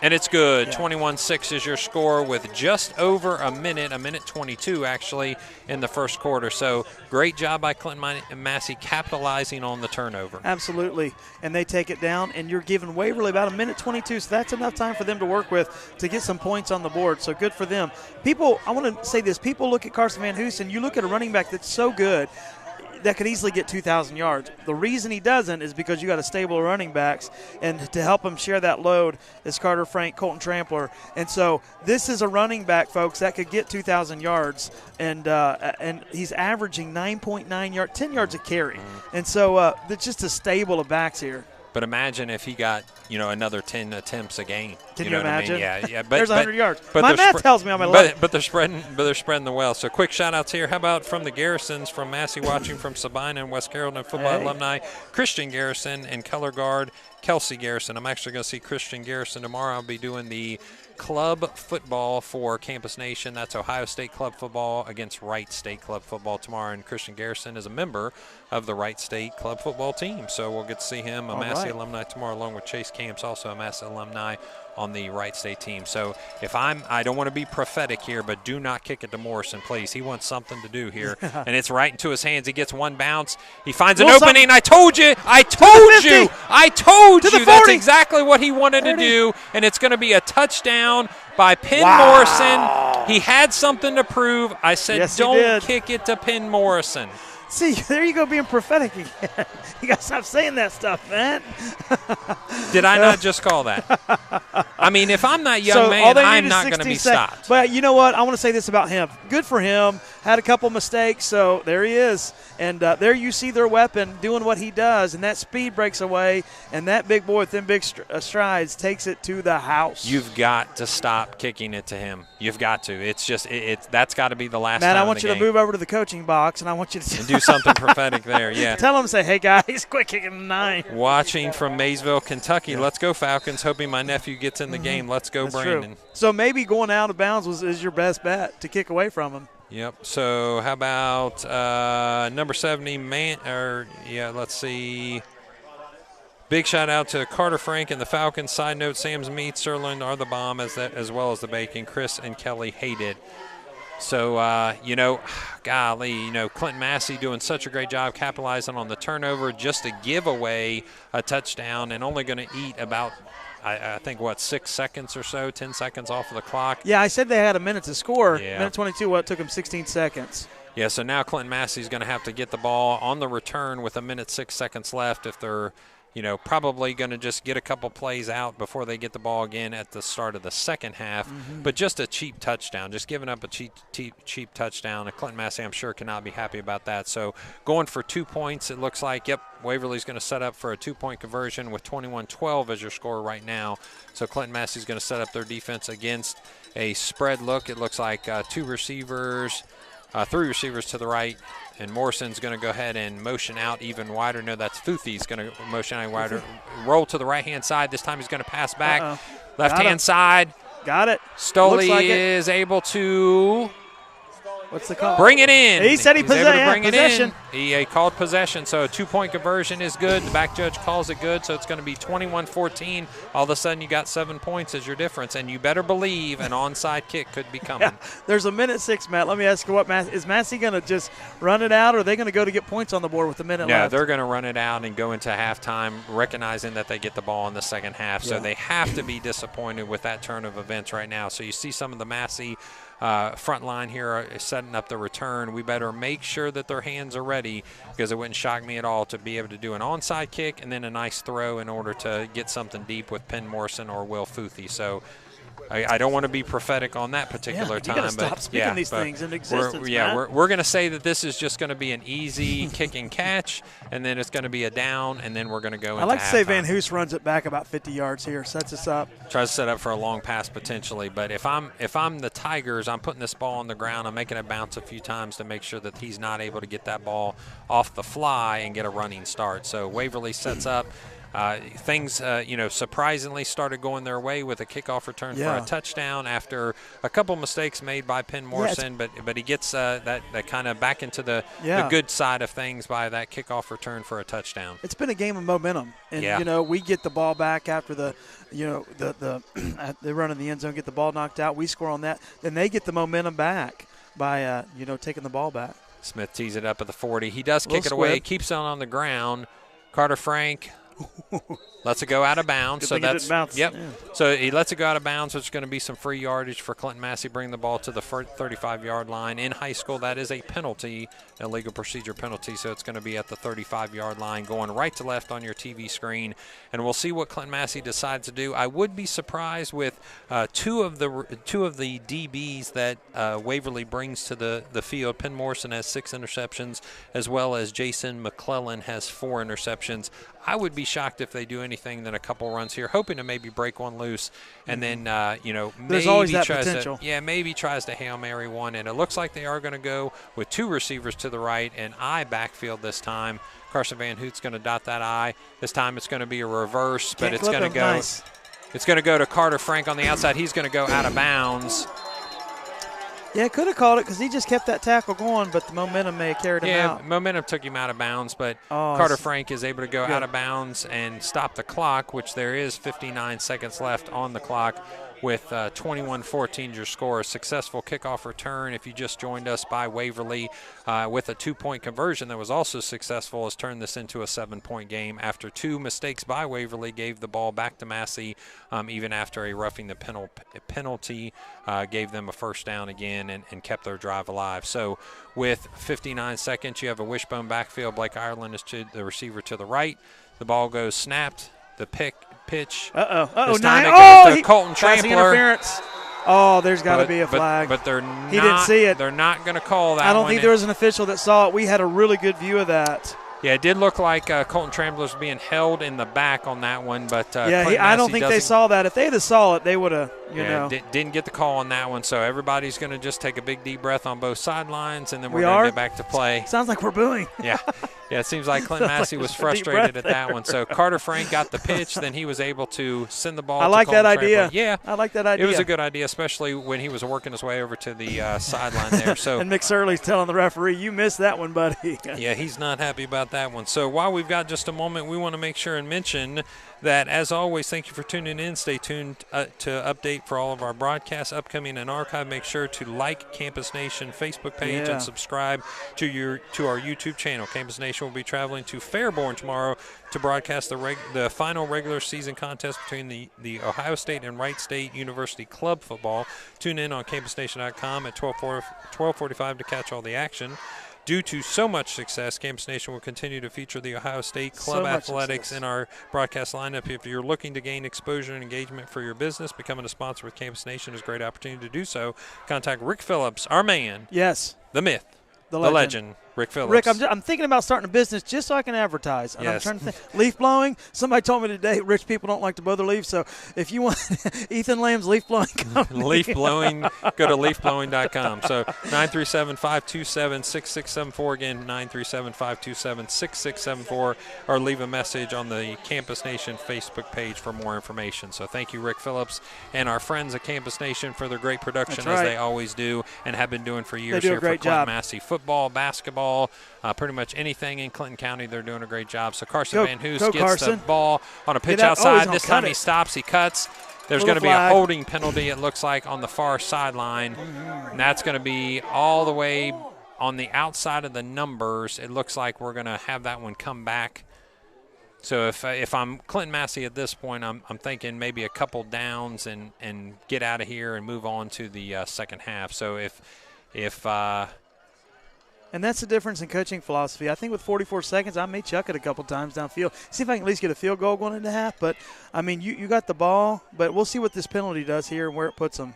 And it's good. Yeah. 21-6 is your score with just over a minute 22 actually in the first quarter. So great job by Clinton-Massie capitalizing on the turnover. Absolutely. And they take it down, and you're giving Waverly about a minute 22, so that's enough time for them to work with to get some points on the board. So good for them. People, I want to say this. People look at Carson Van Hoosen, you look at a running back that's so good that could easily get 2,000 yards. The reason he doesn't is because you got a stable of running backs, and to help him share that load is Carter Frank, Colton Trampler. And so this is a running back, folks, that could get 2,000 yards, and he's averaging 9.9 yards, 10 yards a carry. And so it's just a stable of backs here. But imagine if he got, another 10 attempts a game. Can you know imagine? What I mean? Yeah. But, there's 100 yards. But my math tells me I'm at 11. But they're spreading the well. So quick shout-outs here. How about from the Garrisons, from Massey watching from Sabina and West Carrollton football alumni, Christian Garrison and color guard Kelsey Garrison. I'm actually going to see Christian Garrison tomorrow. I'll be doing the club football for Campus Nation. That's Ohio State Club football against Wright State Club football tomorrow, and Christian Garrison is a member of the Wright State Club football team. So we'll get to see him, a Massey alumni tomorrow, along with Chase Camps, also a Massey alumni on the Wright State team. So I don't want to be prophetic here, but do not kick it to Morrison, please. He wants something to do here, and it's right into his hands. He gets one bounce. He finds an opening. I told you. That's exactly what he wanted to do, and it's going to be a touchdown by Penn Morrison. He had something to prove. I said, don't kick it to Penn Morrison. See, there you go, being prophetic again. You got to stop saying that stuff, man. Did I not just call that? I mean, if I'm that young man, I'm not going to be stopped. But you know what? I want to say this about him. Good for him. Had a couple mistakes, so there he is. And there you see their weapon doing what he does, and that speed breaks away, and that big boy with them big strides takes it to the house. You've got to stop kicking it to him. You've got to. It's just that's got to be the last time. Matt, I want you to move over to the coaching box, and I want you to do something prophetic there. Yeah. Tell him, say, hey guys, quit kicking the 9. Watching from Maysville, Kentucky. Let's go Falcons. Hoping my nephew gets in the game. Let's go, That's Brandon. True. So maybe going out of bounds is your best bet to kick away from him. Yep. So how about number 70, let's see. Big shout out to Carter Frank and the Falcons. Side note, Sam's meat, sirloin are the bomb, as well as the bacon. Chris and Kelly hate it. So, golly, Clinton-Massie doing such a great job capitalizing on the turnover just to give away a touchdown, and only going to eat about, I think, 6 seconds or so, 10 seconds off of the clock. Yeah, I said they had a minute to score. Yeah. Minute 22, it took them 16 seconds. Yeah, so now Clinton-Massie is going to have to get the ball on the return with 1:06 seconds left if they're probably going to just get a couple plays out before they get the ball again at the start of the second half. But just a cheap touchdown, just giving up a cheap touchdown. And Clinton-Massie, I'm sure, cannot be happy about that. So going for 2 points, it looks like, Waverly's going to set up for a 2-point conversion with 21-12 as your score right now. So Clinton-Massie is going to set up their defense against a spread look. It looks like 3 receivers to the right. And Morrison's going to go ahead and motion out even wider. No, that's Futhi's going to motion out wider. Roll to the right-hand side. This time he's going to pass back. Left-hand side. Got it. Stoley is able to What's the call? Bring it in. He said he bring possession. it in. He called possession, so a 2-point conversion is good. The back judge calls it good, so it's going to be 21-14. All of a sudden, you got 7 points as your difference, and you better believe an onside kick could be coming. Yeah. There's a minute 6, Matt. Let me ask you is Massey going to just run it out, or are they going to go to get points on the board with a minute left? No, they're going to run it out and go into halftime, recognizing that they get the ball in the second half. So they have to be disappointed with that turn of events right now. So you see some of the Massey front line here setting up the return. We better make sure that their hands are ready, because it wouldn't shock me at all to be able to do an onside kick and then a nice throw in order to get something deep with Penn Morrison or Will Futhi. So I don't want to be prophetic on that particular time. You got to stop speaking these things into existence, we're going to say that this is just going to be an easy kick and catch, and then it's going to be a down, and then we're going to go into I like to say Van halftime. Hoos runs it back about 50 yards here, sets us up. Tries to set up for a long pass potentially, but if I'm the Tigers, I'm putting this ball on the ground. I'm making it bounce a few times to make sure that he's not able to get that ball off the fly and get a running start. So Waverly sets up. things, surprisingly started going their way with a kickoff return for a touchdown after a couple mistakes made by Penn Morrison, but he gets that kind of back into the good side of things by that kickoff return for a touchdown. It's been a game of momentum, and we get the ball back after the run in the end zone, get the ball knocked out, we score on that, then they get the momentum back by taking the ball back. Smith tees it up at the 40. He does kick it away. He keeps it on the ground. Carter Frank lets it go out of bounds. So that's yep. Yeah. So he lets it go out of bounds. There's going to be some free yardage for Clinton-Massie, bringing the ball to the 35-yard line. In high school, that is a penalty, a legal procedure penalty. So it's going to be at the 35-yard line, going right to left on your TV screen. And we'll see what Clinton-Massie decides to do. I would be surprised with two of the DBs that Waverly brings to the field. Penn Morrison has 6 interceptions, as well as Jason McClellan has 4 interceptions. I would be shocked if they do anything than a couple runs here, hoping to maybe break one loose, and then there's always that potential. Maybe tries to Hail Mary one, and it looks like they are going to go with 2 receivers to the right and I backfield this time. Carson Van Hoot's going to dot that I. This time it's going to be a reverse, but it's going to go. Nice. It's going to go to Carter Frank on the outside. He's going to go out of bounds. Yeah, could have called it because he just kept that tackle going, but the momentum may have carried him out. Yeah, momentum took him out of bounds, but Carter Frank is able to go out of bounds and stop the clock, which there is 59 seconds left on the clock with 21-14 your score. A successful kickoff return, if you just joined us, by Waverly with a 2-point conversion that was also successful, has turned this into a 7-point game after 2 mistakes by Waverly gave the ball back to Massie, even after a roughing the penalty gave them a first down again and kept their drive alive. So with 59 seconds, you have a wishbone backfield. Blake Irelan is to the receiver to the right. The ball goes snapped. The pitch. Colton Trampler. Interference. Oh, there's got to be a flag. But they're not. He didn't see it. They're not going to call that. I don't think there was an official that saw it. We had a really good view of that. Yeah, it did look like Colton Trampler was being held in the back on that one, but I don't think they saw that. If they had saw it, they would have. Didn't get the call on that one. So everybody's going to just take a big deep breath on both sidelines, and then we're going to get back to play. Sounds like we're booing. Yeah. Yeah, it seems like Clinton-Massie was frustrated at that one. So Carter Frank got the pitch, then he was able to send the ball to Colton that idea. Trampler. Yeah. I like that idea. It was a good idea, especially when he was working his way over to the sideline there. So and McSorley's telling the referee, you missed that one, buddy. Yeah, he's not happy about that one. So while we've got just a moment, we want to make sure and mention that, as always, thank you for tuning in. Stay tuned to update for all of our broadcasts, upcoming and archive. Make sure to like Campus Nation Facebook page and subscribe to our YouTube channel. Campus Nation will be traveling to Fairborn tomorrow to broadcast the final regular season contest between the Ohio State and Wright State University Club football. Tune in on campusnation.com at 12:45 to catch all the action. Due to so much success, Campus Nation will continue to feature the Ohio State Club athletics in our broadcast lineup. If you're looking to gain exposure and engagement for your business, becoming a sponsor with Campus Nation is a great opportunity to do so. Contact Rick Phillips, our man. Yes. The myth. The legend. Rick Phillips. Rick, I'm thinking about starting a business just so I can advertise. And I'm trying to think. Leaf blowing. Somebody told me today rich people don't like to blow their leaves. So if you want Ethan Lamb's leaf blowing company. Leaf blowing, go to leafblowing.com. So 937-527-6674. Again, 937-527-6674. Or leave a message on the Campus Nation Facebook page for more information. So thank you, Rick Phillips, and our friends at Campus Nation for their great production, as they always do and have been doing for years here for Clinton-Massie football, basketball, pretty much anything in Clinton County. They're doing a great job. So Carson Van Hoos gets the ball on a pitch outside. This time he stops, he cuts. There's going to be a holding penalty, it looks like, on the far sideline. And that's going to be all the way on the outside of the numbers. It looks like we're going to have that one come back. So if I'm Clinton-Massie at this point, I'm thinking maybe a couple downs and get out of here and move on to the second half. So if and that's the difference in coaching philosophy. I think with 44 seconds, I may chuck it a couple times downfield. See if I can at least get a field goal going into half. But, I mean, you got the ball, but we'll see what this penalty does here and where it puts them.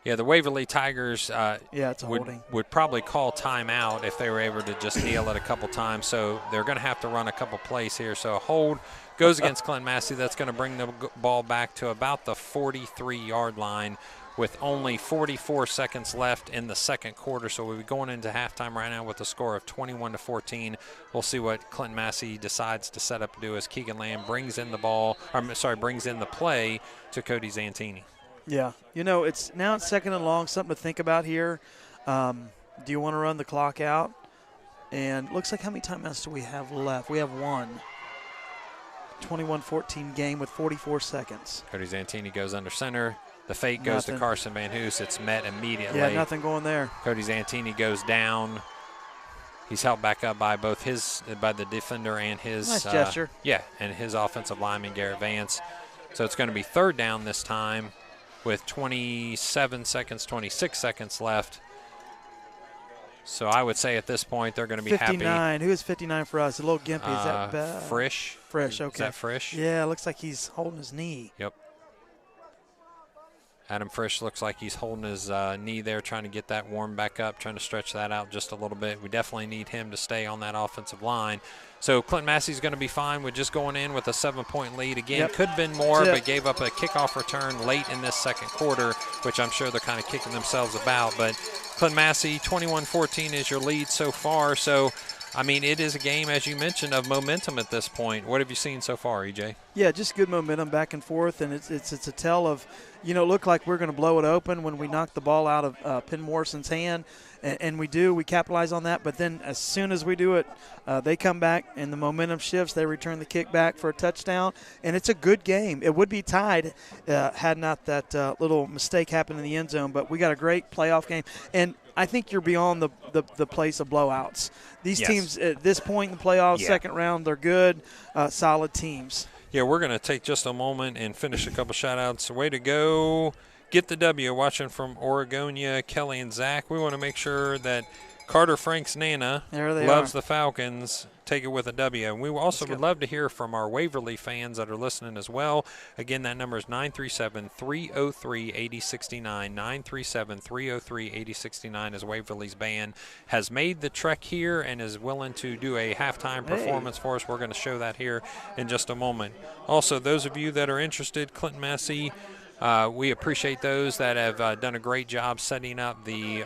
Yeah, the Waverly Tigers it's a holding. Would probably call timeout if they were able to just kneel it a couple times. So they're going to have to run a couple plays here. So a hold goes against Clinton-Massie. That's going to bring the ball back to about the 43-yard line with only 44 seconds left in the second quarter. So we'll be going into halftime right now with a score of 21-14. We'll see what Clinton-Massie decides to set up to do as Keegan Lamb brings in the play to Cody Zantini. Yeah, it's now it's second and long, something to think about here. Do you want to run the clock out? And looks like how many timeouts do we have left? We have one. 21-14 game with 44 seconds. Cody Zantini goes under center. The fake goes to Carson Van Hoos. It's met immediately. Yeah, nothing going there. Cody Zantini goes down. He's held back up by by the defender and his nice gesture. And his offensive lineman Garrett Vance. So it's going to be third down this time with 26 seconds left. So I would say at this point they're going to be 59. happy. Who is 59 for us? A little gimpy. Is that Frisch? Frisch, okay. Is that Frisch? Yeah, it looks like he's holding his knee. Yep. Adam Frisch looks like he's holding his knee there, trying to get that warmed back up, trying to stretch that out just a little bit. We definitely need him to stay on that offensive line. So Clinton-Massie's going to be fine with just going in with a 7-point lead. Again, could have been more, but gave up a kickoff return late in this second quarter, which I'm sure they're kind of kicking themselves about. But Clinton-Massie, 21-14 is your lead so far. So, I mean, it is a game, as you mentioned, of momentum at this point. What have you seen so far, EJ? Yeah, just good momentum back and forth, and it's a tell of, it looked like we're going to blow it open when we knocked the ball out of Penn Morrison's hand, and we do. We capitalize on that, but then as soon as we do it, they come back, and the momentum shifts. They return the kick back for a touchdown, and it's a good game. It would be tied had not that little mistake happened in the end zone, but we got a great playoff game, and I think you're beyond the place of blowouts. These teams at this point in the playoffs, second round, they're good, solid teams. Yeah, we're going to take just a moment and finish a couple shout-outs. Way to go. Get the W. Watching from Oregonia, Kelly and Zach. We want to make sure that Carter Frank's Nana loves the Falcons. Take it with a W. And we also would love to hear from our Waverly fans that are listening as well. Again, that number is 937-303-8069. 937-303-8069 as Waverly's band has made the trek here and is willing to do a halftime performance for us. We're going to show that here in just a moment. Also, those of you that are interested, Clinton-Massie, we appreciate those that have done a great job setting up the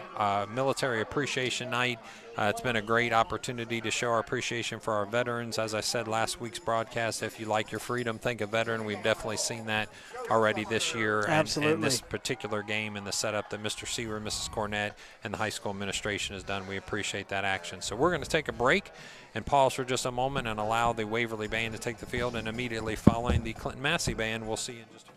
Military Appreciation Night. It's been a great opportunity to show our appreciation for our veterans. As I said last week's broadcast, if you like your freedom, think a veteran. We've definitely seen that already this year. Absolutely. And this particular game and the setup that Mr. Seaver, Mrs. Cornett, and the high school administration has done, we appreciate that action. So we're going to take a break and pause for just a moment and allow the Waverly band to take the field, and immediately following the Clinton-Massie band, we'll see you in just a few.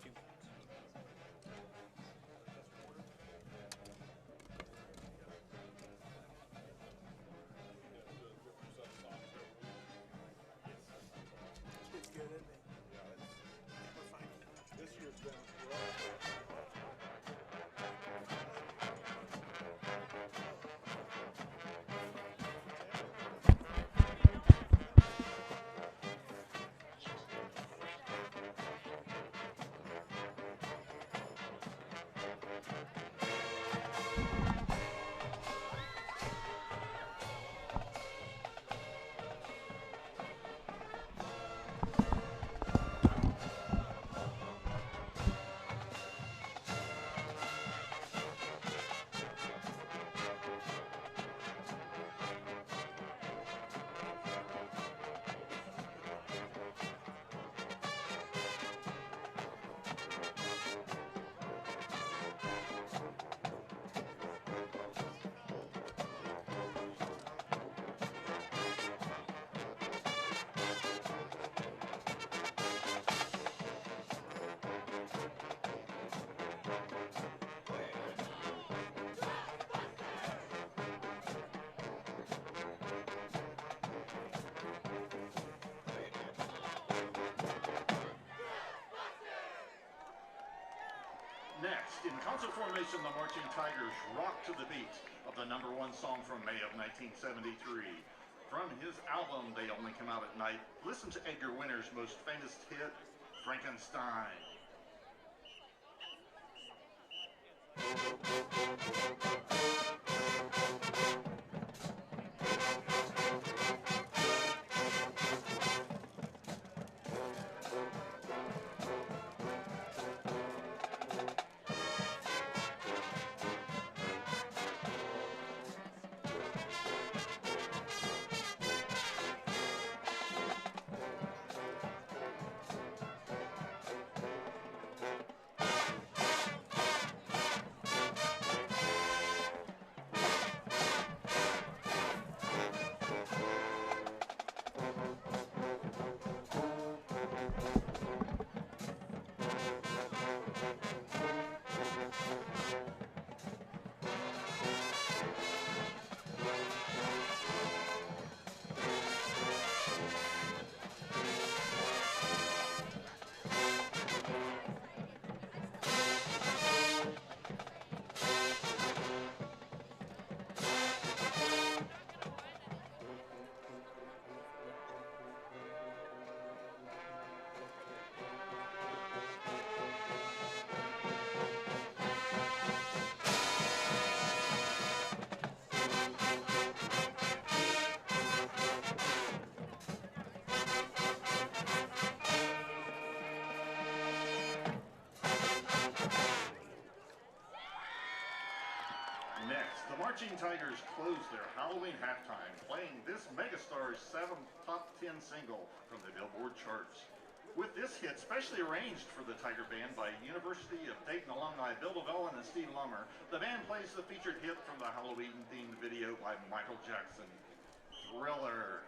Next, in concert formation, the Marching Tigers rock to the beat of the #1 song from May of 1973. From his album, They Only Come Out at Night, listen to Edgar Winter's most famous hit, Frankenstein. Next, the Marching Tigers close their Halloween halftime playing this megastar's 7th top 10 single from the Billboard charts. With this hit specially arranged for the Tiger Band by University of Dayton alumni Bill DeVellin and Steve Lummer, the band plays the featured hit from the Halloween-themed video by Michael Jackson, Thriller.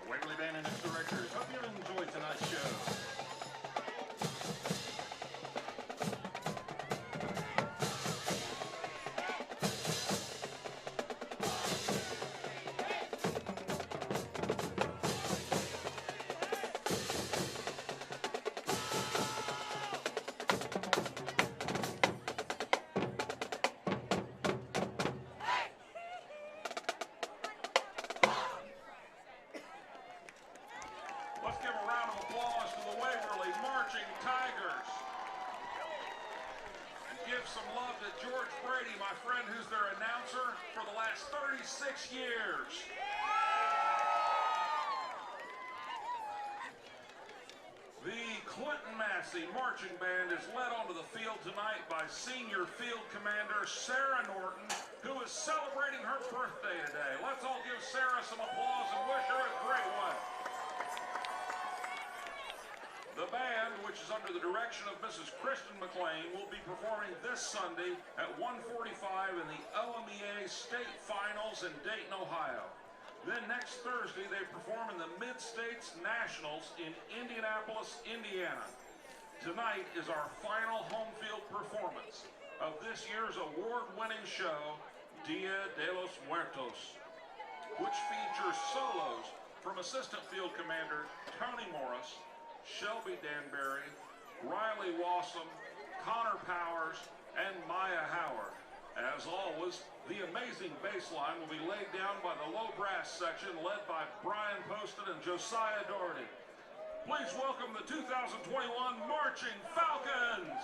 Waverly Band and its directors. Hope you enjoyed tonight's show. Let's give a round of applause to the Waverly Marching Tigers. And give some love to George Brady, my friend, who's their announcer for the last 36 years. The Clinton-Massie Marching Band is led onto the field tonight by Senior Field Commander Sarah Norton, who is celebrating her birthday today. Let's all give Sarah some applause and wish her a great one. The band, which is under the direction of Mrs. Kristen McLean, will be performing this Sunday at 1:45 in the OMEA State Finals in Dayton, Ohio. Then next Thursday, they perform in the Mid-States Nationals in Indianapolis, Indiana. Tonight is our final home field performance of this year's award-winning show, Dia de los Muertos, which features solos from Assistant Field Commander Tony Morris, Shelby Danbury, Riley Wassam, Connor Powers, and Maya Howard. As always, the amazing bass line will be laid down by the low brass section led by Brian Poston and Josiah Doherty. Please welcome the 2021 Marching Falcons!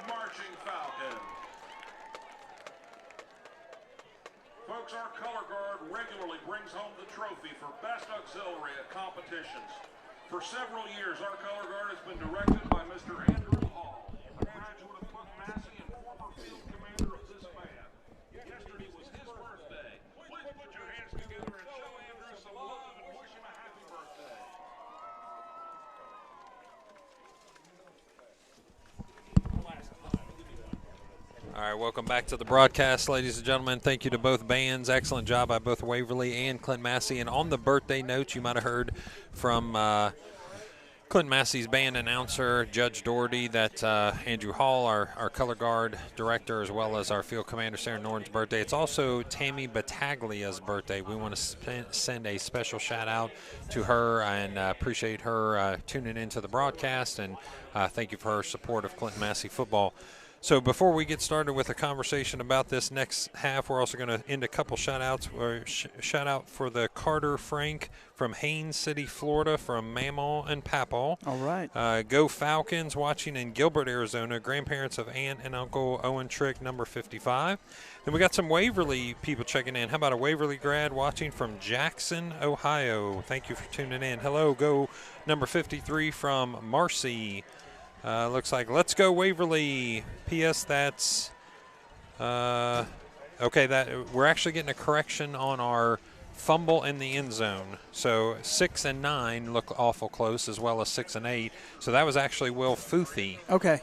marching falcon. Folks, our color guard regularly brings home the trophy for best auxiliary at competitions. For several years, our color guard has been directed by Mr. Andrew Hall, a graduate of Clinton-Massie and former field commander of this band. Yesterday was his birthday. Please put your hands together and show Andrew some love and wish him a happy birthday. All right, welcome back to the broadcast, ladies and gentlemen. Thank you to both bands. Excellent job by both Waverly and Clinton-Massie. And on the birthday notes, you might have heard from Clinton-Massie's band announcer, Judge Doherty, that Andrew Hall, our color guard director, as well as our field commander, Sarah Norton's birthday. It's also Tammy Battaglia's birthday. We want to send a special shout-out to her and appreciate her tuning into the broadcast, and thank you for her support of Clinton-Massie football. So before we get started with a conversation about this next half, we're also going to end a couple shout-outs. Shout out for the Carter Frank from Haines City, Florida, from Mamaw and Papaw. All right. Go Falcons, watching in Gilbert, Arizona. Grandparents of Aunt and Uncle Owen Trick, number 55. Then we got some Waverly people checking in. How about a Waverly grad watching from Jackson, Ohio? Thank you for tuning in. Hello, go number 53 from Marcy. Looks like let's go Waverly. P.S. That's okay. That we're actually getting a correction on our fumble in the end zone. So 6 and 9 look awful close, as well as 6 and 8. So that was actually Will Futhi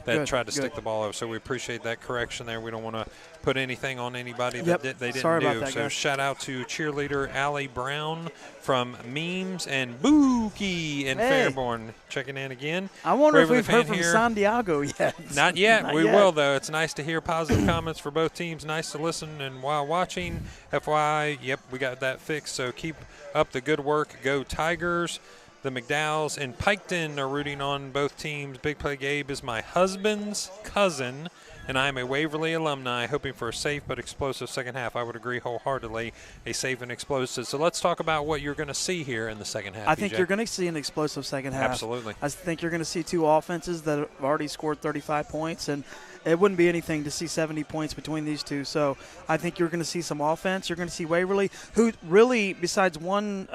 that tried to stick the ball over. So we appreciate that correction there. We don't want to put anything on anybody that they didn't Sorry do. about that, so guys. shout out to cheerleader Allie Brown from Memes and Bookie in Fairborn checking in again. I wonder if Waverly we've heard fan from here. San Diego yet. Not yet. Not We yet. will, though. It's nice to hear positive comments for both teams. Nice to listen and while watching. FYI, yep, we got that fixed. So keep up the good work. Go Tigers. The McDowells and Piketon are rooting on both teams. Big Play Gabe is my husband's cousin, and I am a Waverly alumni, hoping for a safe but explosive second half. I would agree wholeheartedly, a safe and explosive. So let's talk about what you're going to see here in the second half. I think PJ. you're going to see an explosive second half. Absolutely. I think you're going to see two offenses that have already scored 35 points, and it wouldn't be anything to see 70 points between these two. So I think you're going to see some offense. You're going to see Waverly, who really, besides one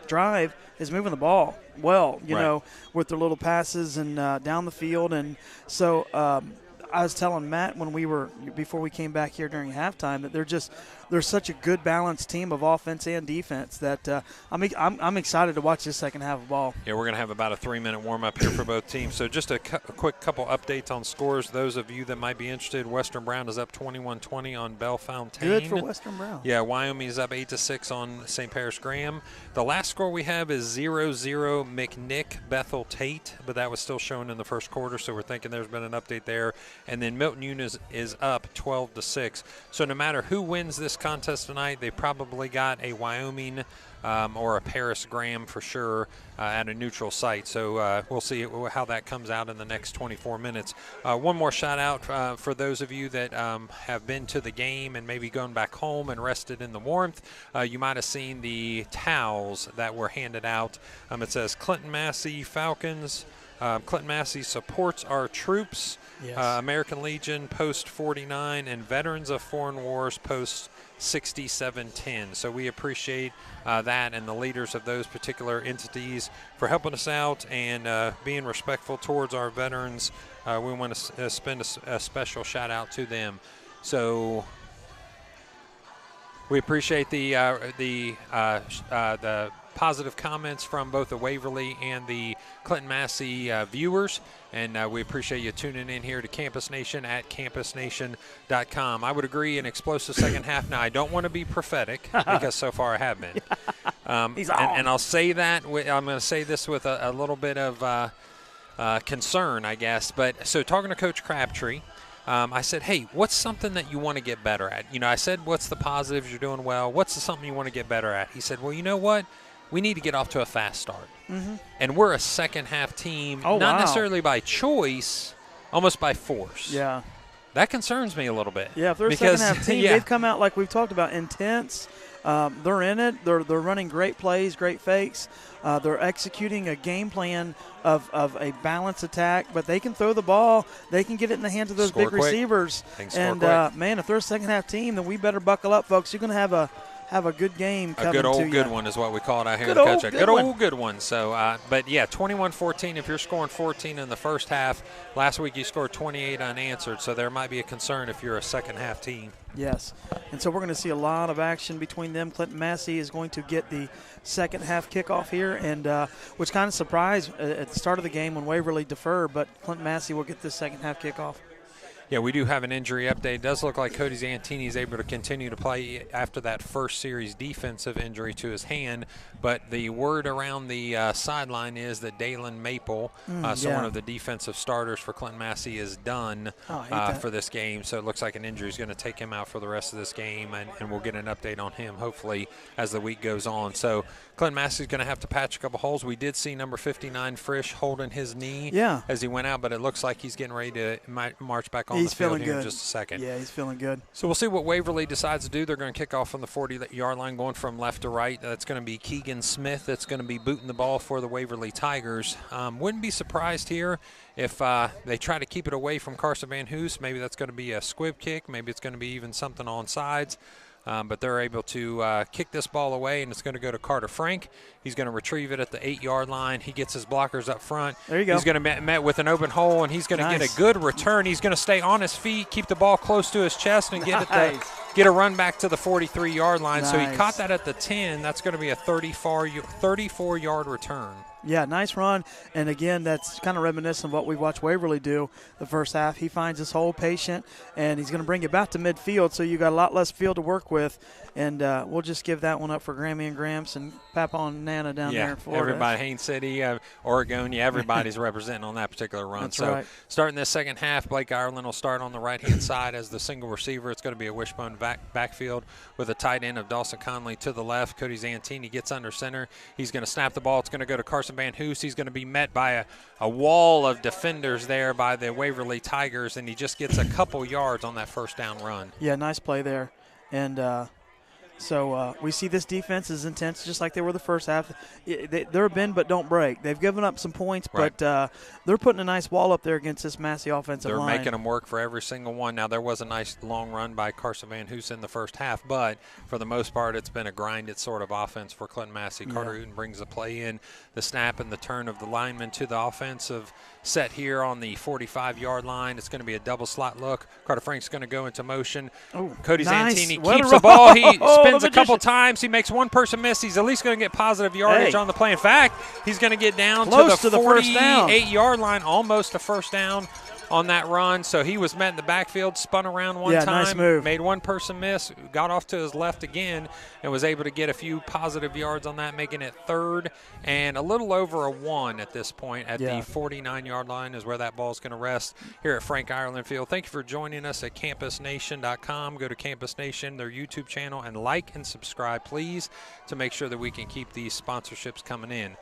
drive, is moving the ball well, you know, with their little passes and down the field. And so I was telling Matt before we came back here during halftime that they're such a good balanced team of offense and defense that I'm excited to watch this second half of ball. Yeah, we're going to have about a 3-minute warm-up here for both teams. So just a quick couple updates on scores. Those of you that might be interested, Western Brown is up 21-20 on Bellefontaine. Good for Western Brown. Yeah, Wyoming is up 8-6 on St. Paris Graham. The last score we have is 0-0 McNick Bethel Tate, but that was still shown in the first quarter, so we're thinking there's been an update there. And then Milton Eunice is up 12-6. So no matter who wins this contest tonight, they probably got a Wyoming or a Paris Graham for sure at a neutral site. So we'll see how that comes out in the next 24 minutes. One more shout out for those of you that have been to the game and maybe gone back home and rested in the warmth. You might have seen the towels that were handed out. It says Clinton-Massie Falcons. Clinton-Massie supports our troops. Yes. American Legion Post 49 and Veterans of Foreign Wars Post 6710. So we appreciate that and the leaders of those particular entities for helping us out and being respectful towards our veterans. We want to spend a special shout out to them. So we appreciate the positive comments from both the Waverly and the Clinton-Massie viewers, and we appreciate you tuning in here to Campus Nation at campusnation.com. I would agree, an explosive second half. Now, I don't want to be prophetic because so far I have been. And I'll say that. I'm going to say this with a little bit of concern, I guess. But so talking to Coach Crabtree, I said, hey, what's something that you want to get better at? You know, I said, what's the positives? You're doing well. What's something you want to get better at? He said, well, you know what? We need to get off to a fast start. Mm-hmm. And we're a second-half team, not necessarily by choice, almost by force. Yeah. That concerns me a little bit. Yeah, if they're a second-half team, they've come out, like we've talked about, intense, They're in it. They're running great plays, great fakes. They're executing a game plan of a balanced attack, but they can throw the ball. They can get it in the hands of those Score big quick. receivers. And, man, if they're a second-half team, then we better buckle up, folks. You're going to have a good game coming to you. A good old good one is what we call it out here in the Country. Good old good one. So, but, yeah, 21-14. If you're scoring 14 in the first half, last week you scored 28 unanswered, so there might be a concern if you're a second-half team. Yes, and so we're going to see a lot of action between them. Clinton-Massie is going to get the second-half kickoff here, and which kind of surprised at the start of the game when Waverly deferred, but Clinton-Massie will get this second-half kickoff. Yeah, we do have an injury update. It does look like Cody Zantini is able to continue to play after that first series defensive injury to his hand, but the word around the sideline is that Dalen Maple, one of the defensive starters for Clinton-Massie, is done for this game. So it looks like an injury is going to take him out for the rest of this game, and we'll get an update on him hopefully as the week goes on. So Clinton-Massie is going to have to patch a couple holes. We did see number 59, Frisch, holding his knee as he went out, but it looks like he's getting ready to march back on the field here in just a second. Yeah, he's feeling good. So we'll see what Waverly decides to do. They're going to kick off on the 40-yard line going from left to right. That's going to be Keegan Smith that's going to be booting the ball for the Waverly Tigers. Wouldn't be surprised here if they try to keep it away from Carson Van Hoos. Maybe that's going to be a squib kick. Maybe it's going to be even something on sides. But they're able to kick this ball away, and it's going to go to Carter Frank. He's going to retrieve it at the 8-yard line. He gets his blockers up front. There you go. He's going to met with an open hole, and he's going to get a good return. He's going to stay on his feet, keep the ball close to his chest, and get a run back to the 43-yard line. So he caught that at the 10. That's going to be a 34-yard return. Yeah, nice run. And, again, that's kind of reminiscent of what we watched Waverly do the first half. He finds his hole patient, and he's going to bring it back to midfield, so you got a lot less field to work with. And we'll just give that one up for Grammy and Gramps and Papa and Nana down there in Florida. Everybody, Haines City, Oregon, everybody's representing on that particular run. That's so right. Starting this second half, Blake Irelan will start on the right-hand side as the single receiver. It's going to be a wishbone backfield with a tight end of Dawson Conley to the left. Cody Zantini gets under center. He's going to snap the ball. It's going to go to Carson Van Hoos. He's going to be met by a wall of defenders there by the Waverly Tigers, and he just gets a couple yards on that first down run. Yeah, nice play there. And so we see this defense is intense just like they were the first half. They're bend but don't break. They've given up some points, but they're putting a nice wall up there against this Massie offensive line. They're making them work for every single one. Now, there was a nice long run by Carson Van Hoos in the first half, but for the most part, it's been a grinded sort of offense for Clinton-Massie. Carter Hooten brings the play in, the snap and the turn of the lineman to the offensive set here on the 45-yard line. It's going to be a double slot look. Carter Frank's going to go into motion. Cody Zantini keeps the ball. He spins a couple times. He makes one person miss. He's at least going to get positive yardage on the play. In fact, he's going to get down to the 48-yard line, almost a first down on that run. So he was met in the backfield, spun around one time, nice move. Made one person miss, got off to his left again, and was able to get a few positive yards on that, making it third and a little over a 1 at this point at the 49-yard line is where that ball is going to rest here at Frank Ireland Field. Thank you for joining us at campusnation.com. Go to Campus Nation, their YouTube channel, and like and subscribe, please, to make sure that we can keep these sponsorships coming in.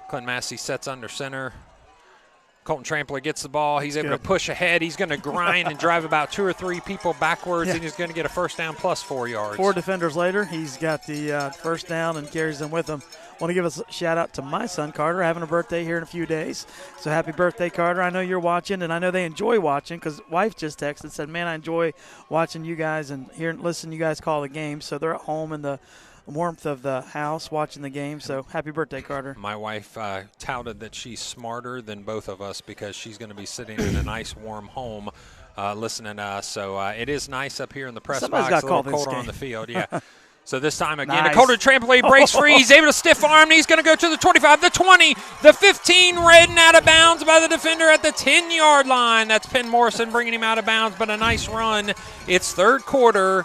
Clinton-Massie sets under center. Colton Trampler gets the ball. He's able to push ahead. He's going to grind and drive about 2 or 3 people backwards, and he's going to get a first down plus 4 yards. 4 defenders later, he's got the first down and carries them with him. Want to give a shout-out to my son, Carter, having a birthday here in a few days. So happy birthday, Carter. I know you're watching, and I know they enjoy watching because wife just texted and said, man, I enjoy watching you guys and listening to you guys call the game. So they're at home in the warmth of the house watching the game. So happy birthday, Carter. My wife touted that she's smarter than both of us because she's going to be sitting in a nice warm home listening to us. So it is nice up here in the press box, a little colder on the field. Yeah. So this time again, a Colton Trampoline breaks free. He's able to stiff arm, and he's going to go to the 25, the 20, the 15, ridden out of bounds by the defender at the 10-yard line. That's Penn Morrison bringing him out of bounds, but a nice run. It's third quarter.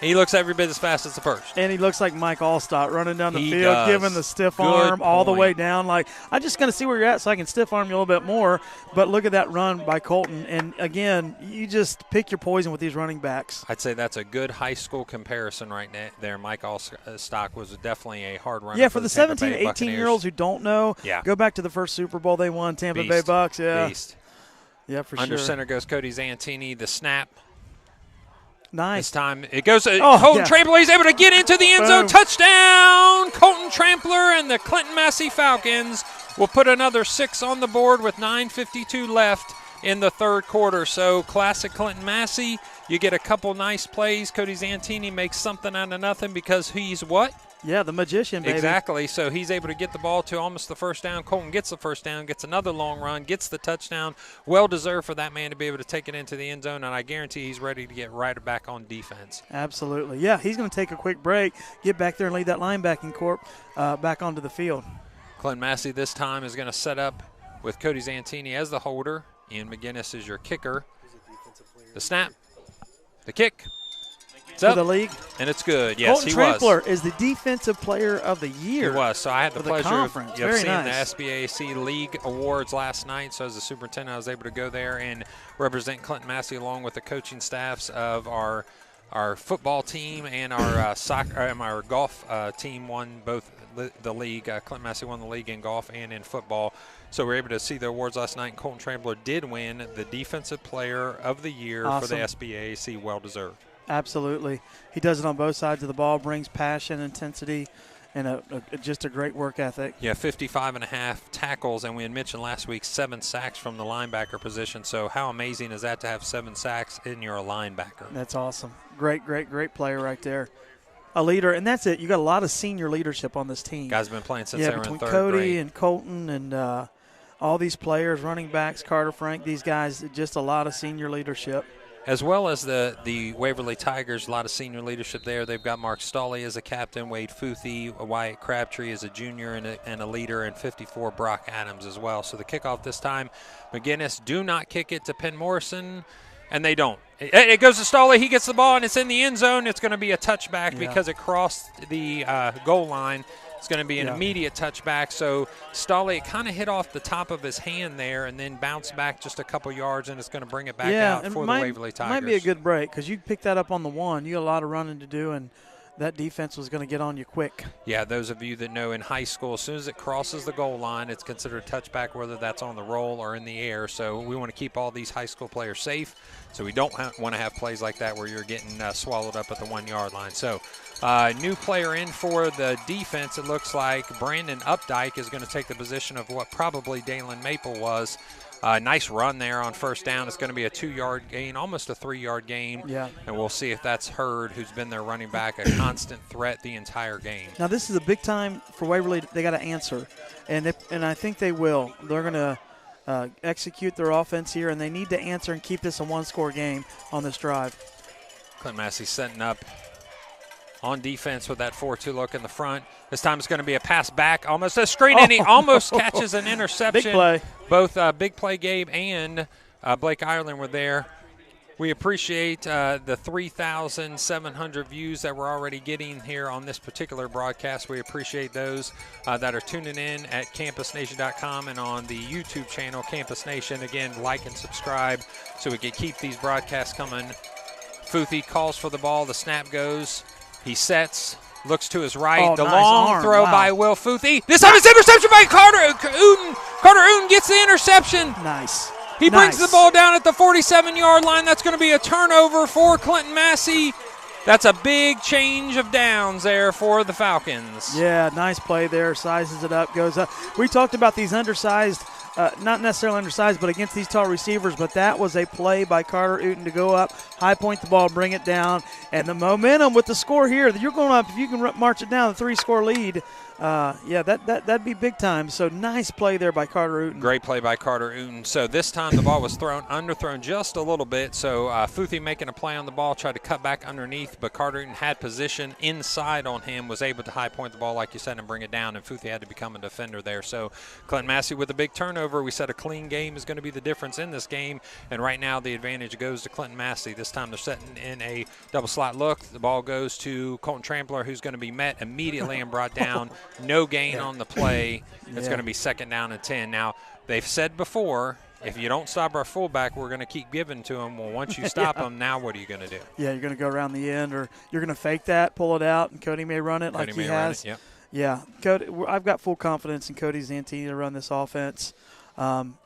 He looks every bit as fast as the first. And he looks like Mike Allstott running down the field, giving the stiff arm all the way down. Like, I'm just going to see where you're at so I can stiff arm you a little bit more. But look at that run by Colton. And, again, you just pick your poison with these running backs. I'd say that's a good high school comparison right there. Mike Allstott was definitely a hard runner. Yeah, for the 17, 18-year-olds who don't know, go back to the first Super Bowl they won, Tampa Bay Bucks. Yeah, Beast. Yeah, for sure. Under center goes Cody Zantini. The snap. Nice. This time it goes to Colton Trampler. He's able to get into the end zone. Touchdown, Colton Trampler, and the Clinton-Massie Falcons will put another 6 on the board with 9:52 left in the third quarter. So classic Clinton-Massie. You get a couple nice plays. Cody Zantini makes something out of nothing because he's what? Yeah, the magician, baby. Exactly. So he's able to get the ball to almost the first down. Colton gets the first down, gets another long run, gets the touchdown. Well-deserved for that man to be able to take it into the end zone, and I guarantee he's ready to get right back on defense. Absolutely. Yeah, he's going to take a quick break, get back there and lead that linebacking corps back onto the field. Clinton-Massie this time is going to set up with Cody Zantini as the holder. Ian McGinnis is your kicker. The snap, the kick. To the league. And it's good. Yes, Colton Trampler is the Defensive Player of the Year. He was. So I had the pleasure of seeing nice. the SBAC League Awards last night. So as a superintendent, I was able to go there and represent Clinton-Massie along with the coaching staffs of our football team and our our golf team won both the league. Clinton-Massie won the league in golf and in football. So we were able to see the awards last night, and Colton Trampler did win the Defensive Player of the Year for the SBAC. Well-deserved. Absolutely. He does it on both sides of the ball, brings passion, intensity, and just a great work ethic. Yeah, 55.5 tackles, and we had mentioned last week 7 sacks from the linebacker position. So how amazing is that to have 7 sacks and you're a linebacker? That's awesome. Great player right there. A leader, and that's it. You got a lot of senior leadership on this team. Guys have been playing since they were in third grade. Between Cody and Colton and all these players, running backs, Carter, Frank, these guys, just a lot of senior leadership. As well as the Waverly Tigers, a lot of senior leadership there. They've got Mark Stolley as a captain, Wade Futhi, Wyatt Crabtree as a junior and a leader, and 54 Brock Adams as well. So the kickoff this time, McGinnis do not kick it to Penn Morrison, and they don't. It goes to Stolley. He gets the ball, and it's in the end zone. It's going to be a touchback because it crossed the goal line. It's going to be an immediate touchback. So Stolley kind of hit off the top of his hand there and then bounced back just a couple yards, and it's going to bring it back out for the Waverly Tigers. Might be a good break because you pick that up on the one. You got a lot of running to do, and that defense was going to get on you quick. Yeah, those of you that know in high school, as soon as it crosses the goal line, it's considered a touchback, whether that's on the roll or in the air. So we want to keep all these high school players safe. So we don't want to have plays like that where you're getting swallowed up at the 1 yard line. So new player in for the defense. It looks like Brandon Updike is going to take the position of what probably Dalen Maple was. Nice run there on first down. It's going to be a 2-yard gain, almost a 3-yard gain. Yeah. And we'll see if that's Hurd, who's been their running back, a constant threat the entire game. Now this is a big time for Waverly. They got to answer, and I think they will. They're going to execute their offense here, and they need to answer and keep this a 1-score game on this drive. Clinton-Massie setting up on defense with that 4-2 look in the front. This time it's going to be a pass back, almost a screen, and he almost catches an interception. Big play. Both Big Play Gabe and Blake Irelan were there. We appreciate the 3,700 views that we're already getting here on this particular broadcast. We appreciate those that are tuning in at campusnation.com and on the YouTube channel, Campus Nation. Again, like and subscribe so we can keep these broadcasts coming. Futhi calls for the ball. The snap goes. He sets, looks to his right. The nice long arm. throw by Will Futhi. This time it's interception by Carter Uden. Carter Uden gets the interception. Nice. He brings the ball down at the 47-yard line. That's going to be a turnover for Clinton-Massie. That's a big change of downs there for the Falcons. Yeah, nice play there. Sizes it up, goes up. We talked about these undersized, not necessarily undersized, but against these tall receivers. But that was a play by Carter Uden to go up, high point the ball, bring it down. And the momentum with the score here, you're going up. If you can march it down, the 3-score lead, that'd be big time. So nice play there by Carter Uden. Great play by Carter Uden. So this time the ball was underthrown just a little bit. So Futhi making a play on the ball, tried to cut back underneath, but Carter Uden had position inside on him, was able to high point the ball, like you said, and bring it down, and Futhi had to become a defender there. So Clinton-Massie with a big turnover. We said a clean game is going to be the difference in this game, and right now the advantage goes to Clinton-Massie. This time they're setting in a double slot look. The ball goes to Colton Trampler, who's going to be met immediately and brought down. No gain on the play. It's going to be 2nd down and 10. Now, they've said before, if you don't stop our fullback, we're going to keep giving to him. Well, once you stop him, now what are you going to do? Yeah, you're going to go around the end, or you're going to fake that, pull it out, and Cody may run it like he has. Yep. Yeah, Cody, I've got full confidence in Cody Zantini to run this offense.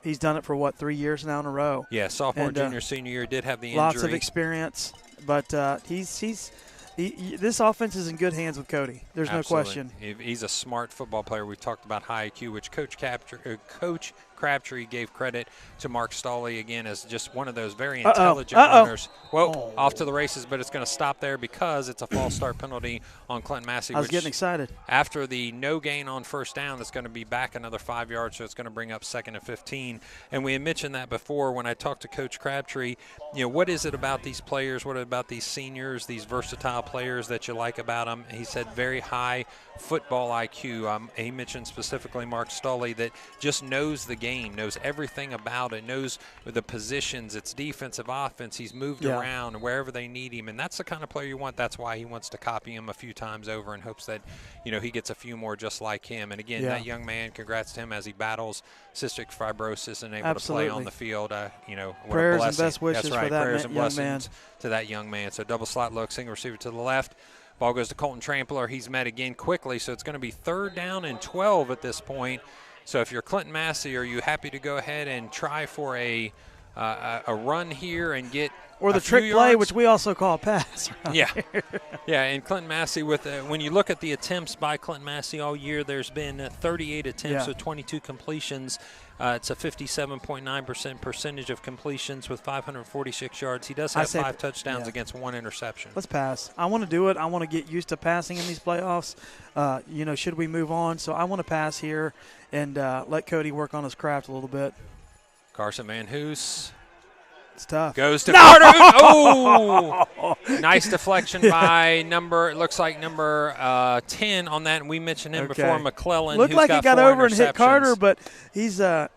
He's done it for, 3 years now in a row. Yeah, sophomore, junior, senior year, did have the injury. Lots of experience. But this offense is in good hands with Cody. There's no question. He's a smart football player. We've talked about high IQ, which Coach Crabtree gave credit to Mark Stawley again as just one of those very intelligent runners. Whoa, off to the races, but it's going to stop there because it's a false start penalty on Clinton-Massie. I was getting excited. After the no gain on first down, it's going to be back another 5 yards, so it's going to bring up 2nd and 15. And we had mentioned that before when I talked to Coach Crabtree. What is it about these players, what about these seniors, these versatile players that you like about them? He said very high football IQ. He mentioned specifically Mark Stawley that just knows the game, knows everything about it, knows the positions, it's defensive, offense. He's moved around wherever they need him, and that's the kind of player you want. That's why he wants to copy him a few times over in hopes that, he gets a few more just like him. And again, that young man, congrats to him as he battles cystic fibrosis and able to play on the field. What prayers a blessing. and best wishes that's right. for that prayers and young blessings man. to that young man. So double slot look, single receiver to the left. Ball goes to Colton Trampler. He's met again quickly, so it's going to be 3rd down and 12 at this point. So if you're Clinton-Massie, are you happy to go ahead and try for a run here and get or the trick play, which we also call a pass? Yeah, and Clinton-Massie when you look at the attempts by Clinton-Massie all year, there's been 38 attempts with 22 completions. It's a 57.9% percentage of completions with 546 yards. He does have 5 touchdowns against 1 interception. Let's pass. I want to do it. I want to get used to passing in these playoffs. Should we move on? So I want to pass here and let Cody work on his craft a little bit. Carson Van Hoos. It's tough. Goes to Carter. Oh! Nice deflection by number 10 on that. And we mentioned him before, McClellan. Looked like he got over and hit Carter, but he's got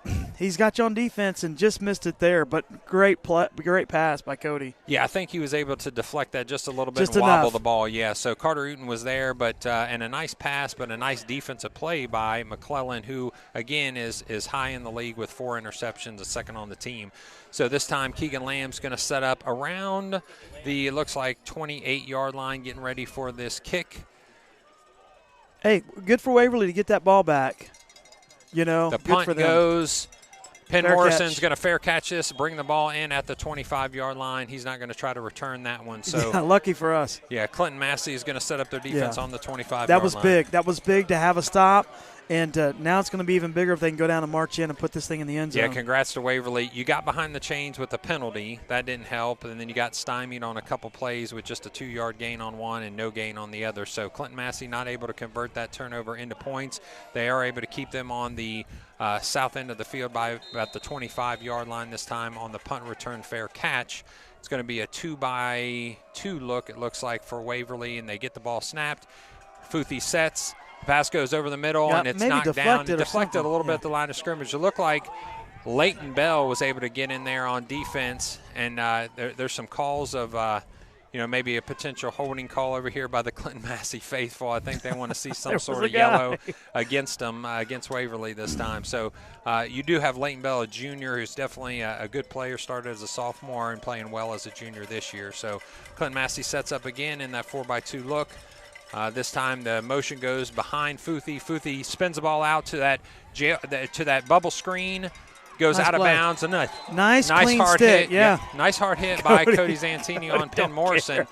you on defense and just missed it there. But great pass by Cody. Yeah, I think he was able to deflect that just a little bit and wobble the ball. Yeah, so Carter Uten was there, but and a nice pass, but a nice defensive play by McClellan, who, again, is high in the league with 4 interceptions, a second on the team. So this time Keegan Lamb's going to set up around the, it looks like, 28-yard line, getting ready for this kick. Hey, good for Waverly to get that ball back. The punt goes. Penn Morrison's going to fair catch this, bring the ball in at the 25-yard line. He's not going to try to return that one. So lucky for us. Yeah, Clinton-Massie is going to set up their defense on the 25-yard line. That was big. That was big to have a stop. And now it's going to be even bigger if they can go down and march in and put this thing in the end zone. Yeah, congrats to Waverly. You got behind the chains with a penalty. That didn't help. And then you got stymied on a couple plays with just a 2-yard gain on one and no gain on the other. So Clinton-Massie not able to convert that turnover into points. They are able to keep them on the south end of the field by about the 25-yard line this time on the punt return fair catch. It's going to be a 2-by-2 look, it looks like, for Waverly, and they get the ball snapped. Futhi sets. Pass goes over the middle, and it's knocked down. Deflected a little bit at the line of scrimmage. It looked like Leighton Bell was able to get in there on defense, and there's some calls of, maybe a potential holding call over here by the Clinton-Massie faithful. I think they want to see some sort of yellow against them, against Waverly this time. So you do have Leighton Bell, a junior, who's definitely a good player, started as a sophomore and playing well as a junior this year. So Clinton-Massie sets up again in that 4-by-2 look. This time the motion goes behind Futhi. Futhi spins the ball out to that bubble screen, goes out of bounds. And nice clean hard stick, hit. Yeah. Nice hard hit by Cody Zantini on Penn Morrison.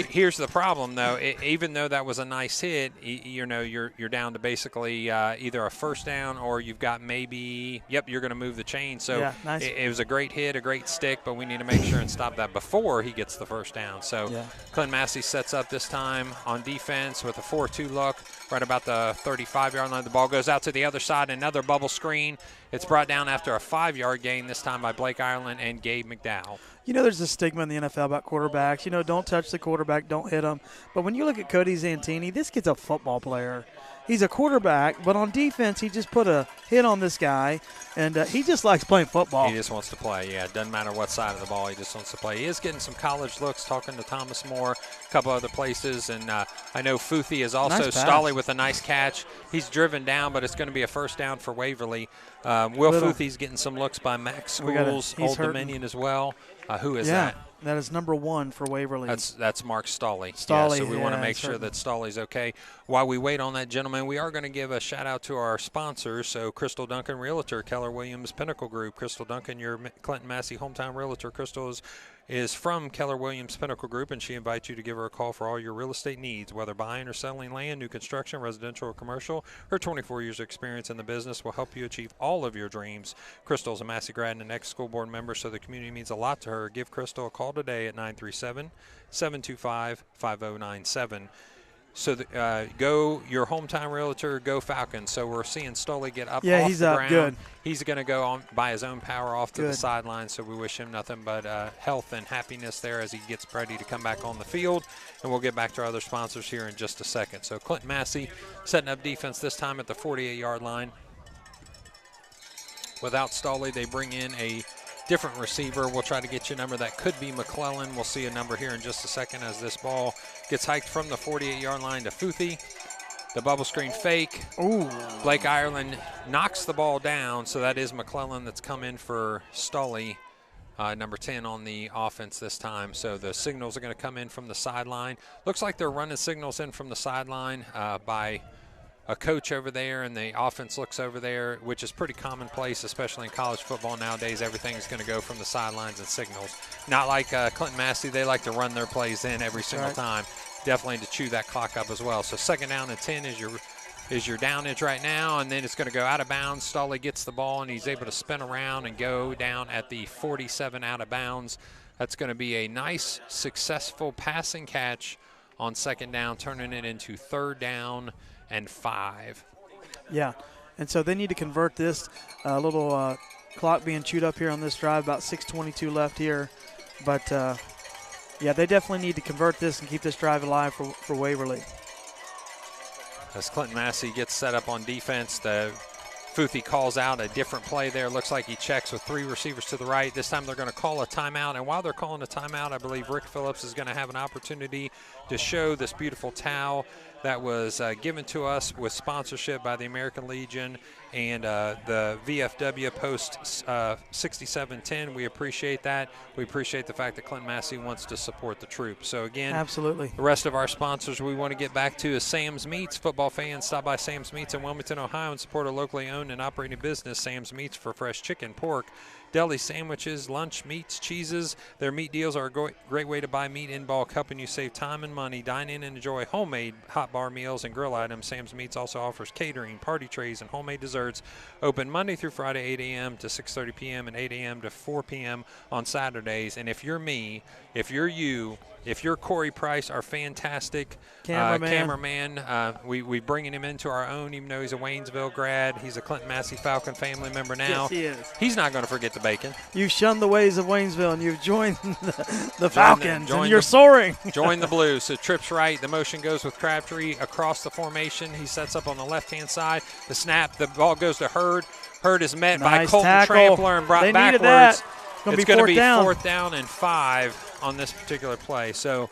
Here's the problem, though. Even though that was a nice hit, you're down to basically either a first down or you've got maybe, you're going to move the chain. So nice. it was a great hit, a great stick, but we need to make sure and stop that before he gets the first down. So Clinton-Massie sets up this time on defense with a 4-2 look right about the 35-yard line. The ball goes out to the other side, another bubble screen. It's brought down after a 5-yard gain, this time by Blake Irelan and Gabe McDowell. There's a stigma in the NFL about quarterbacks. Don't touch the quarterback, don't hit him. But when you look at Cody Zantini, this kid's a football player. He's a quarterback, but on defense, he just put a hit on this guy, and he just likes playing football. He just wants to play, yeah. It doesn't matter what side of the ball, he just wants to play. He is getting some college looks, talking to Thomas Moore, a couple other places, and I know Futhi is also Stolly with a nice catch. He's driven down, but it's going to be a first down for Waverly. Will Futhi's getting some looks by Max Schools, Old Dominion as well. Who is that? That is number 1 for Waverly. That's Mark Stolly. So we want to make sure that Stolly's okay. While we wait on that gentleman, we are going to give a shout-out to our sponsors. So Crystal Duncan Realtor, Keller Williams Pinnacle Group. Crystal Duncan, your Clinton-Massie hometown realtor. Crystal is is from Keller Williams Pinnacle Group, and she invites you to give her a call for all your real estate needs, whether buying or selling land, new construction, residential or commercial. Her 24 years of experience in the business will help you achieve all of your dreams. Crystal is a Massey grad and an ex-school board member, so the community means a lot to her. Give Crystal a call today at 937-725-5097. So go your hometown realtor, go Falcons. So we're seeing Stoley get up off he's the up ground. good. He's going to go on by his own power off to Good. the sideline, so we wish him nothing but health and happiness there as he gets ready to come back on the field. And we'll get back to our other sponsors here in just a second. So Clinton-Massie setting up defense this time at the 48-yard line. Without Stoley, they bring in a different receiver. We'll try to get you a number that could be McClellan. We'll see a number here in just a second as this ball gets hiked from the 48-yard line to Futhi. The bubble screen fake. Ooh. Blake Irelan knocks the ball down, so that is McClellan that's come in for Stoley, number 10 on the offense this time. So the signals are going to come in from the sideline. Looks like they're running signals in from the sideline by a coach over there, and the offense looks over there, which is pretty commonplace, especially in college football nowadays. Everything's going to go from the sidelines and signals. Not like Clinton-Massie. They like to run their plays in every single time. Definitely to chew that clock up as well. So 2nd down and 10 is your downage right now, and then it's going to go out of bounds. Stoley gets the ball, and he's able to spin around and go down at the 47 out of bounds. That's going to be a nice, successful passing catch on 2nd down, turning it into 3rd down and 5. Yeah, and so they need to convert this. A little clock being chewed up here on this drive, about 6:22 left here. But, yeah, they definitely need to convert this and keep this drive alive for Waverly. As Clinton-Massie gets set up on defense, the Futhi calls out a different play there. Looks like he checks with 3 receivers to the right. This time they're going to call a timeout, and while they're calling a timeout, I believe Rick Phillips is going to have an opportunity to show this beautiful towel that was given to us with sponsorship by the American Legion and the VFW Post 6710. We appreciate that. We appreciate the fact that Clinton-Massie wants to support the troops. So again, absolutely. The rest of our sponsors we want to get back to is Sam's Meats. Football fans, stop by Sam's Meats in Wilmington, Ohio, and support a locally owned and operating business, Sam's Meats, for fresh chicken, pork, deli sandwiches, lunch meats, cheeses. Their meat deals are a great way to buy meat in bulk, helping you save time and money. Dine in and enjoy homemade hot bar meals and grill items. Sam's Meats also offers catering, party trays, and homemade desserts. Open Monday through Friday, 8 a.m. to 6:30 p.m. and 8 a.m. to 4 p.m. on Saturdays. And if you're me, if you're you, if you're Corey Price, our fantastic cameraman, we bringing him into our own, even though he's a Waynesville grad. He's a Clinton-Massie Falcon family member now. Yes, he is. He's not going to forget the bacon. You've shunned the ways of Waynesville, and you've joined the Falcons, and you're the, soaring. Join the Blues. So trips right. The motion goes with Crabtree across the formation. He sets up on the left-hand side. The snap, the ball goes to Hurd. Hurd is met by Colton tackle. Trampler and brought they backwards. That. It's going to be 4th down and 5 on this particular play. So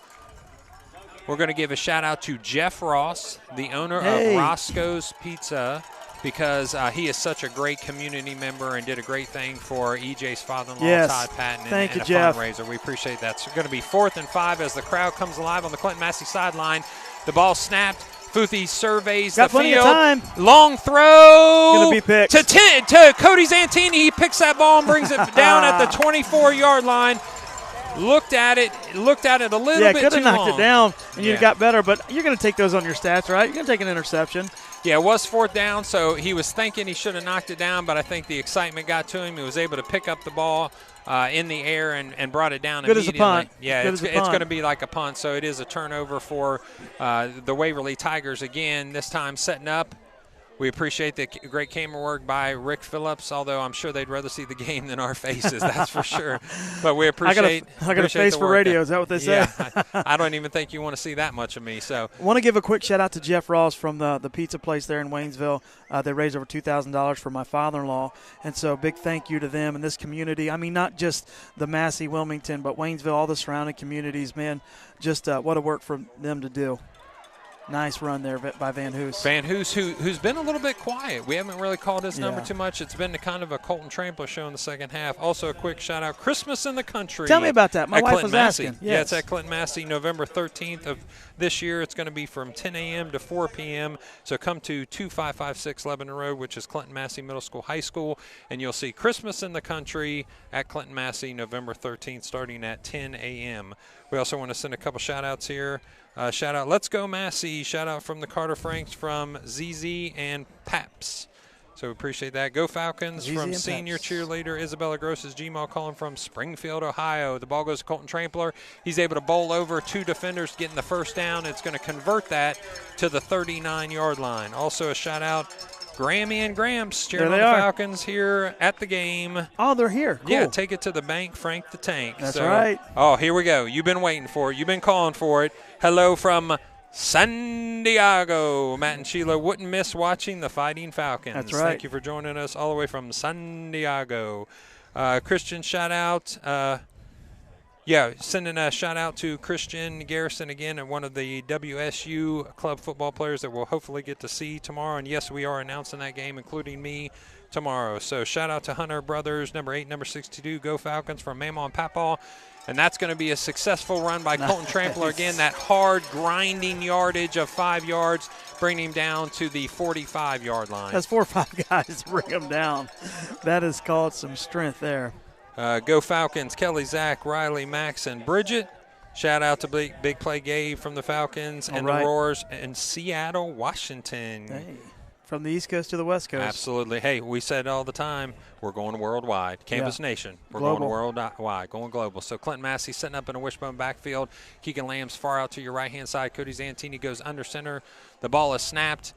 we're going to give a shout-out to Jeff Ross, the owner of Roscoe's Pizza, because he is such a great community member and did a great thing for EJ's father-in-law, Todd Patton, and a Jeff. fundraiser. We appreciate that. So going to be 4th and 5 as the crowd comes alive on the Clinton-Massie sideline. The ball snapped. Futhi surveys Got the plenty field. Of time. Long throw. Going to be picked. To Cody Zantini. He picks that ball and brings it down at the 24-yard line. Looked at it a little bit too long. Yeah, could have knocked it down, and you'd got better, but you're going to take those on your stats, right? You're going to take an interception. Yeah, it was 4th down, so he was thinking he should have knocked it down, but I think the excitement got to him. He was able to pick up the ball in the air and brought it down Good immediately. As a punt. Yeah, it's going to be like a punt, so it is a turnover for the Waverly Tigers again, this time setting up. We appreciate the great camera work by Rick Phillips, although I'm sure they'd rather see the game than our faces, that's for sure. But we appreciate I got a face for radio, is that what they say? Yeah, I don't even think you want to see that much of me. So I want to give a quick shout-out to Jeff Ross from the pizza place there in Waynesville. They raised over $2,000 for my father-in-law, and so big thank you to them and this community. I mean, not just the Massey, Wilmington, but Waynesville, all the surrounding communities, man, just what a work for them to do. Nice run there by Van Hoos. Van Hoos, who's been a little bit quiet. We haven't really called his number too much. It's been kind of a Colton Trampler show in the second half. Also, a quick shout-out, Christmas in the Country. Tell me about that. My wife was Clinton-Massie. asking. Yeah, Yes. it's at Clinton-Massie, November 13th of this year. It's going to be from 10 a.m. to 4 p.m. So come to 2556 Lebanon Road, which is Clinton-Massie Middle School High School, and you'll see Christmas in the Country at Clinton-Massie, November 13th, starting at 10 a.m. We also want to send a couple shout-outs here. Shout out, Let's Go Massey. Shout out from the Carter Franks, from ZZ and Paps. So we appreciate that. Go Falcons ZZ from and senior Paps. cheerleader Isabella Gross's Gmail, calling from Springfield, Ohio. The ball goes to Colton Trampler. He's able to bowl over 2 defenders, getting the first down. It's going to convert that to the 39-yard line. Also a shout out, Grammy and Gramps cheering on the Falcons here at the game. Oh, they're here. Cool. Yeah, take it to the bank, Frank the Tank. That's right. Oh, here we go. You've been waiting for it. You've been calling for it. Hello from San Diego. Matt and Sheila wouldn't miss watching the Fighting Falcons. That's right. Thank you for joining us all the way from San Diego. Christian, shout out. Sending a shout out to Christian Garrison again, and one of the WSU club football players that we'll hopefully get to see tomorrow. And yes, we are announcing that game, including me, tomorrow. So shout out to Hunter Brothers, number 8, number 62, Go Falcons from Mamaw and Papaw. And that's going to be a successful run by Colton Trampler again. That hard grinding yardage of 5 yards, bringing him down to the 45-yard line. That's 4 or 5 guys to bring him down. That has called some strength there. Go Falcons, Kelly, Zach, Riley, Max, and Bridget. Shout out to Big Play Gabe from the Falcons and the Roars in Seattle, Washington. Hey, from the East Coast to the West Coast. Absolutely. Hey, we said it all the time, we're going worldwide. Campus Nation, we're going worldwide, going global. So Clinton-Massie setting up in a wishbone backfield. Keegan Lamb's far out to your right-hand side. Cody Zantini goes under center. The ball is snapped.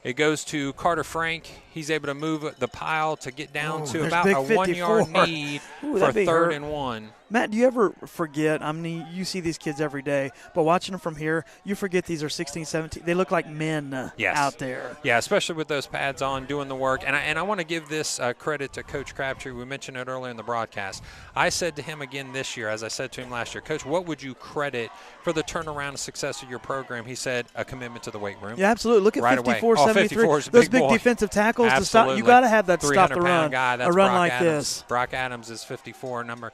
It goes to Carter Frank. He's able to move the pile to get down to about a 1-yard need for 3rd and 1. Matt, do you ever forget, I mean, you see these kids every day, but watching them from here, you forget these are 16, 17. They look like men out there. Yeah, especially with those pads on, doing the work. And I want to give this credit to Coach Crabtree. We mentioned it earlier in the broadcast. I said to him again this year, as I said to him last year, Coach, what would you credit for the turnaround and success of your program? He said, a commitment to the weight room. Yeah, absolutely. Look at right 54, 73. Those big defensive tackles to stop. You got to have that to stop the run. Guy, that's a run Brock like Adams. this. Brock Adams is 54, number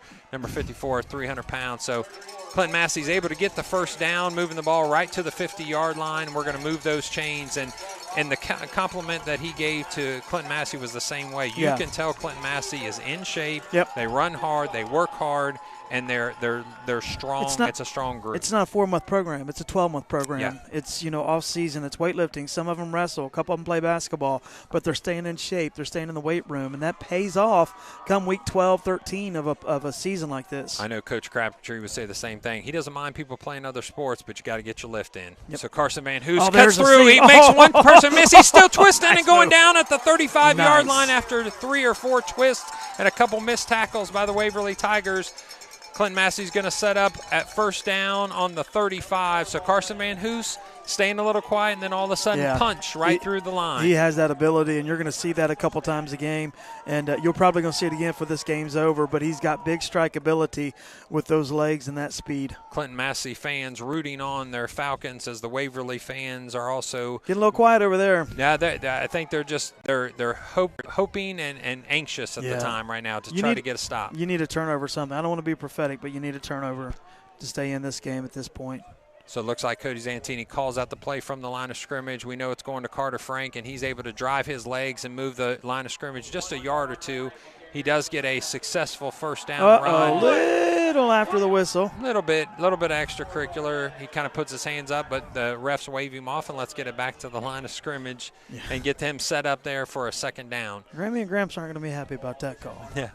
54, 300 pounds. So Clinton-Massie's able to get the first down, moving the ball right to the 50-yard line. We're going to move those chains. And the compliment that he gave to Clinton-Massie was the same way. You can tell Clinton-Massie is in shape. Yep. They run hard. They work hard. And they're strong. It's a strong group. It's not a 4-month program. It's a 12-month program. Yeah. It's, off season. It's weightlifting. Some of them wrestle. A couple of them play basketball. But they're staying in shape. They're staying in the weight room. And that pays off come week 12, 13 of a season like this. I know Coach Crabtree would say the same thing. He doesn't mind people playing other sports, but you got to get your lift in. Yep. So Carson Van Hoos cuts there's through. He makes one person miss. He's still twisting and going down at the 35-yard line after 3 or 4 twists and a couple missed tackles by the Waverly Tigers. Clinton-Massie's going to set up at first down on the 35. So Carson Van Hoos staying a little quiet, and then all of a sudden punch through the line. He has that ability, and you're going to see that a couple times a game. And you're probably going to see it again before this game's over, but he's got big strike ability with those legs and that speed. Clinton-Massie fans rooting on their Falcons as the Waverly fans are also getting a little quiet over there. Yeah, I think they're hoping and anxious at the time right now to try to get a stop. You need a turnover or something. I don't want to be prophetic, but you need a turnover to stay in this game at this point. So it looks like Cody Zantini calls out the play from the line of scrimmage. We know it's going to Carter Frank, and he's able to drive his legs and move the line of scrimmage just a yard or two. He does get a successful first down run. Little after the whistle. Little bit extracurricular. He kind of puts his hands up, but the refs wave him off, and let's get it back to the line of scrimmage and get him set up there for a second down. Grammy and Gramps aren't going to be happy about that call. Yeah.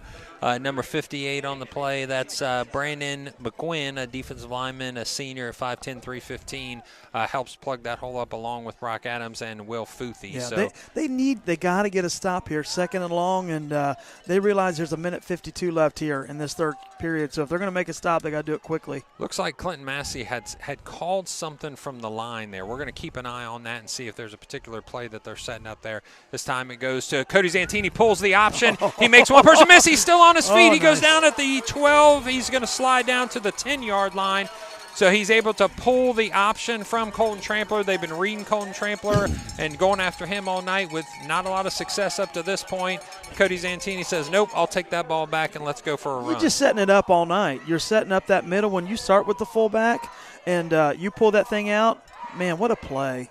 Number 58 on the play, that's Brandon McQuinn, a defensive lineman, a senior at 5'10", 315, helps plug that hole up along with Brock Adams and Will Futhi. Yeah, so they got to get a stop here, 2nd and long, and they realize there's a minute 52 left here in this third period. So if they're going to make a stop, they got to do it quickly. Looks like Clinton-Massie had called something from the line there. We're going to keep an eye on that and see if there's a particular play that they're setting up there. This time it goes to Cody Zantini, pulls the option. He makes one person miss. He's still on his feet. He goes down at the 12. He's going to slide down to the 10-yard line. So he's able to pull the option from Colton Trampler. They've been reading Colton Trampler and going after him all night with not a lot of success up to this point. Cody Zantini says, nope, I'll take that ball back and let's go for a run. You're just setting it up all night. You're setting up that middle. When you start with the fullback and you pull that thing out, man, what a play.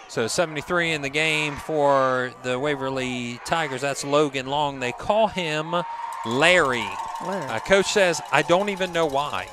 So 73 in the game for the Waverly Tigers. That's Logan Long. They call him Larry. Coach says, I don't even know why.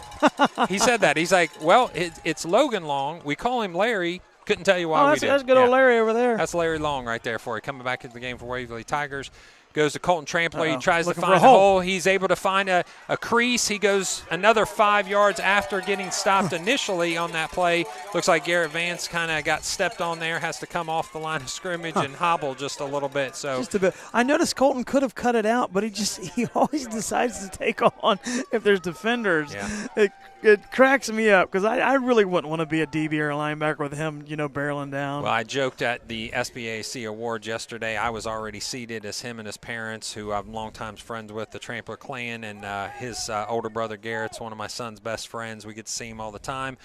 He said that. He's like, well, it's Logan Long. We call him Larry. Couldn't tell you why we did. That's good old Larry over there. That's Larry Long right there for you. Coming back into the game for Waverly Tigers. Goes to Colton Trampler. He tries to find a hole. He's able to find a crease. He goes another 5 yards after getting stopped initially on that play. Looks like Garrett Vance kind of got stepped on there, has to come off the line of scrimmage and hobble just a little bit. So just a bit. I noticed Colton could have cut it out, but he always decides to take on if there's defenders. Yeah. It cracks me up because I really wouldn't want to be a DB or a linebacker with him, barreling down. Well, I joked at the SBAC Awards yesterday. I was already seated as him and his parents, who I'm longtime friends with, the Trampler clan, and his older brother Garrett's one of my son's best friends. We get to see him all the time.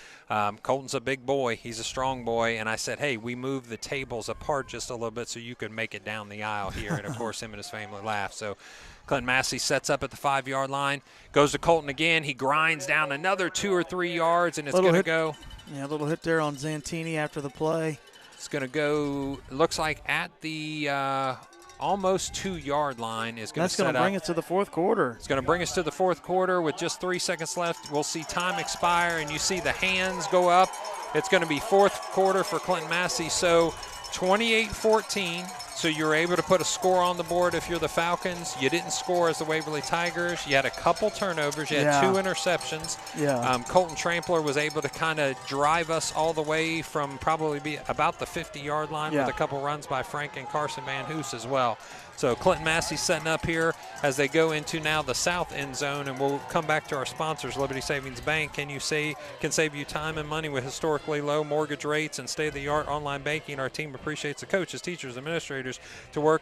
Colton's a big boy. He's a strong boy. And I said, hey, we moved the tables apart just a little bit so you could make it down the aisle here. And, of course, him and his family laughed. So Clinton-Massie sets up at the 5-yard line, goes to Colton again. He grinds down another 2 or 3 yards, and it's going to go. Yeah, a little hit there on Zantini after the play. It's going to go, looks like at the almost 2-yard line is going to set up. That's going to bring us to the fourth quarter. It's going to bring us to the fourth quarter with just 3 seconds left. We'll see time expire, and you see the hands go up. It's going to be fourth quarter for Clinton-Massie. So 28-14. So you're able to put a score on the board if you're the Falcons. You didn't score as the Waverly Tigers. You had a couple turnovers. You had 2 interceptions. Yeah. Colton Trampler was able to kind of drive us all the way from probably be about the 50-yard line with a couple runs by Frank and Carson Van Hoos as well. So Clinton-Massie setting up here as they go into now the south end zone, and we'll come back to our sponsors. Liberty Savings Bank can save you time and money with historically low mortgage rates and state-of-the-art online banking. Our team appreciates the coaches, teachers, administrators for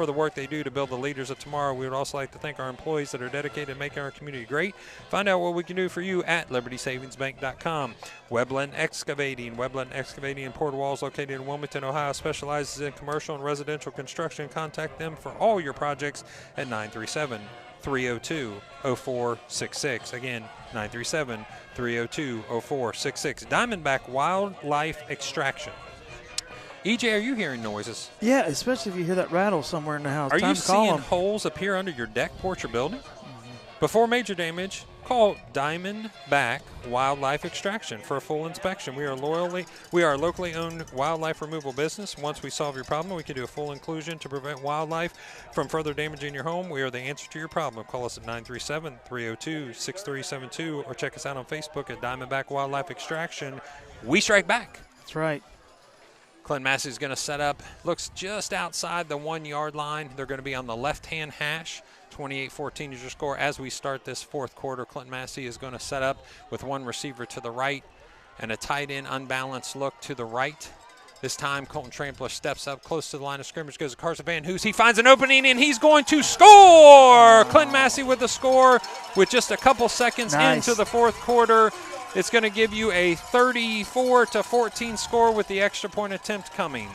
the work they do to build the leaders of tomorrow. We would also like to thank our employees that are dedicated to making our community great. Find out what we can do for you at libertysavingsbank.com. Webland Excavating. Webland Excavating in Port Walls, located in Wilmington, Ohio, specializes in commercial and residential construction. Contact them for all your projects at 937-302-0466. Again, 937-302-0466. Diamondback Wildlife Extraction. EJ, are you hearing noises? Yeah, especially if you hear that rattle somewhere in the house. Are Time you to call seeing them. holes appear under your deck, porch, or building? Before major damage, call Diamondback Wildlife Extraction for a full inspection. We are locally owned wildlife removal business. Once we solve your problem, we can do a full inclusion to prevent wildlife from further damaging your home. We are the answer to your problem. Call us at 937-302-6372 or check us out on Facebook at Diamondback Wildlife Extraction. We strike back. That's right. Clinton-Massie is going to set up. Looks just outside the 1-yard line. They're going to be on the left-hand hash. 28-14 is your score. As we start this fourth quarter, Clinton-Massie is going to set up with one receiver to the right and a tight end unbalanced look to the right. This time, Colton Trampler steps up close to the line of scrimmage, goes to Carson Van Hoos. He finds an opening, and he's going to score! Clinton-Massie with the score with just a couple seconds into the fourth quarter. It's going to give you a 34-14 score with the extra point attempt coming.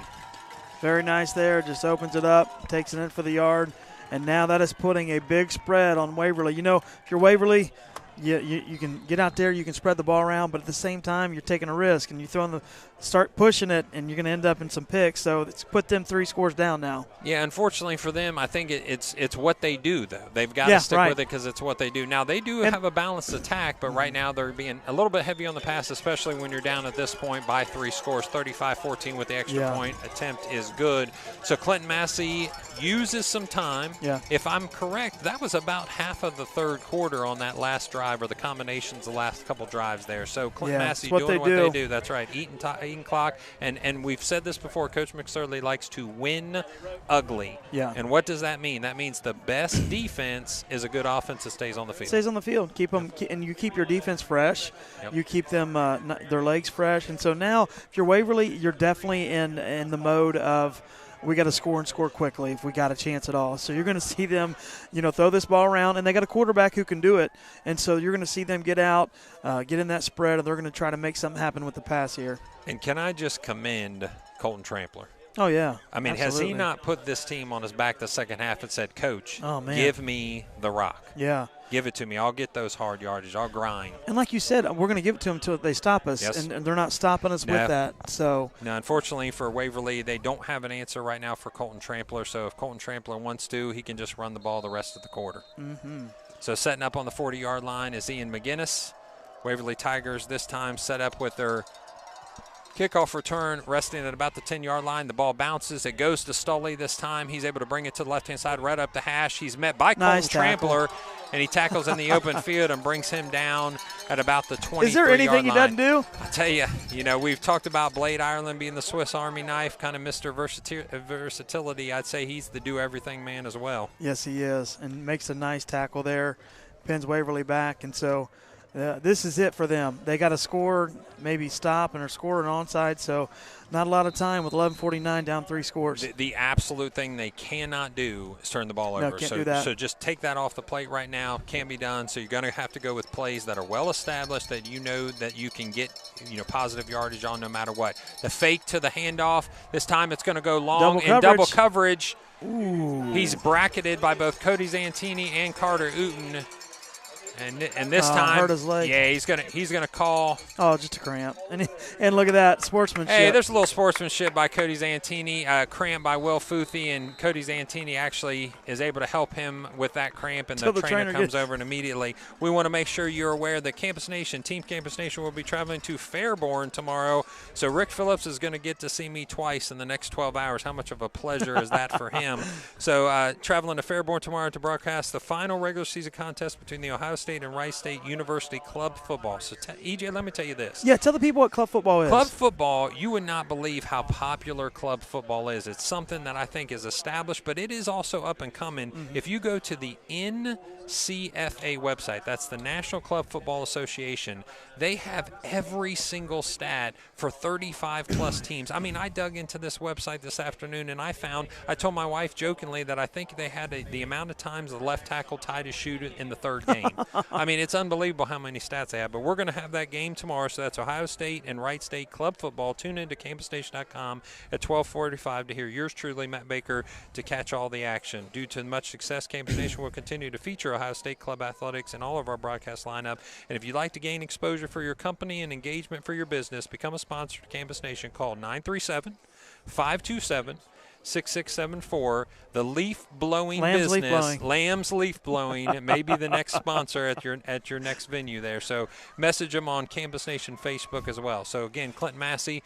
Very nice there. Just opens it up, takes it in for the yard. And now that is putting a big spread on Waverly. If you're Waverly, you can get out there, you can spread the ball around, but at the same time, you're taking a risk and you start pushing it, and you're going to end up in some picks. So it's put them 3 scores down now. Yeah, unfortunately for them, I think it's what they do, though. They've got to stick with it because it's what they do. Now, they do have a balanced attack, but right now they're being a little bit heavy on the pass, especially when you're down at this point by 3 scores. 35-14 with the extra point attempt is good. So Clinton-Massie uses some time. Yeah. If I'm correct, that was about half of the third quarter on that last drive, or the combinations of the last couple drives there. So Clinton-Massie doing what they do. That's right, eating clock. And we've said this before, Coach McSorley likes to win ugly. Yeah. And what does that mean? That means the best defense is a good offense that stays on the field. Stays on the field. Keep them, and you keep your defense fresh. Yep. You keep them their legs fresh. And so now, if you're Waverly, you're definitely in the mode of we got to score and score quickly if we got a chance at all. So you're going to see them, throw this ball around, and they got a quarterback who can do it. And so you're going to see them get out, get in that spread, and they're going to try to make something happen with the pass here. And can I just commend Colton Trampler? Oh, yeah. I mean, absolutely. Has he not put this team on his back the second half and said, Coach, give me the rock. Yeah. Give it to me. I'll get those hard yardage. I'll grind. And like you said, we're going to give it to them until they stop us, Yes. and they're not stopping us with that. So now, unfortunately for Waverly, they don't have an answer right now for Colton Trampler. So if Colton Trampler wants to, he can just run the ball the rest of the quarter. Mm-hmm. So setting up on the 40-yard line is Ian McGinnis. Waverly Tigers this time set up with their kickoff return, resting at about the 10-yard line. The ball bounces. It goes to Stoley this time. He's able to bring it to the left-hand side, right up the hash. He's met by Colton Trampler, and he tackles in the open field and brings him down at about the 23-yard line. Is there anything he doesn't do? I tell you, we've talked about Blade Irelan being the Swiss Army knife, kind of Mr. Versatility. I'd say he's the do-everything man as well. Yes, he is, and makes a nice tackle there, pins Waverly back, and so this is it for them. They got to score, maybe stop, and or score an onside, so not a lot of time with 11:49 down 3 scores. The absolute thing they cannot do is turn the ball over. Can't do that. So just take that off the plate right now. Can't be done. So you're going to have to go with plays that are well established, that that you can get positive yardage on no matter what. The fake to the handoff, this time it's going to go long in double coverage. Ooh. He's bracketed by both Cody Zantini and Carter Uten. And this time, hurt his leg. Yeah, he's gonna call. Oh, just a cramp. And look at that sportsmanship. Hey, there's a little sportsmanship by Cody Zantini. Cramp by Will Futhi, and Cody Zantini actually is able to help him with that cramp, and the trainer comes over and immediately. We want to make sure you're aware that Team Campus Nation will be traveling to Fairborn tomorrow. So Rick Phillips is going to get to see me twice in the next 12 hours. How much of a pleasure is that for him? So traveling to Fairborn tomorrow to broadcast the final regular season contest between the Ohio State and Rice State University club football. So, EJ, let me tell you this. Yeah, tell the people what club football is. Club football, you would not believe how popular club football is. It's something that I think is established, but it is also up and coming. Mm-hmm. If you go to the NCFA website, that's the National Club Football Association, they have every single stat for 35-plus teams. I mean, I dug into this website this afternoon, and I told my wife jokingly that I think they had the amount of times the left tackle tied his shoe in the third game. I mean, it's unbelievable how many stats they have. But we're going to have that game tomorrow, so that's Ohio State and Wright State club football. Tune in to campusnation.com at 12:45 to hear yours truly, Matt Baker, to catch all the action. Due to much success, Campus Nation will continue to feature Ohio State club athletics in all of our broadcast lineup. And if you'd like to gain exposure for your company and engagement for your business, become a sponsor to Campus Nation. Call 937-527-6674. The leaf blowing business, Lamb's Leaf Blowing. It may be the next sponsor at your next venue there. So message them on Campus Nation Facebook as well. So again, Clinton-Massie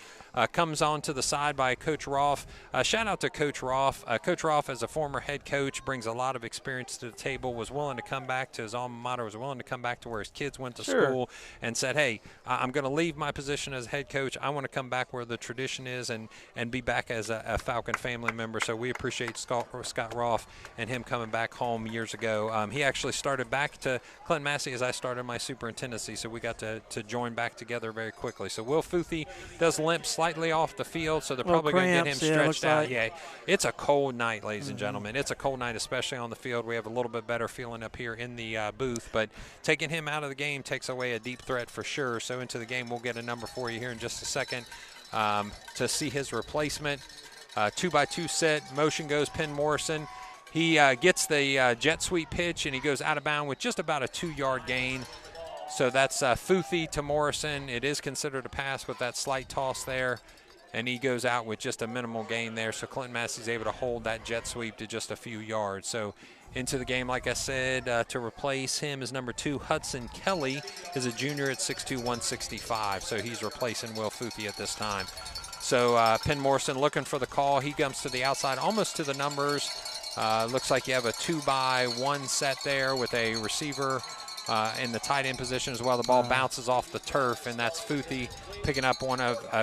comes on to the side by Coach Roth. Shout out to Coach Roth. Coach Roth, as a former head coach, brings a lot of experience to the table. Was willing to come back to his alma mater. Was willing to come back to where his kids went to school, and said, "Hey, I'm going to leave my position as head coach. I want to come back where the tradition is and be back as a Falcon family member." So we appreciate Scott Roth and him coming back home years ago. He actually started back to Clinton-Massie as I started my superintendency, so we got to join back together very quickly. So Will Futhi does limp slightly off the field, so they're probably going to get him stretched out. Yeah, it's a cold night, ladies and gentlemen. It's a cold night, especially on the field. We have a little bit better feeling up here in the booth, but taking him out of the game takes away a deep threat for sure. So into the game, we'll get a number for you here in just a second to see his replacement. 2-by-2 set, motion goes Penn Morrison. He gets the jet sweep pitch, and he goes out of bounds with just about a 2-yard gain. So that's Futhi to Morrison. It is considered a pass with that slight toss there, and he goes out with just a minimal gain there. So Clinton-Massie's able to hold that jet sweep to just a few yards. So into the game, like I said, to replace him is number 2, Hudson Kelly, is a junior at 6'2", 165. So he's replacing Will Futhi at this time. So Penn Morrison looking for the call. He comes to the outside, almost to the numbers. Looks like you have a 2-by-1 set there with a receiver in the tight end position as well. The ball bounces off the turf, and that's Futhi picking up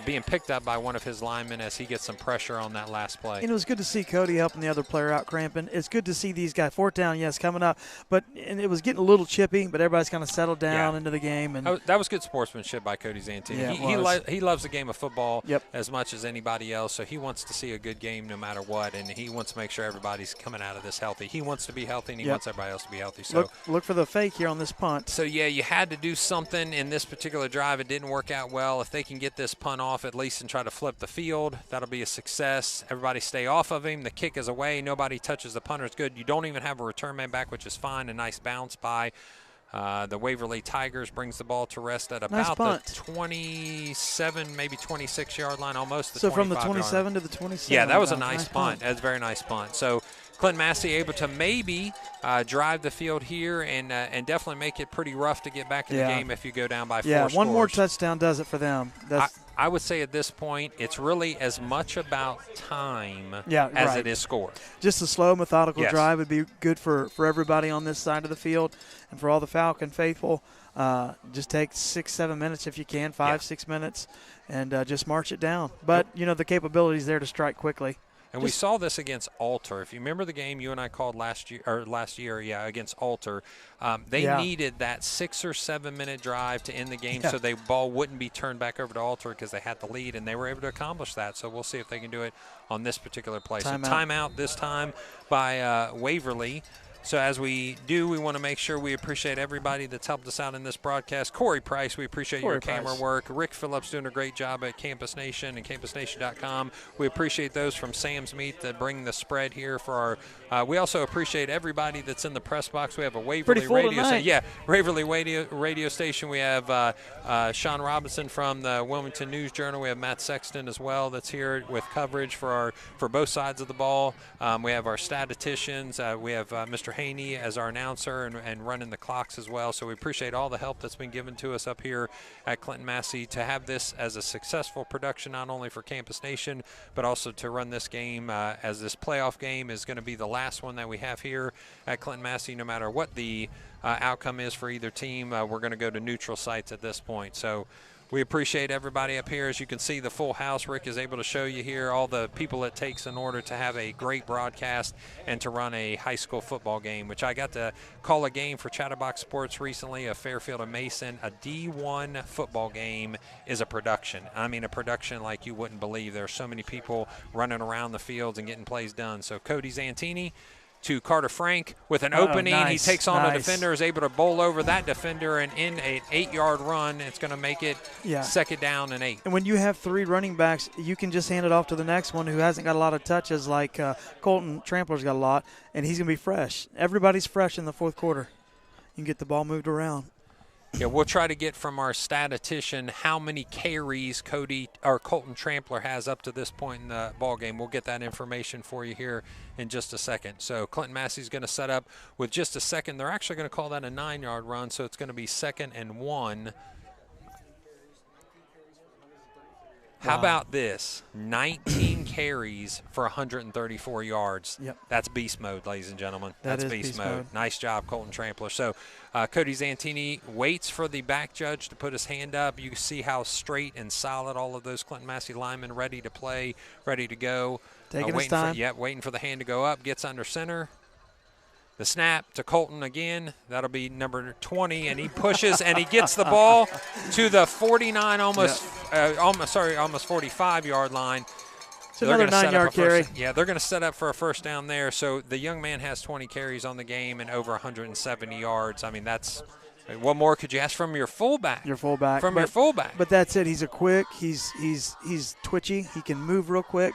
being picked up by one of his linemen as he gets some pressure on that last play. And it was good to see Cody helping the other player out cramping. It's good to see these guys. Fourth down, yes, coming up, and it was getting a little chippy, but everybody's kind of settled down into the game. And that was good sportsmanship by Cody Zantini. Yeah, he loves the game of football Yep. as much as anybody else, so he wants to see a good game no matter what, and he wants to make sure everybody's coming out of this healthy. He wants to be healthy, and he wants everybody else to be healthy. So look for the fake here on this punt. So, yeah, you had to do something in this particular drive. It didn't work out well. If they can get this punt off at least and try to flip the field, that'll be a success. Everybody stay off of him. The kick is away. Nobody touches the punter. It's good. You don't even have a return man back, which is fine. A nice bounce by the Waverly Tigers brings the ball to rest at about the 27, maybe 26-yard line, almost the 25-yard line. So from the 27 to the 27. Yeah, that was a nice punt. That's a very nice punt. So Clinton-Massie able to maybe drive the field here and definitely make it pretty rough to get back in the game if you go down by 4 scores. Yeah, one more touchdown does it for them. I would say at this point it's really as much about time it is score. Just a slow, methodical drive would be good for everybody on this side of the field and for all the Falcon faithful. Just take 6-7 minutes if you can, 5-6 minutes, and just march it down. But, the capability is there to strike quickly. And we saw this against Alter. If you remember the game you and I called last year, against Alter, they needed that 6 or 7 minute drive to end the game so the ball wouldn't be turned back over to Alter because they had the lead, and they were able to accomplish that. So we'll see if they can do it on this particular play. Timeout this time by Waverly. So as we do, we want to make sure we appreciate everybody that's helped us out in this broadcast. Corey Price, we appreciate your camera work. Rick Phillips doing a great job at Campus Nation and CampusNation.com. We appreciate those from Sam's Meat that bring the spread here for our we also appreciate everybody that's in the press box. We have a Waverly radio station. Yeah, Waverly radio station. We have Sean Robinson from the Wilmington News Journal. We have Matt Sexton as well that's here with coverage for both sides of the ball. We have our statisticians. We have Mr. Haney as our announcer and running the clocks as well. So we appreciate all the help that's been given to us up here at Clinton-Massie to have this as a successful production, not only for Campus Nation, but also to run this game as this playoff game is going to be the last one that we have here at Clinton-Massie. No matter what the outcome is for either team, we're going to go to neutral sites at this point. So we appreciate everybody up here. As you can see, the full house. Rick is able to show you here all the people it takes in order to have a great broadcast and to run a high school football game, which I got to call a game for Chatterbox Sports recently, a Fairfield and Mason. A D1 football game is a production. I mean, a production like you wouldn't believe. There are so many people running around the fields and getting plays done. So Cody Zantini to Carter Frank with an opening. Nice, he takes on a defender, is able to bowl over that defender and in an 8-yard run. It's going to make it second down and 8. And when you have 3 running backs, you can just hand it off to the next one who hasn't got a lot of touches, like Colton Trampler's got a lot, and he's going to be fresh. Everybody's fresh in the fourth quarter. You can get the ball moved around. Yeah, we'll try to get from our statistician how many carries Colton Trampler has up to this point in the ball game. We'll get that information for you here in just a second. So Clinton-Massie's going to set up with just a second. They're actually going to call that a 9-yard run, so it's going to be 2nd and 1. How about this? 19 carries for 134 yards. Yep. That's beast mode, ladies and gentlemen. That's beast mode. Nice job, Colton Trampler. So Cody Zantini waits for the back judge to put his hand up. You see how straight and solid all of those Clinton-Massie linemen ready to play, ready to go. Taking his time. Waiting for the hand to go up. Gets under center. The snap to Colton again. That'll be number 20, and he pushes and he gets the ball to the 49, almost 45-yard line. It's another 9-yard carry. They're going to set up for a first down there. So the young man has 20 carries on the game and over 170 yards. I mean, that's – what more could you ask from your fullback? Your fullback. Your fullback. But that's it. He's a quick. He's twitchy. He can move real quick.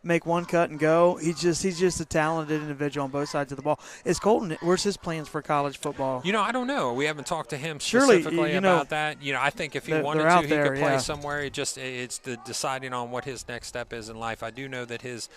Make one cut and go. He's just a talented individual on both sides of the ball. Is Colton? Where's his plans for college football? I don't know. We haven't talked to him specifically about that. I think if he wanted to, he could play somewhere. It's the deciding on what his next step is in life. I do know that his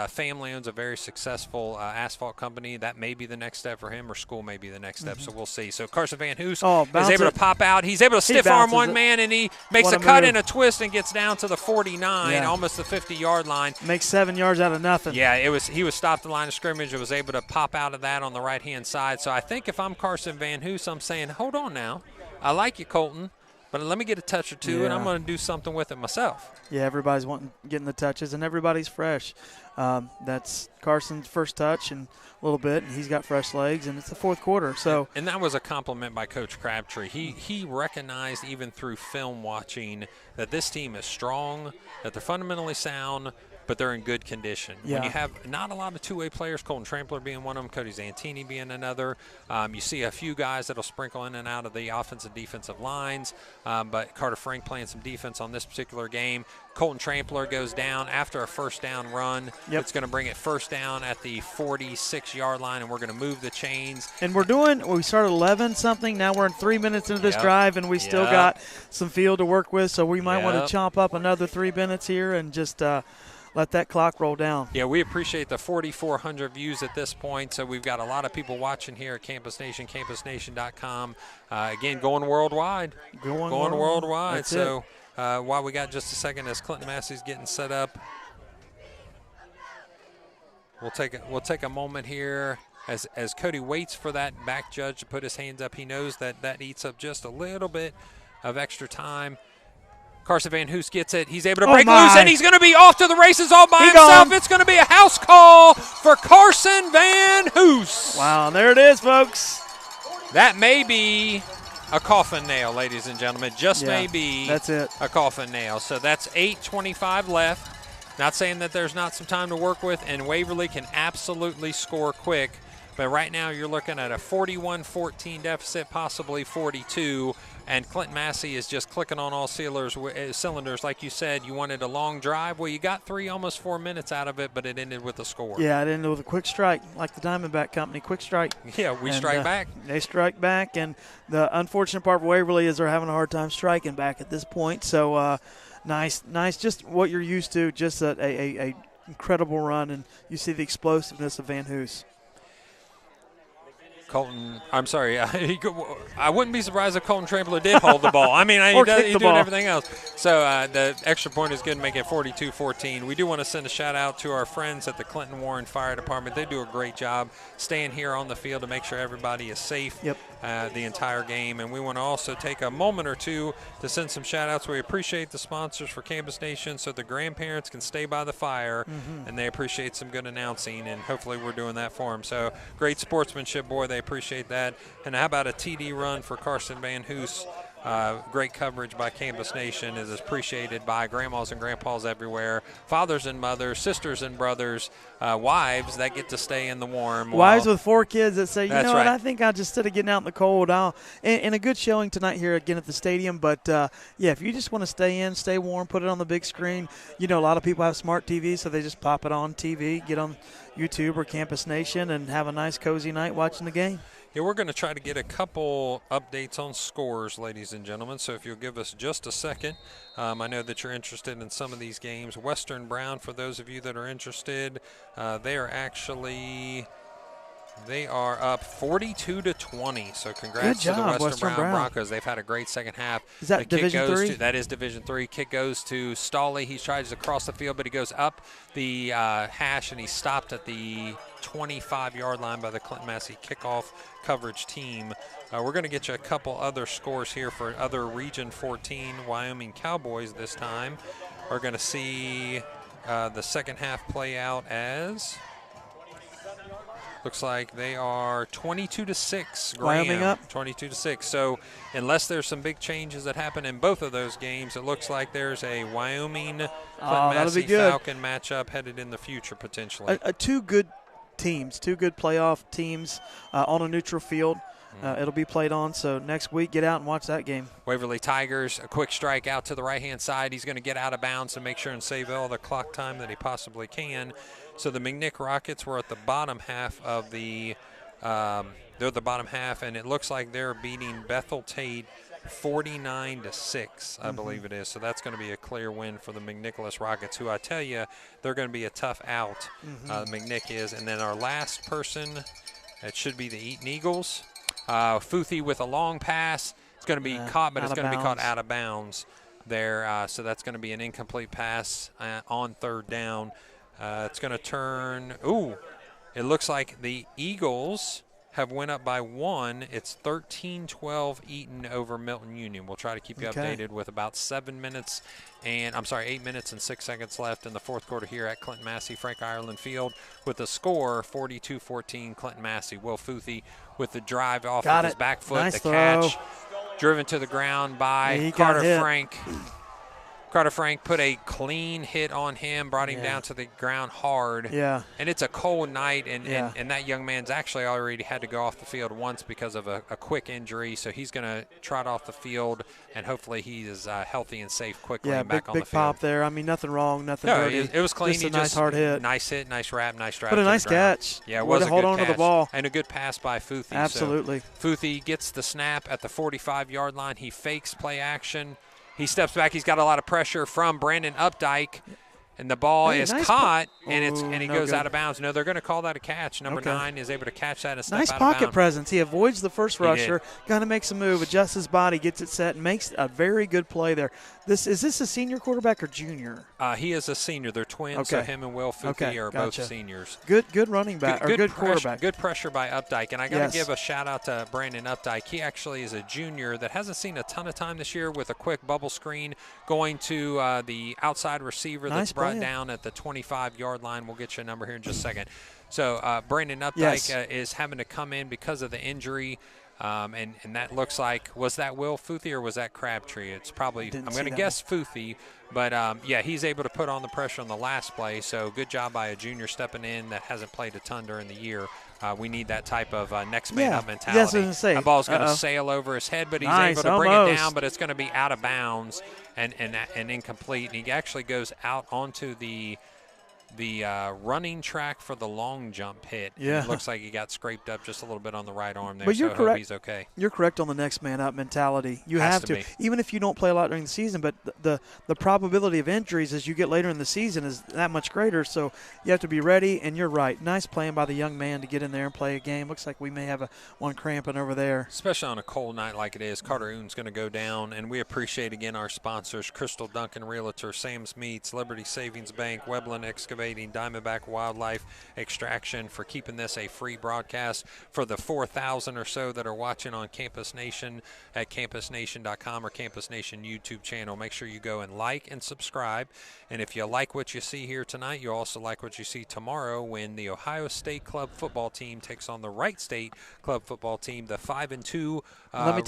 family owns a very successful asphalt company. That may be the next step for him, or school may be the next step. So we'll see. So Carson Van Hoos is able to pop out. He's able to stiff arm one man, and he makes a cut and a twist and gets down to the 49, almost the 50-yard line. Makes 7 yards out of nothing. Yeah, he was stopped at the line of scrimmage and was able to pop out of that on the right-hand side. So I think if I'm Carson Van Hoos, I'm saying, hold on now. I like you, Colton, but let me get a touch or two, and I'm going to do something with it myself. Yeah, everybody's getting the touches, and everybody's fresh. That's Carson's first touch and a little bit, and he's got fresh legs, and it's the fourth quarter. So, and that was a compliment by Coach Crabtree. He recognized even through film watching that this team is strong, that they're fundamentally sound, but they're in good condition. Yeah. When you have not a lot of two-way players, Colton Trampler being one of them, Cody Zantini being another, you see a few guys that'll sprinkle in and out of the offensive defensive lines, but Carter Frank playing some defense on this particular game. Colton Trampler goes down after a first down run. Yep. It's going to bring it first down at the 46-yard line, and we're going to move the chains. And we started 11-something. Now we're in 3 minutes into this drive, and we still got some field to work with, so we might want to chomp up another 3 minutes here and just let that clock roll down. Yeah, we appreciate the 4,400 views at this point. So we've got a lot of people watching here at Campus Nation, campusnation.com. Again, going worldwide. Going worldwide. That's so while we got just a second as Clinton-Massie's getting set up, we'll take a moment here as Cody waits for that back judge to put his hands up. He knows that eats up just a little bit of extra time. Carson Van Hoos gets it. He's able to break loose, and he's going to be off to the races all by himself. It's going to be a house call for Carson Van Hoos. Wow, there it is, folks. That may be a coffin nail, ladies and gentlemen. May be that's it. A coffin nail. So that's 8:25 left. Not saying that there's not some time to work with, and Waverly can absolutely score quick. But right now you're looking at a 41-14 deficit, possibly 42. And Clinton-Massie is just clicking on all cylinders. Like you said, you wanted a long drive. Well, you got almost 4 minutes out of it, but it ended with a score. Yeah, it ended with a quick strike, like the Diamondback Company, quick strike. Yeah, we strike back. They strike back, and the unfortunate part for Waverly is they're having a hard time striking back at this point. So nice, just what you're used to, just a incredible run, and you see the explosiveness of Van Hoos. Colton, I'm sorry. I wouldn't be surprised if Colton Trampler did hold the ball. I mean, he's doing everything else. So the extra point is going to make it 42-14. We do want to send a shout out to our friends at the Clinton Warren Fire Department. They do a great job staying here on the field to make sure everybody is safe the entire game. And we want to also take a moment or two to send some shout outs. We appreciate the sponsors for Campus Nation so the grandparents can stay by the fire, and they appreciate some good announcing, and hopefully we're doing that for them. So great sportsmanship, boy. They appreciate that. And how about a TD run for Carson Van Hoos? Great coverage by Campus Nation is appreciated by grandmas and grandpas everywhere, fathers and mothers, sisters and brothers, wives that get to stay in the warm. Wives with 4 kids that say, what, right. I think I'll just, instead of getting out in the cold, and a good showing tonight here again at the stadium. But, if you just want to stay in, stay warm, put it on the big screen. A lot of people have smart TVs, so they just pop it on TV, get on YouTube or Campus Nation, and have a nice, cozy night watching the game. Yeah, we're going to try to get a couple updates on scores, ladies and gentlemen. So if you'll give us just a second, I know that you're interested in some of these games. Western Brown, for those of you that are interested, they are up 42-20. So congrats to the Western Brown Broncos. They've had a great second half. Is that Division III? That is Division III. Kick goes to Stawley. He tries to cross the field, but he goes up the hash, and he stopped at the 25-yard line by the Clinton-Massie kickoff coverage team. We're going to get you a couple other scores here for other Region 14 Wyoming Cowboys this time. We're going to see the second half play out as... Looks like they are 22-6. Wyoming up 22-6. So unless there's some big changes that happen in both of those games, it looks like there's a Wyoming Clinton-Massie Falcon matchup headed in the future potentially. Two good teams, two good playoff teams on a neutral field. It'll be played on, so next week get out and watch that game. Waverly Tigers, a quick strike out to the right-hand side. He's going to get out of bounds and make sure and save all the clock time that he possibly can. So the McNick Rockets were at the bottom half of they're the bottom half, and it looks like they're beating Bethel Tate 49-6, I believe it is. So that's going to be a clear win for the McNicholas Rockets, who I tell you, they're going to be a tough out. McNick is. And then our last person, it should be the Eaton Eagles. Futhi with a long pass. It's going to be caught, but it's going to be caught out of bounds there. So that's going to be an incomplete pass on third down. It's going to turn. Ooh, it looks like the Eagles have went up by 1. It's 13-12 Eaton over Milton Union. We'll try to keep you updated with about 8 minutes and 6 seconds left in the fourth quarter here at Clinton-Massie Frank Ireland Field with the score 42-14 Clinton-Massie. Will Futhi with the drive off of his back foot, nice the throw. catch, driven to the ground by Carter Frank. Carter Frank put a clean hit on him, brought him down to the ground hard. Yeah. And it's a cold night, and that young man's actually already had to go off the field once because of a quick injury. So he's going to trot off the field, and hopefully he is healthy and safe quickly and back on the field. Big pop there. I mean, nothing wrong, nothing dirty. It was clean. Just a nice hard hit. Nice hit, nice wrap, nice drive. But a nice catch. Yeah, it was a good hold on catch. to the ball. And a good pass by Futhi. Absolutely. So Futhi gets the snap at the 45-yard line. He fakes play action. He steps back. He's got a lot of pressure from Brandon Updike, and the ball is caught, and he goes out of bounds. No, they're going to call that a catch. Number 9 is able to catch that and step out of bounds. Nice pocket presence. He avoids the first rusher, kind of makes a move, adjusts his body, gets it set, and makes a very good play there. Is this a senior quarterback or junior? He is a senior. They're twins, so him and Will Futhi are both seniors. Good running back, good quarterback. Good pressure by Updike, and I got to give a shout-out to Brandon Updike. He actually is a junior that hasn't seen a ton of time this year with a quick bubble screen going to the outside receiver that's brought down at the 25-yard line. We'll get you a number here in just a second. So Brandon Updike is having to come in because of the injury. And that looks like, was that Will Futhi or was that Crabtree? It's probably, I'm going to guess Futhi, but he's able to put on the pressure on the last play. So good job by a junior stepping in that hasn't played a ton during the year. We need that type of next man up mentality. That's what I was gonna say. That ball's going to sail over his head, but he's able to bring it down, but it's going to be out of bounds and incomplete. And he actually goes out onto the running track for the long jump hit. Yeah. It looks like he got scraped up just a little bit on the right arm there, but you're so I correct. hope he's okay. You're correct on the next man up mentality. You have to. Even if you don't play a lot during the season, but the probability of injuries as you get later in the season is that much greater, so you have to be ready, and you're right. Nice playing by the young man to get in there and play a game. Looks like we may have one cramping over there. Especially on a cold night like it is. Carter Oon's going to go down, and we appreciate, again, our sponsors, Crystal Duncan Realtor, Sam's Meats, Liberty Savings Bank, Webland Excavating, Diamondback Wildlife Extraction for keeping this a free broadcast. For the 4,000 or so that are watching on Campus Nation at campusnation.com or Campus Nation YouTube channel, make sure you go and like and subscribe. And if you like what you see here tonight, you also like what you see tomorrow when the Ohio State Club football team takes on the Wright State Club football team, the 5-2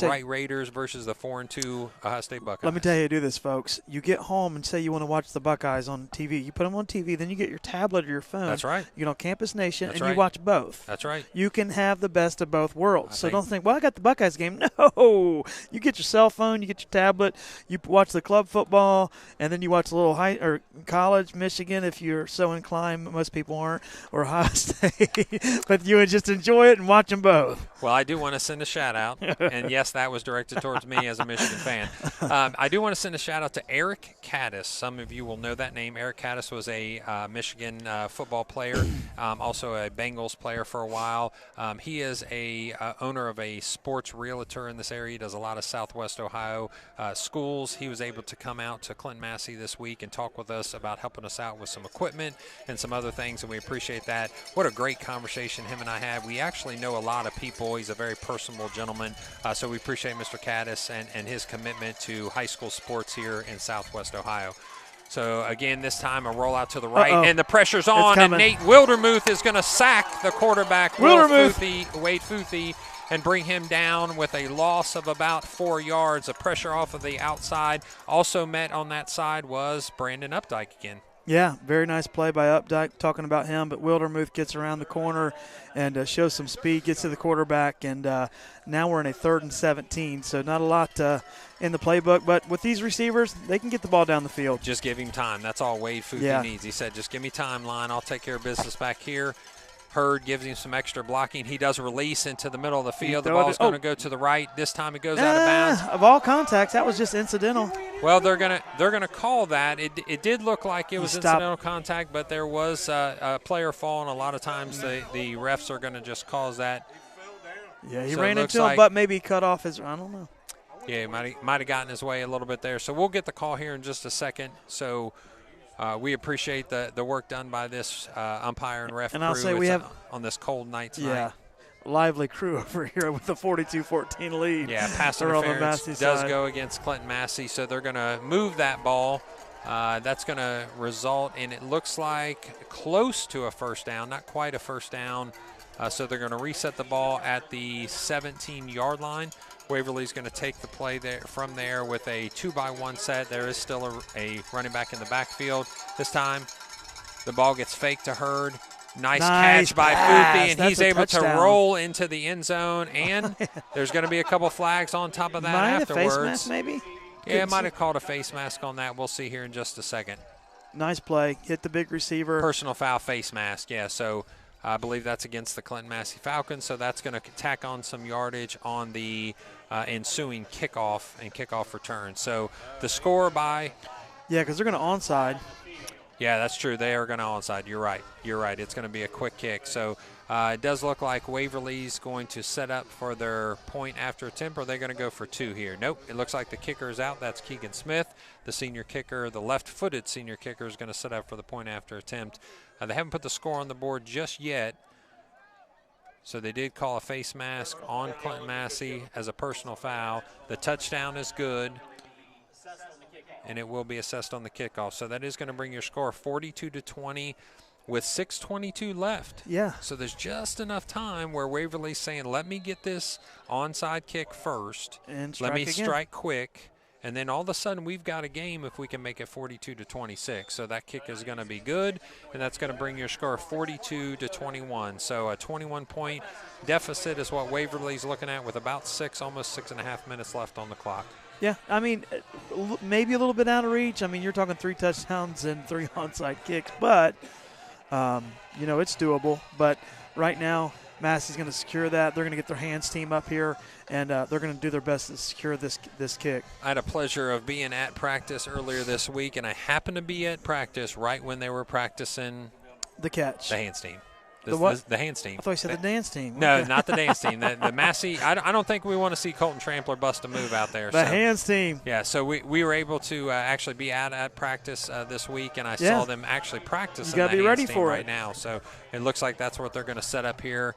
Wright Raiders versus the 4-2 Ohio State Buckeyes. Let me tell you how to do this, folks. You get home and say you want to watch the Buckeyes on TV. You put them on TV, then you get your tablet or your phone. That's right. You get on Campus Nation, and you watch both. That's right. You can have the best of both worlds. So don't think, well, I got the Buckeyes game. No. You get your cell phone, you get your tablet, you watch the club football, and then you watch a little college, Michigan, if you're so inclined. Most people aren't, or Ohio State. But you would just enjoy it and watch them both. Well, I do want to send a shout-out, and yes, that was directed towards me as a Michigan fan. I do want to send a shout-out to Eric Caddis. Some of you will know that name. Eric Caddis was a Michigan football player, also a Bengals player for a while. He is a owner of a sports realtor in this area. He does a lot of Southwest Ohio schools. He was able to come out to Clinton-Massie this week and talk with us about helping us out with some equipment and some other things, and we appreciate that. What a great conversation him and I had. We actually know a lot of people. He's a very personable gentleman, so we appreciate Mr. Caddis and his commitment to high school sports here in Southwest Ohio. So, again, this time a rollout to the right, and the pressure's on, and Nate Wildermuth is going to sack the quarterback, Wade Futhi, and bring him down with a loss of about 4 yards. The pressure off of the outside. Also met on that side was Brandon Updike again. Yeah, very nice play by Updike, talking about him, but Wildermuth gets around the corner and shows some speed, gets to the quarterback, and now we're in a 3rd and 17, so not a lot in the playbook, but with these receivers, they can get the ball down the field. Just give him time. That's all Wade Futhi needs. He said, just give me timeline. I'll take care of business back here. Hurd gives him some extra blocking. He does release into the middle of the field. The ball's going to go to the right. This time it goes out of bounds. Of all contacts, that was just incidental. Well, they're gonna call that. It did look like it was incidental contact, but there was a player falling. A lot of times the refs are going to just cause that. Yeah, he ran into him, but maybe cut off his – I don't know. Yeah, he might have gotten his way a little bit there. So we'll get the call here in just a second. So we appreciate the work done by this umpire and ref And crew. I'll say we have on this cold night tonight. Yeah, lively crew over here with the 42-14 lead. Yeah, pass They're on the interference Massey does side. go against Clinton-Massie, so they're going to move that ball. That's going to result in, it looks like, close to a first down, not quite a first down. So they're going to reset the ball at the 17-yard line. Waverly's going to take the play there from there with a 2-by-1 set. There is still a running back in the backfield. This time, the ball gets faked to Hurd. Nice catch by Futhi, and he's able to roll into the end zone. And there's going to be a couple flags on top of that afterwards. Face mask, maybe? Yeah, it might have called a face mask on that. We'll see here in just a second. Nice play. Hit the big receiver. Personal foul, face mask. Yeah, so I believe that's against the Clinton-Massie Falcons, so that's going to tack on some yardage on the ensuing kickoff and kickoff return. So the score by... Yeah, because they're going to onside. Yeah, that's true. They are going to onside. You're right. You're right. It's going to be a quick kick. So it does look like Waverly's going to set up for their point after attempt, or they're going to go for 2 here. Nope. It looks like the kicker is out. That's Keegan Smith, the senior kicker. The left-footed senior kicker is going to set up for the point after attempt. They haven't put the score on the board just yet. So they did call a face mask on Clinton-Massie as a personal foul. The touchdown is good, and it will be assessed on the kickoff. So that is going to bring your score 42-20 with 6:22 left. Yeah. So there's just enough time where Waverly's saying, let me get this onside kick first. And let me again. strike quick. And then all of a sudden we've got a game if we can make it 42-26. So that kick is going to be good, and that's going to bring your score 42-21. So a 21-point deficit is what Waverly's looking at with about almost 6.5 minutes left on the clock. Yeah, I mean, maybe a little bit out of reach. I mean, you're talking 3 touchdowns and 3 onside kicks, but, it's doable. But right now, Massey's going to secure that. They're going to get their hands team up here, and they're going to do their best to secure this kick. I had a pleasure of being at practice earlier this week, and I happened to be at practice right when they were practicing the catch. The hands team. The what? The hands team. I thought you said the dance team. No, Okay. not the dance team. The Massey. I don't think we want to see Colton Trampler bust a move out there. The hands team. Yeah, so we were able to actually be at practice this week, and I saw them actually practicing you gotta the be ready hands for team it right now. So it looks like that's what they're going to set up here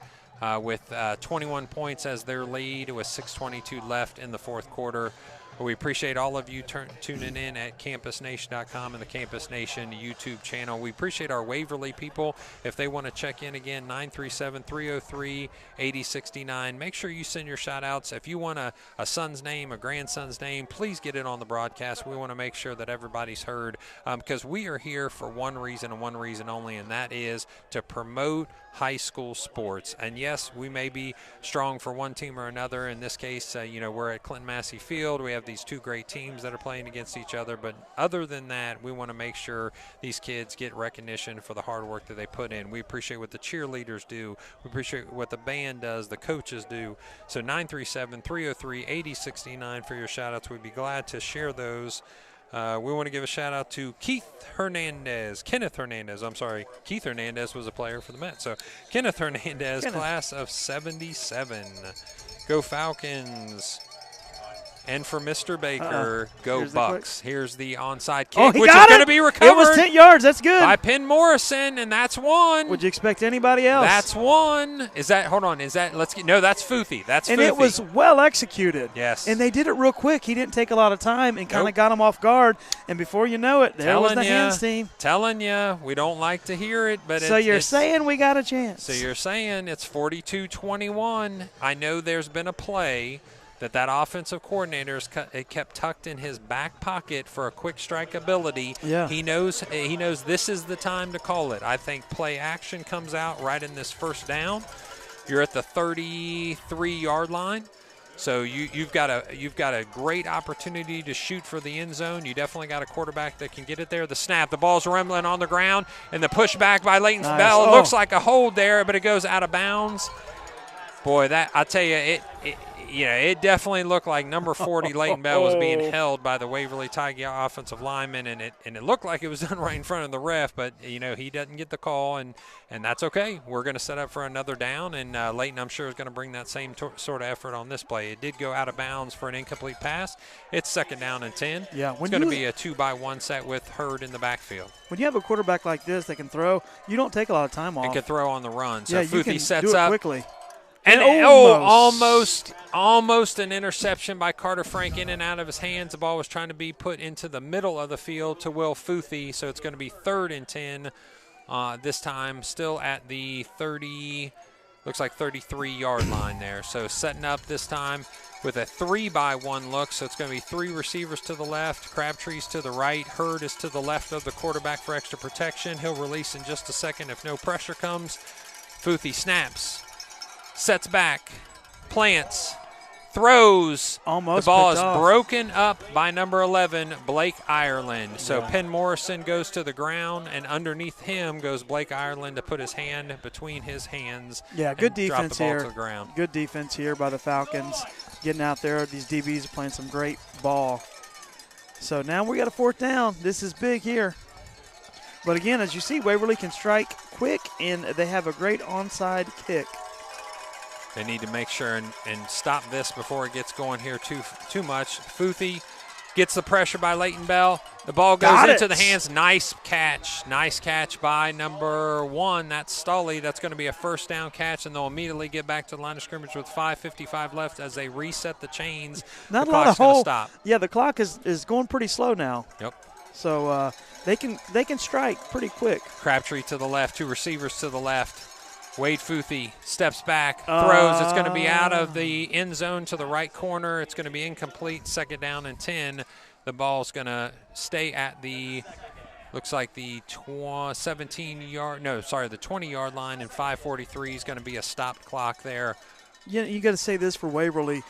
with 21 points as their lead with 6:22 left in the fourth quarter. We appreciate all of you tuning in at campusnation.com and the Campus Nation YouTube channel. We appreciate our Waverly people. If they want to check in again, 937-303-8069. Make sure you send your shout-outs. If you want a son's name, a grandson's name, please get it on the broadcast. We want to make sure that everybody's heard because we are here for one reason and one reason only, and that is to promote high school sports. And yes, we may be strong for one team or another. In this case, we're at Clinton-Massie Field. We have these 2 great teams that are playing against each other. But other than that, we want to make sure these kids get recognition for the hard work that they put in. We appreciate what the cheerleaders do. We appreciate what the band does, the coaches do. So 937-303-8069 for your shout-outs. We'd be glad to share those. We want to give a shout-out to Kenneth Hernandez. I'm sorry. Keith Hernandez was a player for the Mets. So Kenneth Hernandez, class of 77. Go Falcons. And for Mr. Baker, go Bucks. Here's the onside kick, which is going to be recovered. It was 10 yards. That's good. By Penn Morrison, and that's one. Would you expect anybody else? That's one. No, that's Futhi. That's and Futhi. it was well executed. Yes. And they did it real quick. He didn't take a lot of time and kind of got him off guard. And before you know it, there was the hands team. Telling you, we don't like to hear it, but so you're saying we got a chance. So you're saying it's 42-21. I know there's been a play that offensive coordinator kept tucked in his back pocket for a quick strike ability. Yeah. He knows this is the time to call it. I think play action comes out right in this first down. You're at the 33-yard line. So you've got a great opportunity to shoot for the end zone. You definitely got a quarterback that can get it there. The snap, the ball's rumbling on the ground, and the pushback by Leighton Bell. It looks like a hold there, but it goes out of bounds. Boy, that I tell you, it definitely looked like number 40 Leighton Bell was being held by the Waverly Tiger offensive lineman, and it looked like it was done right in front of the ref, but he doesn't get the call, and that's okay. We're going to set up for another down, and Leighton, I'm sure, is going to bring that same sort of effort on this play. It did go out of bounds for an incomplete pass. It's 2nd down and 10. Yeah, it's going to be a 2-by-1 set with Hurd in the backfield. When you have a quarterback like this that can throw, you don't take a lot of time off. It can throw on the run. So yeah, Futhi you can sets do it up quickly. And almost an interception by Carter Frank in and out of his hands. The ball was trying to be put into the middle of the field to Will Futhi, so it's going to be 3rd and 10 this time, still at the 33-yard line there. So setting up this time with a 3-by-1 look, so it's going to be 3 receivers to the left, Crabtree's to the right, Hurd is to the left of the quarterback for extra protection. He'll release in just a second if no pressure comes. Futhi snaps. Sets back, plants, throws. Almost the ball picked is off. broken up by number 11, Blake Ireland. So Penn Morrison goes to the ground, and underneath him goes Blake Ireland to put his hand between his hands. Yeah, good defense drop the ball here. to the ground. Good defense here by the Falcons. Getting out there, these DBs are playing some great ball. So now we got a 4th down. This is big here. But again, as you see, Waverly can strike quick, and they have a great onside kick. They need to make sure and stop this before it gets going here too much. Futhi gets the pressure by Leighton Bell. The ball goes into the hands. Nice catch. Nice catch by number 1. That's Stolly. That's going to be a 1st down catch, and they'll immediately get back to the line of scrimmage with 5:55 left as they reset the chains. Not the a lot clock's of going to stop. Yeah, the clock is going pretty slow now. Yep. So they can strike pretty quick. Crabtree to the left, 2 receivers to the left. Wade Futhi steps back, throws. It's going to be out of the end zone to the right corner. It's going to be incomplete, 2nd down and 10. The ball's going to stay at the, looks like the 20-yard line, and 5:43 is going to be a stopped clock there. Yeah, you got to say this for Waverly.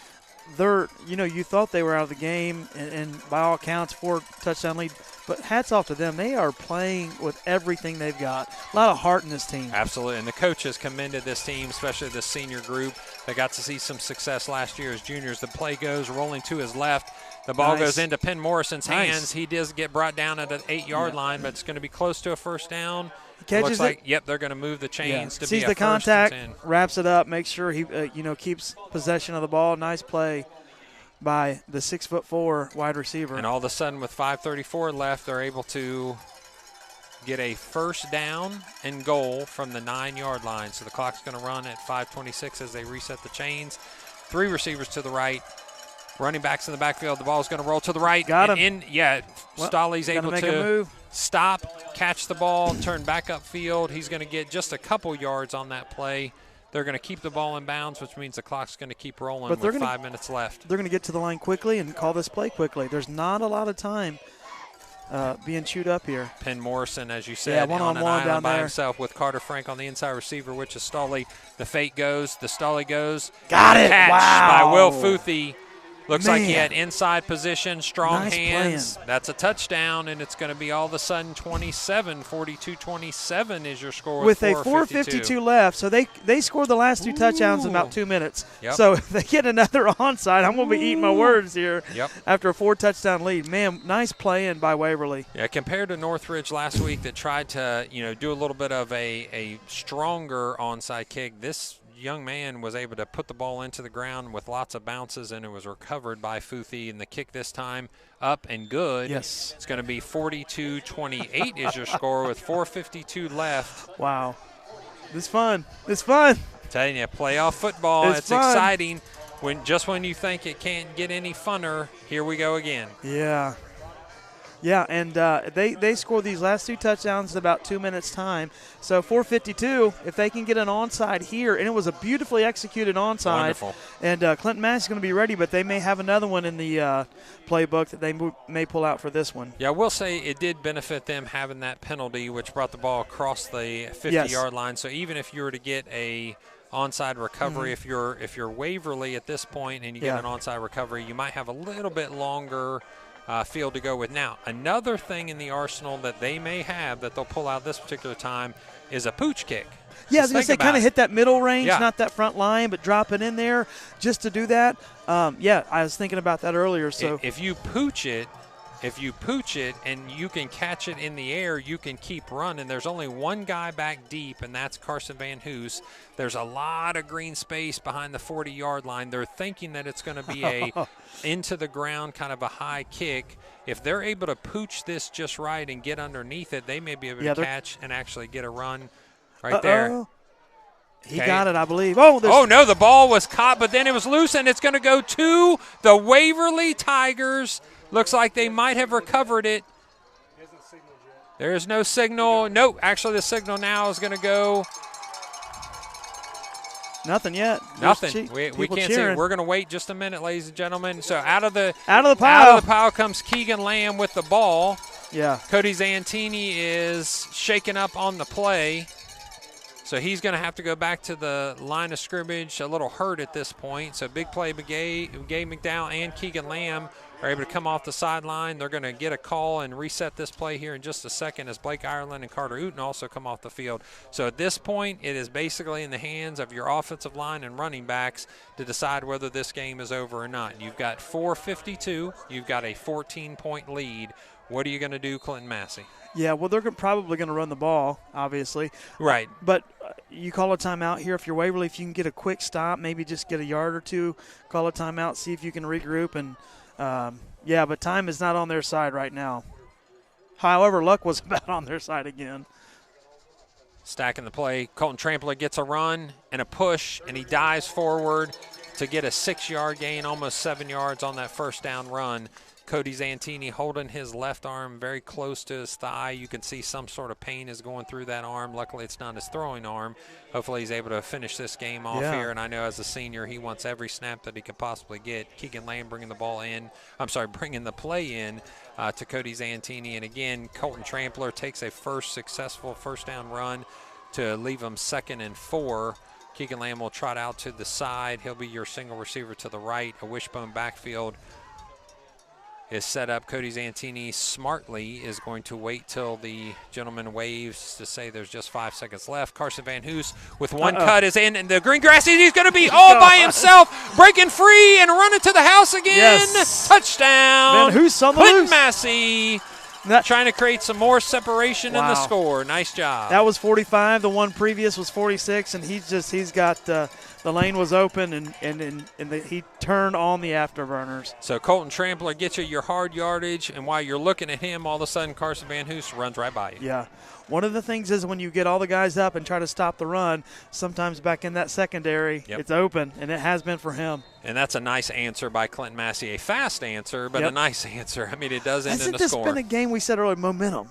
You thought they were out of the game, and by all accounts, 4 touchdown lead. But hats off to them. They are playing with everything they've got. A lot of heart in this team. Absolutely, and the coaches commended this team, especially this senior group. They got to see some success last year as juniors. The play goes rolling to his left. The ball goes into Penn Morrison's hands. He does get brought down at an 8-yard line, but it's going to be close to a 1st down. Catches Looks like, yep, they're going to move the chains to Sees be a the 1st contact, and 10. wraps it up, makes sure he keeps possession of the ball. Nice play by the 6'4" wide receiver. And all of a sudden, with 5:34 left, they're able to get a 1st down and goal from the 9-yard line. So the clock's going to run at 5:26 as they reset the chains. 3 receivers to the right. Running backs in the backfield. The ball's going to roll to the right. Got him. Stolly's able make a to move. Stop, catch the ball, turn back upfield. He's going to get just a couple yards on that play. They're going to keep the ball in bounds, which means the clock's going to keep rolling with 5 minutes left. They're going to get to the line quickly and call this play quickly. There's not a lot of time being chewed up here. Penn Morrison, as you said, on an island by himself with Carter Frank on the inside receiver, which is Stolly. The fake goes. The Stolly goes. Got it. Catch Wow. by Will Futhi. Looks like he had inside position, strong hands. Playing. That's a touchdown, and it's going to be all of a sudden 42-27 is your score with a 4:52 left. So they scored the last 2 touchdowns in about 2 minutes. Yep. So if they get another onside, I'm going to be eating my words here. Yep. After a 4-touchdown lead. Man, nice playing by Waverly. Yeah, compared to Northridge last week that tried to, do a little bit of a stronger onside kick, this young man was able to put the ball into the ground with lots of bounces, and it was recovered by Futhi. And the kick this time up and good. Yes. It's going to be 42-28 is your score with 4:52 left. Wow. This fun. It's fun. Telling you, playoff football, it's fun. exciting. When you think it can't get any funner, here we go again. Yeah. Yeah, and they scored these last 2 touchdowns in about 2 minutes' time. So 4:52, if they can get an onside here, and it was a beautifully executed onside. Wonderful. And Clinton-Massie is going to be ready, but they may have another one in the playbook that they may pull out for this one. Yeah, I will say it did benefit them having that penalty, which brought the ball across the 50-yard line. So even if you were to get a onside recovery, if you're Waverly at this point and you get an onside recovery, you might have a little bit longer field to go with. Now, another thing in the arsenal that they may have that they'll pull out this particular time is a pooch kick. Yeah, I was going to say kind of hit that middle range, Yeah. not that front line, but drop it in there just to do that. Yeah, I was thinking about that earlier. So if you pooch it and you can catch it in the air, you can keep running. There's only one guy back deep, and that's Carson Van Hoos. There's a lot of green space behind the 40-yard line. They're thinking that it's going to be a into the ground kind of a high kick. If they're able to pooch this just right and get underneath it, they may be able to catch and actually get a run right there. He got it, I believe. Oh, no, the ball was caught, but then it was loose, and it's going to go to the Waverly Tigers. Looks like they might have recovered it. There is no signal. No, actually the signal now is going to go. Nothing yet. Nothing. We can't see it. We're going to wait just a minute, ladies and gentlemen. So out of the pile comes Keegan Lamb with the ball. Yeah. Cody Zantini is shaken up on the play. So he's going to have to go back to the line of scrimmage, a little hurt at this point. So big play, Gabe McDowell and Keegan Lamb are able to come off the sideline. They're going to get a call and reset this play here in just a second as Blake Ireland and Carter Uten also come off the field. So at this point, it is basically in the hands of your offensive line and running backs to decide whether this game is over or not. You've got 4:52. You've got a 14-point lead. What are you going to do, Clinton-Massie? Yeah, well, they're probably going to run the ball, obviously. Right. But you call a timeout here if you're Waverly. If you can get a quick stop, maybe just get a yard or two, call a timeout, see if you can regroup. And, but time is not on their side right now. However, luck was about on their side again. Stacking the play. Colton Trampler gets a run and a push, and he dives forward to get a 6-yard gain, almost 7 yards on that first down run. Cody Zantini holding his left arm very close to his thigh. You can see some sort of pain is going through that arm. Luckily, it's not his throwing arm. Hopefully, he's able to finish this game off here. And I know as a senior, he wants every snap that he could possibly get. Keegan Lamb bringing the play in to Cody Zantini. And again, Colton Trampler takes a successful first down run to leave him 2nd and 4. Keegan Lamb will trot out to the side. He'll be your single receiver to the right. A wishbone backfield is set up. Cody Zantini smartly is going to wait till the gentleman waves to say there's just 5 seconds left. Carson Van Hoos with one cut is in, and the green grass. He's going to be all by himself, breaking free and running to the house again. Yes. Touchdown. Van Hoos on the Clinton-Massie trying to create some more separation in the score. Nice job. That was 45. The one previous was 46, and he's got the lane was open, and he turned on the afterburners. So Colton Trampler gets you your hard yardage, and while you're looking at him, all of a sudden Carson Van Hoos runs right by you. Yeah. One of the things is when you get all the guys up and try to stop the run, sometimes back in that secondary, it's open, and it has been for him. And that's a nice answer by Clinton-Massie. A fast answer, but a nice answer. I mean, it does end in a score. Hasn't this been a game we said earlier, momentum?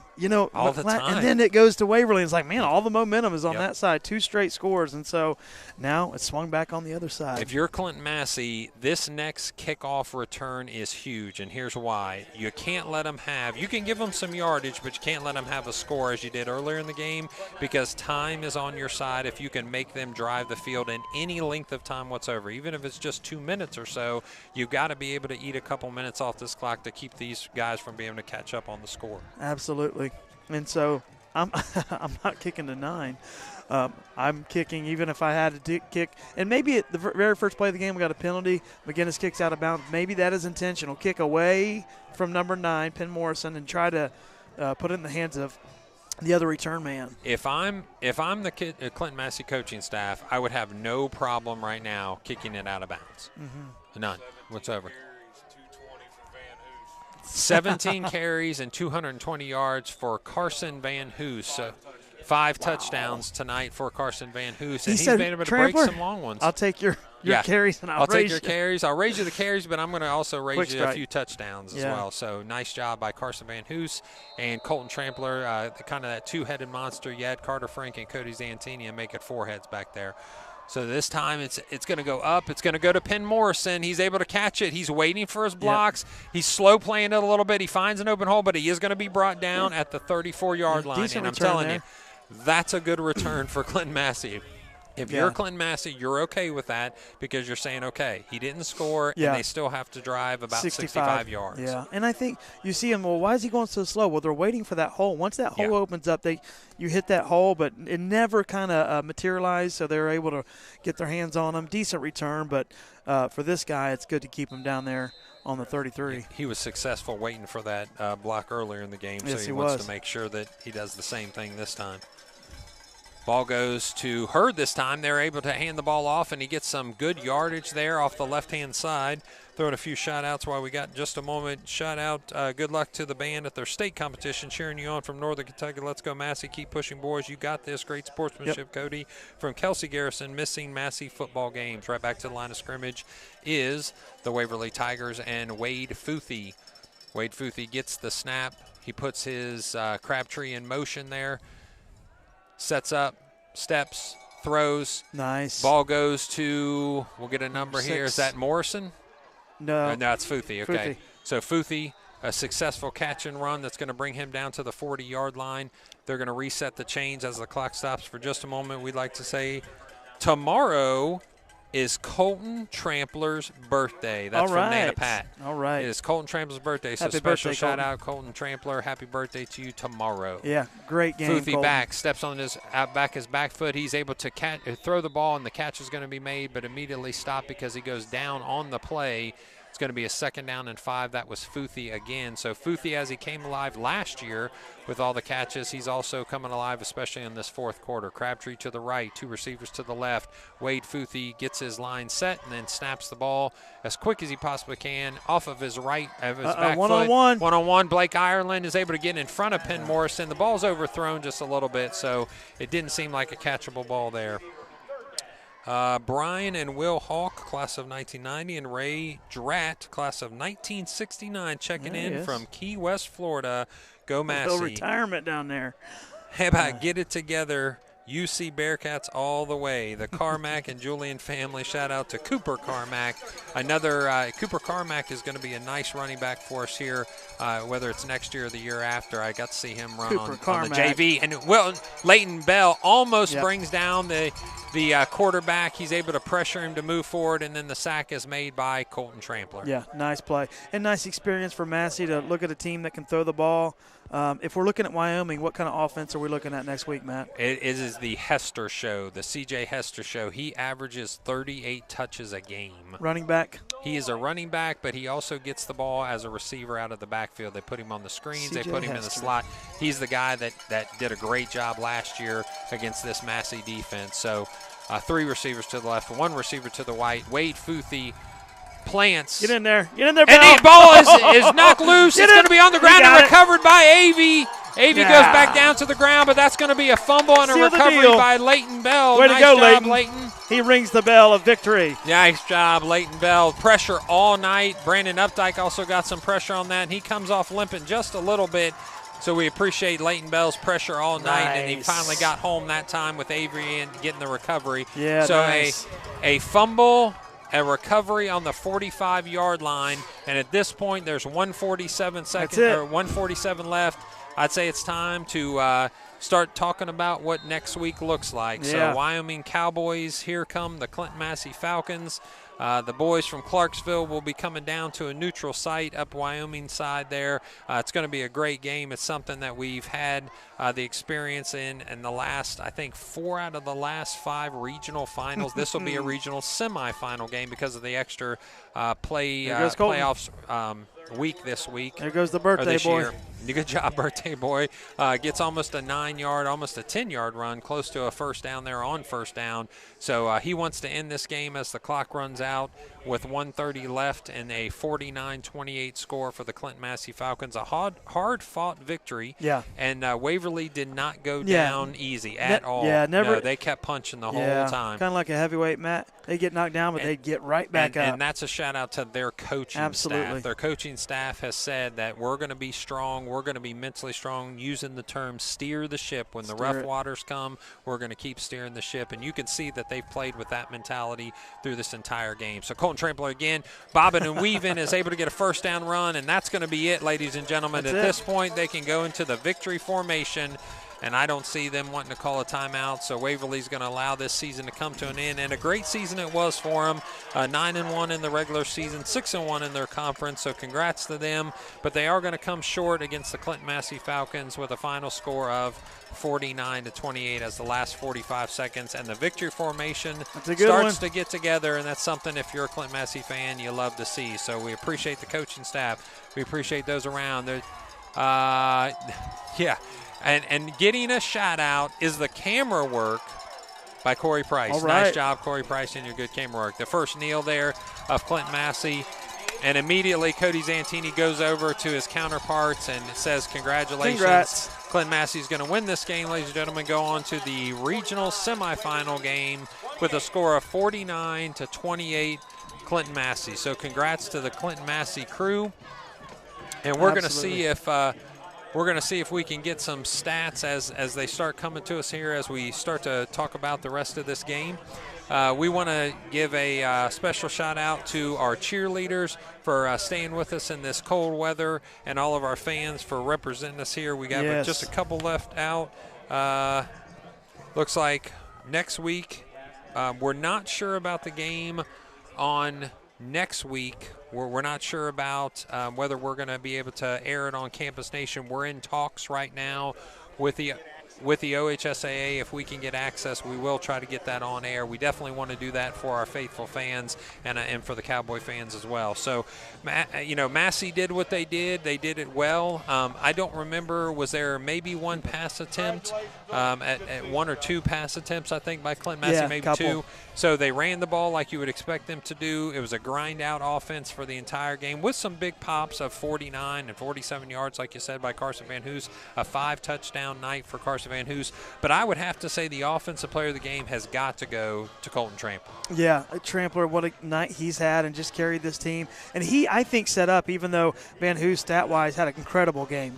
All the time. And then it goes to Waverly, and it's like, man, all the momentum is on that side. 2 straight scores, and so now it's swung back on the other side. If you're Clinton-Massie, this next kickoff return is huge, and here's why. You can't let them you can give them some yardage, but you can't let them have a score as you did earlier in the game because time is on your side if you can make them drive the field in any length of time whatsoever. Even if it's just 2 minutes or so, you've got to be able to eat a couple minutes off this clock to keep these guys from being able to catch up on the score. Absolutely. And so I'm not kicking to 9. I'm kicking even if I had to kick. And maybe at the very first play of the game we got a penalty. McGinnis kicks out of bounds. Maybe that is intentional. Kick away from number 9, Penn Morrison, and try to put it in the hands of the other return man. If I'm the Clinton-Massie coaching staff, I would have no problem right now kicking it out of bounds. Mm-hmm. None whatsoever. 17 carries and 220 yards for Carson Van Hoos. So 5 touchdowns tonight for Carson Van Hoos. And he's been able to break some long ones. I'll take your carries and I'll take your carries. I'll raise you the carries, but I'm going to also raise you a few touchdowns as well. So nice job by Carson Van Hoos and Colton Trampler, kind of that 2-headed monster yet. Carter Frank and Cody Zantini, and make it 4 heads back there. So this time it's going to go up. It's going to go to Penn Morrison. He's able to catch it. He's waiting for his blocks. He's slow playing it a little bit. He finds an open hole, but he is going to be brought down at the 34-yard line. And I'm telling you, that's a good return for Clinton-Massie. If you're Clinton-Massie, you're okay with that because you're saying, okay, he didn't score, and they still have to drive about 65 yards. Yeah, and I think you see him, well, why is he going so slow? Well, they're waiting for that hole. Once that hole opens up, you hit that hole, but it never kind of materialized, so they were able to get their hands on him. Decent return, but for this guy, it's good to keep him down there on the 33. He was successful waiting for that block earlier in the game, so he wants to make sure that he does the same thing this time. Ball goes to Hurd this time. They're able to hand the ball off, and he gets some good yardage there off the left-hand side. Throwing a few shout-outs while we got just a moment. Shout-out, good luck to the band at their state competition, cheering you on from Northern Kentucky. Let's go, Massey. Keep pushing, boys. You got this. Great sportsmanship, Cody. From Kelsey Garrison, missing Massey football games. Right back to the line of scrimmage is the Waverly Tigers and Wade Futhi. Wade Futhi gets the snap. He puts his Crabtree in motion there. Sets up, steps, throws. Nice. Ball goes to, we'll get a number 6. Here. Is that Morrison? No. No, it's Futhi. Okay. Futhi. So Futhi, a successful catch and run that's going to bring him down to the 40-yard line. They're going to reset the chains as the clock stops for just a moment. We'd like to say tomorrow is Colton Trampler's birthday. That's from Nana Pat. All right. It is Colton Trampler's birthday. So special shout out, Colton Trampler. Happy birthday to you tomorrow. Yeah, great game. Futhi back, steps on his back foot. He's able to throw the ball, and the catch is going to be made, but immediately stopped because he goes down on the play. It's going to be a 2nd down and 5. That was Futhi again. So Futhi, as he came alive last year with all the catches, he's also coming alive, especially in this 4th quarter. Crabtree to the right, 2 receivers to the left. Wade Futhi gets his line set and then snaps the ball as quick as he possibly can off of his right, of his back foot. One-on-one. One-on-one. Blake Irelan is able to get in front of Penn Morrison. The ball's overthrown just a little bit, so it didn't seem like a catchable ball there. Brian and Will Hawk, class of 1990, and Ray Drat, class of 1969, checking in from Key West, Florida. Go Massey. No retirement down there. How about get it together? UC Bearcats all the way. The Carmack and Julian family. Shout out to Cooper Carmack. Another Cooper Carmack is going to be a nice running back for us here, whether it's next year or the year after. I got to see him run on the JV. And Leighton Bell almost brings down the quarterback. He's able to pressure him to move forward, and then the sack is made by Colton Trampler. Yeah, nice play. And nice experience for Massey to look at a team that can throw the ball. If we're looking at Wyoming, what kind of offense are we looking at next week, Matt? It is the Hester Show, the C.J. Hester Show. He averages 38 touches a game. Running back? He is a running back, but he also gets the ball as a receiver out of the backfield. They put him on the screens. They put him in the slot. He's the guy that did a great job last year against this Massey defense. So 3 receivers to the left, 1 receiver to the right. Wade Futhi plants. Get in there. Get in there, Bell. And the ball is knocked loose. It's going to be on the ground and recovered by Avey. Avey goes back down to the ground, but that's going to be a fumble and a recovery by Leighton Bell. Way to go, job, Leighton. He rings the bell of victory. Nice job, Leighton Bell. Pressure all night. Brandon Updike also got some pressure on that, and he comes off limping just a little bit. So we appreciate Leighton Bell's pressure all night, and he finally got home that time with Avery and getting the recovery. Yeah, so nice. a fumble, a recovery on the 45-yard line, and at this point there's 147 left. I'd say it's time to start talking about what next week looks like. Yeah. So Wyoming Cowboys, here come the Clinton-Massie Falcons. The boys from Clarksville will be coming down to a neutral site up Wyoming side there. It's going to be a great game. It's something that we've had the experience in the last, I think, 4 out of the last 5 regional finals. This will be a regional semifinal game because of the extra playoffs week this week. There goes the birthday boy. Year. Good job, birthday boy. Gets almost a 9-yard, almost a 10-yard run, close to a first down there on first down. So he wants to end this game as the clock runs out with 1:30 left and a 49-28 score for the Clinton-Massie Falcons. A hard-fought victory. Yeah. And Waverly did not go down easy at all. Yeah, never. No, they kept punching the whole time. Kind of like a heavyweight, Matt. They get knocked down, but they get right back up. And that's a shout-out to their coaching staff. Their coaching staff has said that we're going to be strong. We're going to be mentally strong, using the term steer the ship. When the rough waters come, we're going to keep steering the ship. And you can see that they've played with that mentality through this entire game. So Colton Trampler again, bobbing and weaving, is able to get a first down run, and that's going to be it, ladies and gentlemen. At this point, they can go into the victory formation. and I don't see them wanting to call a timeout. So Waverly's going to allow this season to come to an end, and a great season it was for them. 9-1 in the regular season, 6-1 in their conference. So congrats to them. But they are going to come short against the Clinton-Massie Falcons with a final score of 49-28 as the last 45 seconds, and the victory formation starts to get together, and that's something, if you're a Clinton-Massie fan, you love to see. So we appreciate the coaching staff. We appreciate those around. Yeah, and getting a shout out is the camera work by Corey Price. All right. Nice job, Corey Price, and your good camera work. The first kneel there of Clinton-Massie. And immediately Cody Zantini goes over to his counterparts and says congratulations. Congrats. Clinton-Massie is going to win this game, ladies and gentlemen, go on to the regional semifinal game with a score of 49-28 Clinton-Massie. So congrats to the Clinton-Massie crew. And we're going to see if we can get some stats as they start coming to us here as we start to talk about the rest of this game. We want to give a special shout out to our cheerleaders for staying with us in this cold weather, and all of our fans for representing us here. We got just a couple left out. Looks like next week. We're not sure about the game on next week. We're not sure about whether we're going to be able to air it on Campus Nation. We're in talks right now with the OHSAA. If we can get access, we will try to get that on air. We definitely want to do that for our faithful fans and for the Cowboy fans as well. So, Massey did what they did. They did it well. I don't remember, was there maybe one pass attempt, at one or two pass attempts, I think, by Clinton-Massie, maybe couple. two. So they ran the ball like you would expect them to do. It was a grind-out offense for the entire game with some big pops of 49 and 47 yards, like you said, by Carson Van Hoos. A 5-touchdown night for Carson Van Hoos. But I would have to say the offensive player of the game has got to go to Colton Trampler. Yeah, Trampler, what a night he's had and just carried this team. And he, I think, set up, even though Van Hoos, stat-wise, had an incredible game.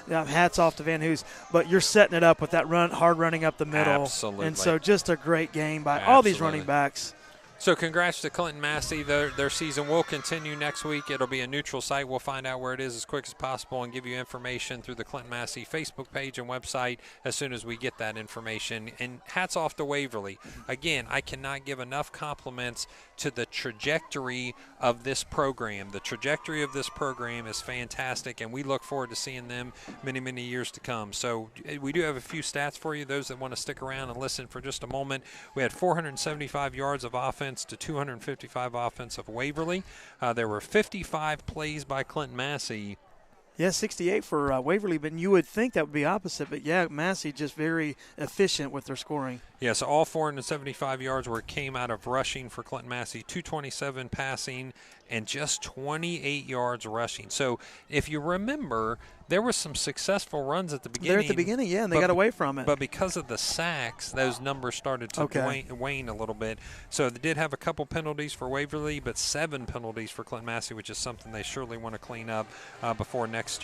Hats off to Van Hoos. But you're setting it up with that hard running up the middle. Absolutely. And so just a great game by all these running backs. So congrats to Clinton-Massie. Their season will continue next week. It'll be a neutral site. We'll find out where it is as quick as possible and give you information through the Clinton-Massie Facebook page and website as soon as we get that information. And hats off to Waverly. Again, I cannot give enough compliments to the trajectory of this program. The trajectory of this program is fantastic, and we look forward to seeing them many, many years to come. So we do have a few stats for you, those that want to stick around and listen for just a moment. We had 475 yards of offense to 255 offense of Waverly. There were 55 plays by Clinton-Massie. Yeah, 68 for Waverly, but you would think that would be opposite. But, yeah, Massey just very efficient with their scoring. Yeah, so all 475 yards came out of rushing for Clinton-Massie, 227 passing, and just 28 yards rushing. So if you remember, there were some successful runs at the beginning. They're at the beginning, yeah, and they got away from it. But because of the sacks, those numbers started to wane a little bit. So they did have a couple penalties for Waverly, but 7 penalties for Clinton-Massie, which is something they surely want to clean up before next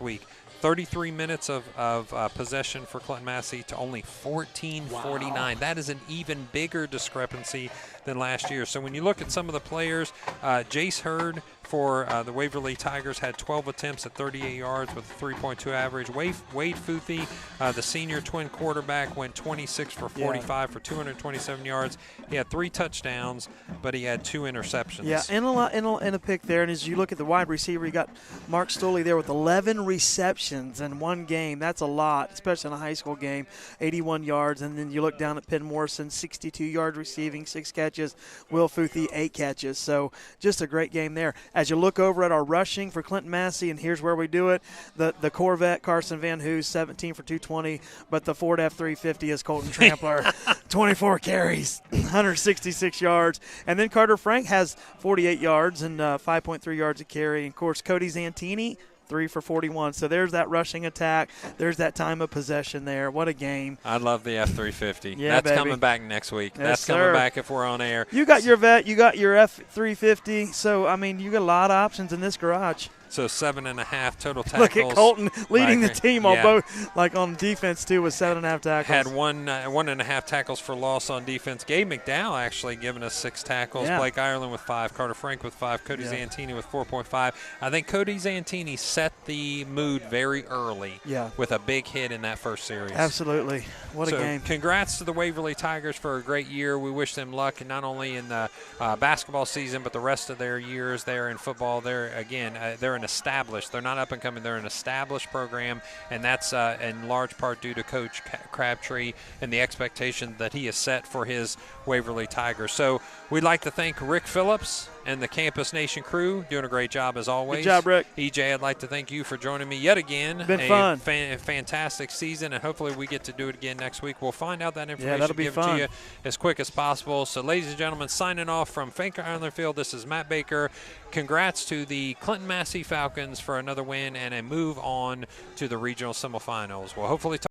week. 33 minutes of possession for Clinton-Massie to only 14:49. Wow. That is an even bigger discrepancy than last year. So when you look at some of the players, Jace Hurd for the Waverly Tigers had 12 attempts at 38 yards with a 3.2 average. Wade Futhi, the senior twin quarterback, went 26 for 45 for 227 yards. He had 3 touchdowns, but he had 2 interceptions. Yeah, and a pick there. And as you look at the wide receiver, you got Mark Stoley there with 11 receptions in one game. That's a lot, especially in a high school game. 81 yards. And then you look down at Penn Morrison, 62 yards receiving, 6 catches. Will Futhi, 8 catches. So just a great game there. As you look over at our rushing for Clinton-Massie, and here's where we do it. The Corvette, Carson Van Hoos, 17 for 220, but the Ford F-350 is Colton Trampler, 24 carries, 166 yards. And then Carter Frank has 48 yards and 5.3 yards a carry. And, of course, Cody Zantini, 3 for 41. So there's that rushing attack. There's that time of possession there. What a game. I love the F-350. Yeah, that's baby. coming back next week. Yes, that's coming back if we're on air. You got your Vet. You got your F-350. So, I mean, you got a lot of options in this garage. So 7.5 total tackles. Look at Colton leading the team on Yeah. both, like on defense too, with 7.5 tackles. Had 1.5 tackles for loss on defense. Gabe McDowell actually giving us 6 tackles. Yeah. Blake Irelan with 5. Carter Frank with 5. Cody Zantini with 4.5. I think Cody Zantini set the mood very early with a big hit in that first series. Absolutely. What a game. Congrats to the Waverly Tigers for a great year. We wish them luck, not only in the basketball season, but the rest of their years there in football. They're an established. They're not up and coming. They're an established program, and that's in large part due to Coach Crabtree and the expectation that he has set for his Waverly Tigers. So we'd like to thank Rick Phillips and the Campus Nation crew, doing a great job as always. Good job, Rick. EJ, I'd like to thank you for joining me yet again. Been fun. Fantastic season, and hopefully we get to do it again next week. We'll find out that information, that'll be give fun. it to you as quick as possible. So, ladies and gentlemen, signing off from Fanker Ireland Field, this is Matt Baker. Congrats to the Clinton-Massie Falcons for another win and a move on to the regional semifinals. We'll hopefully talk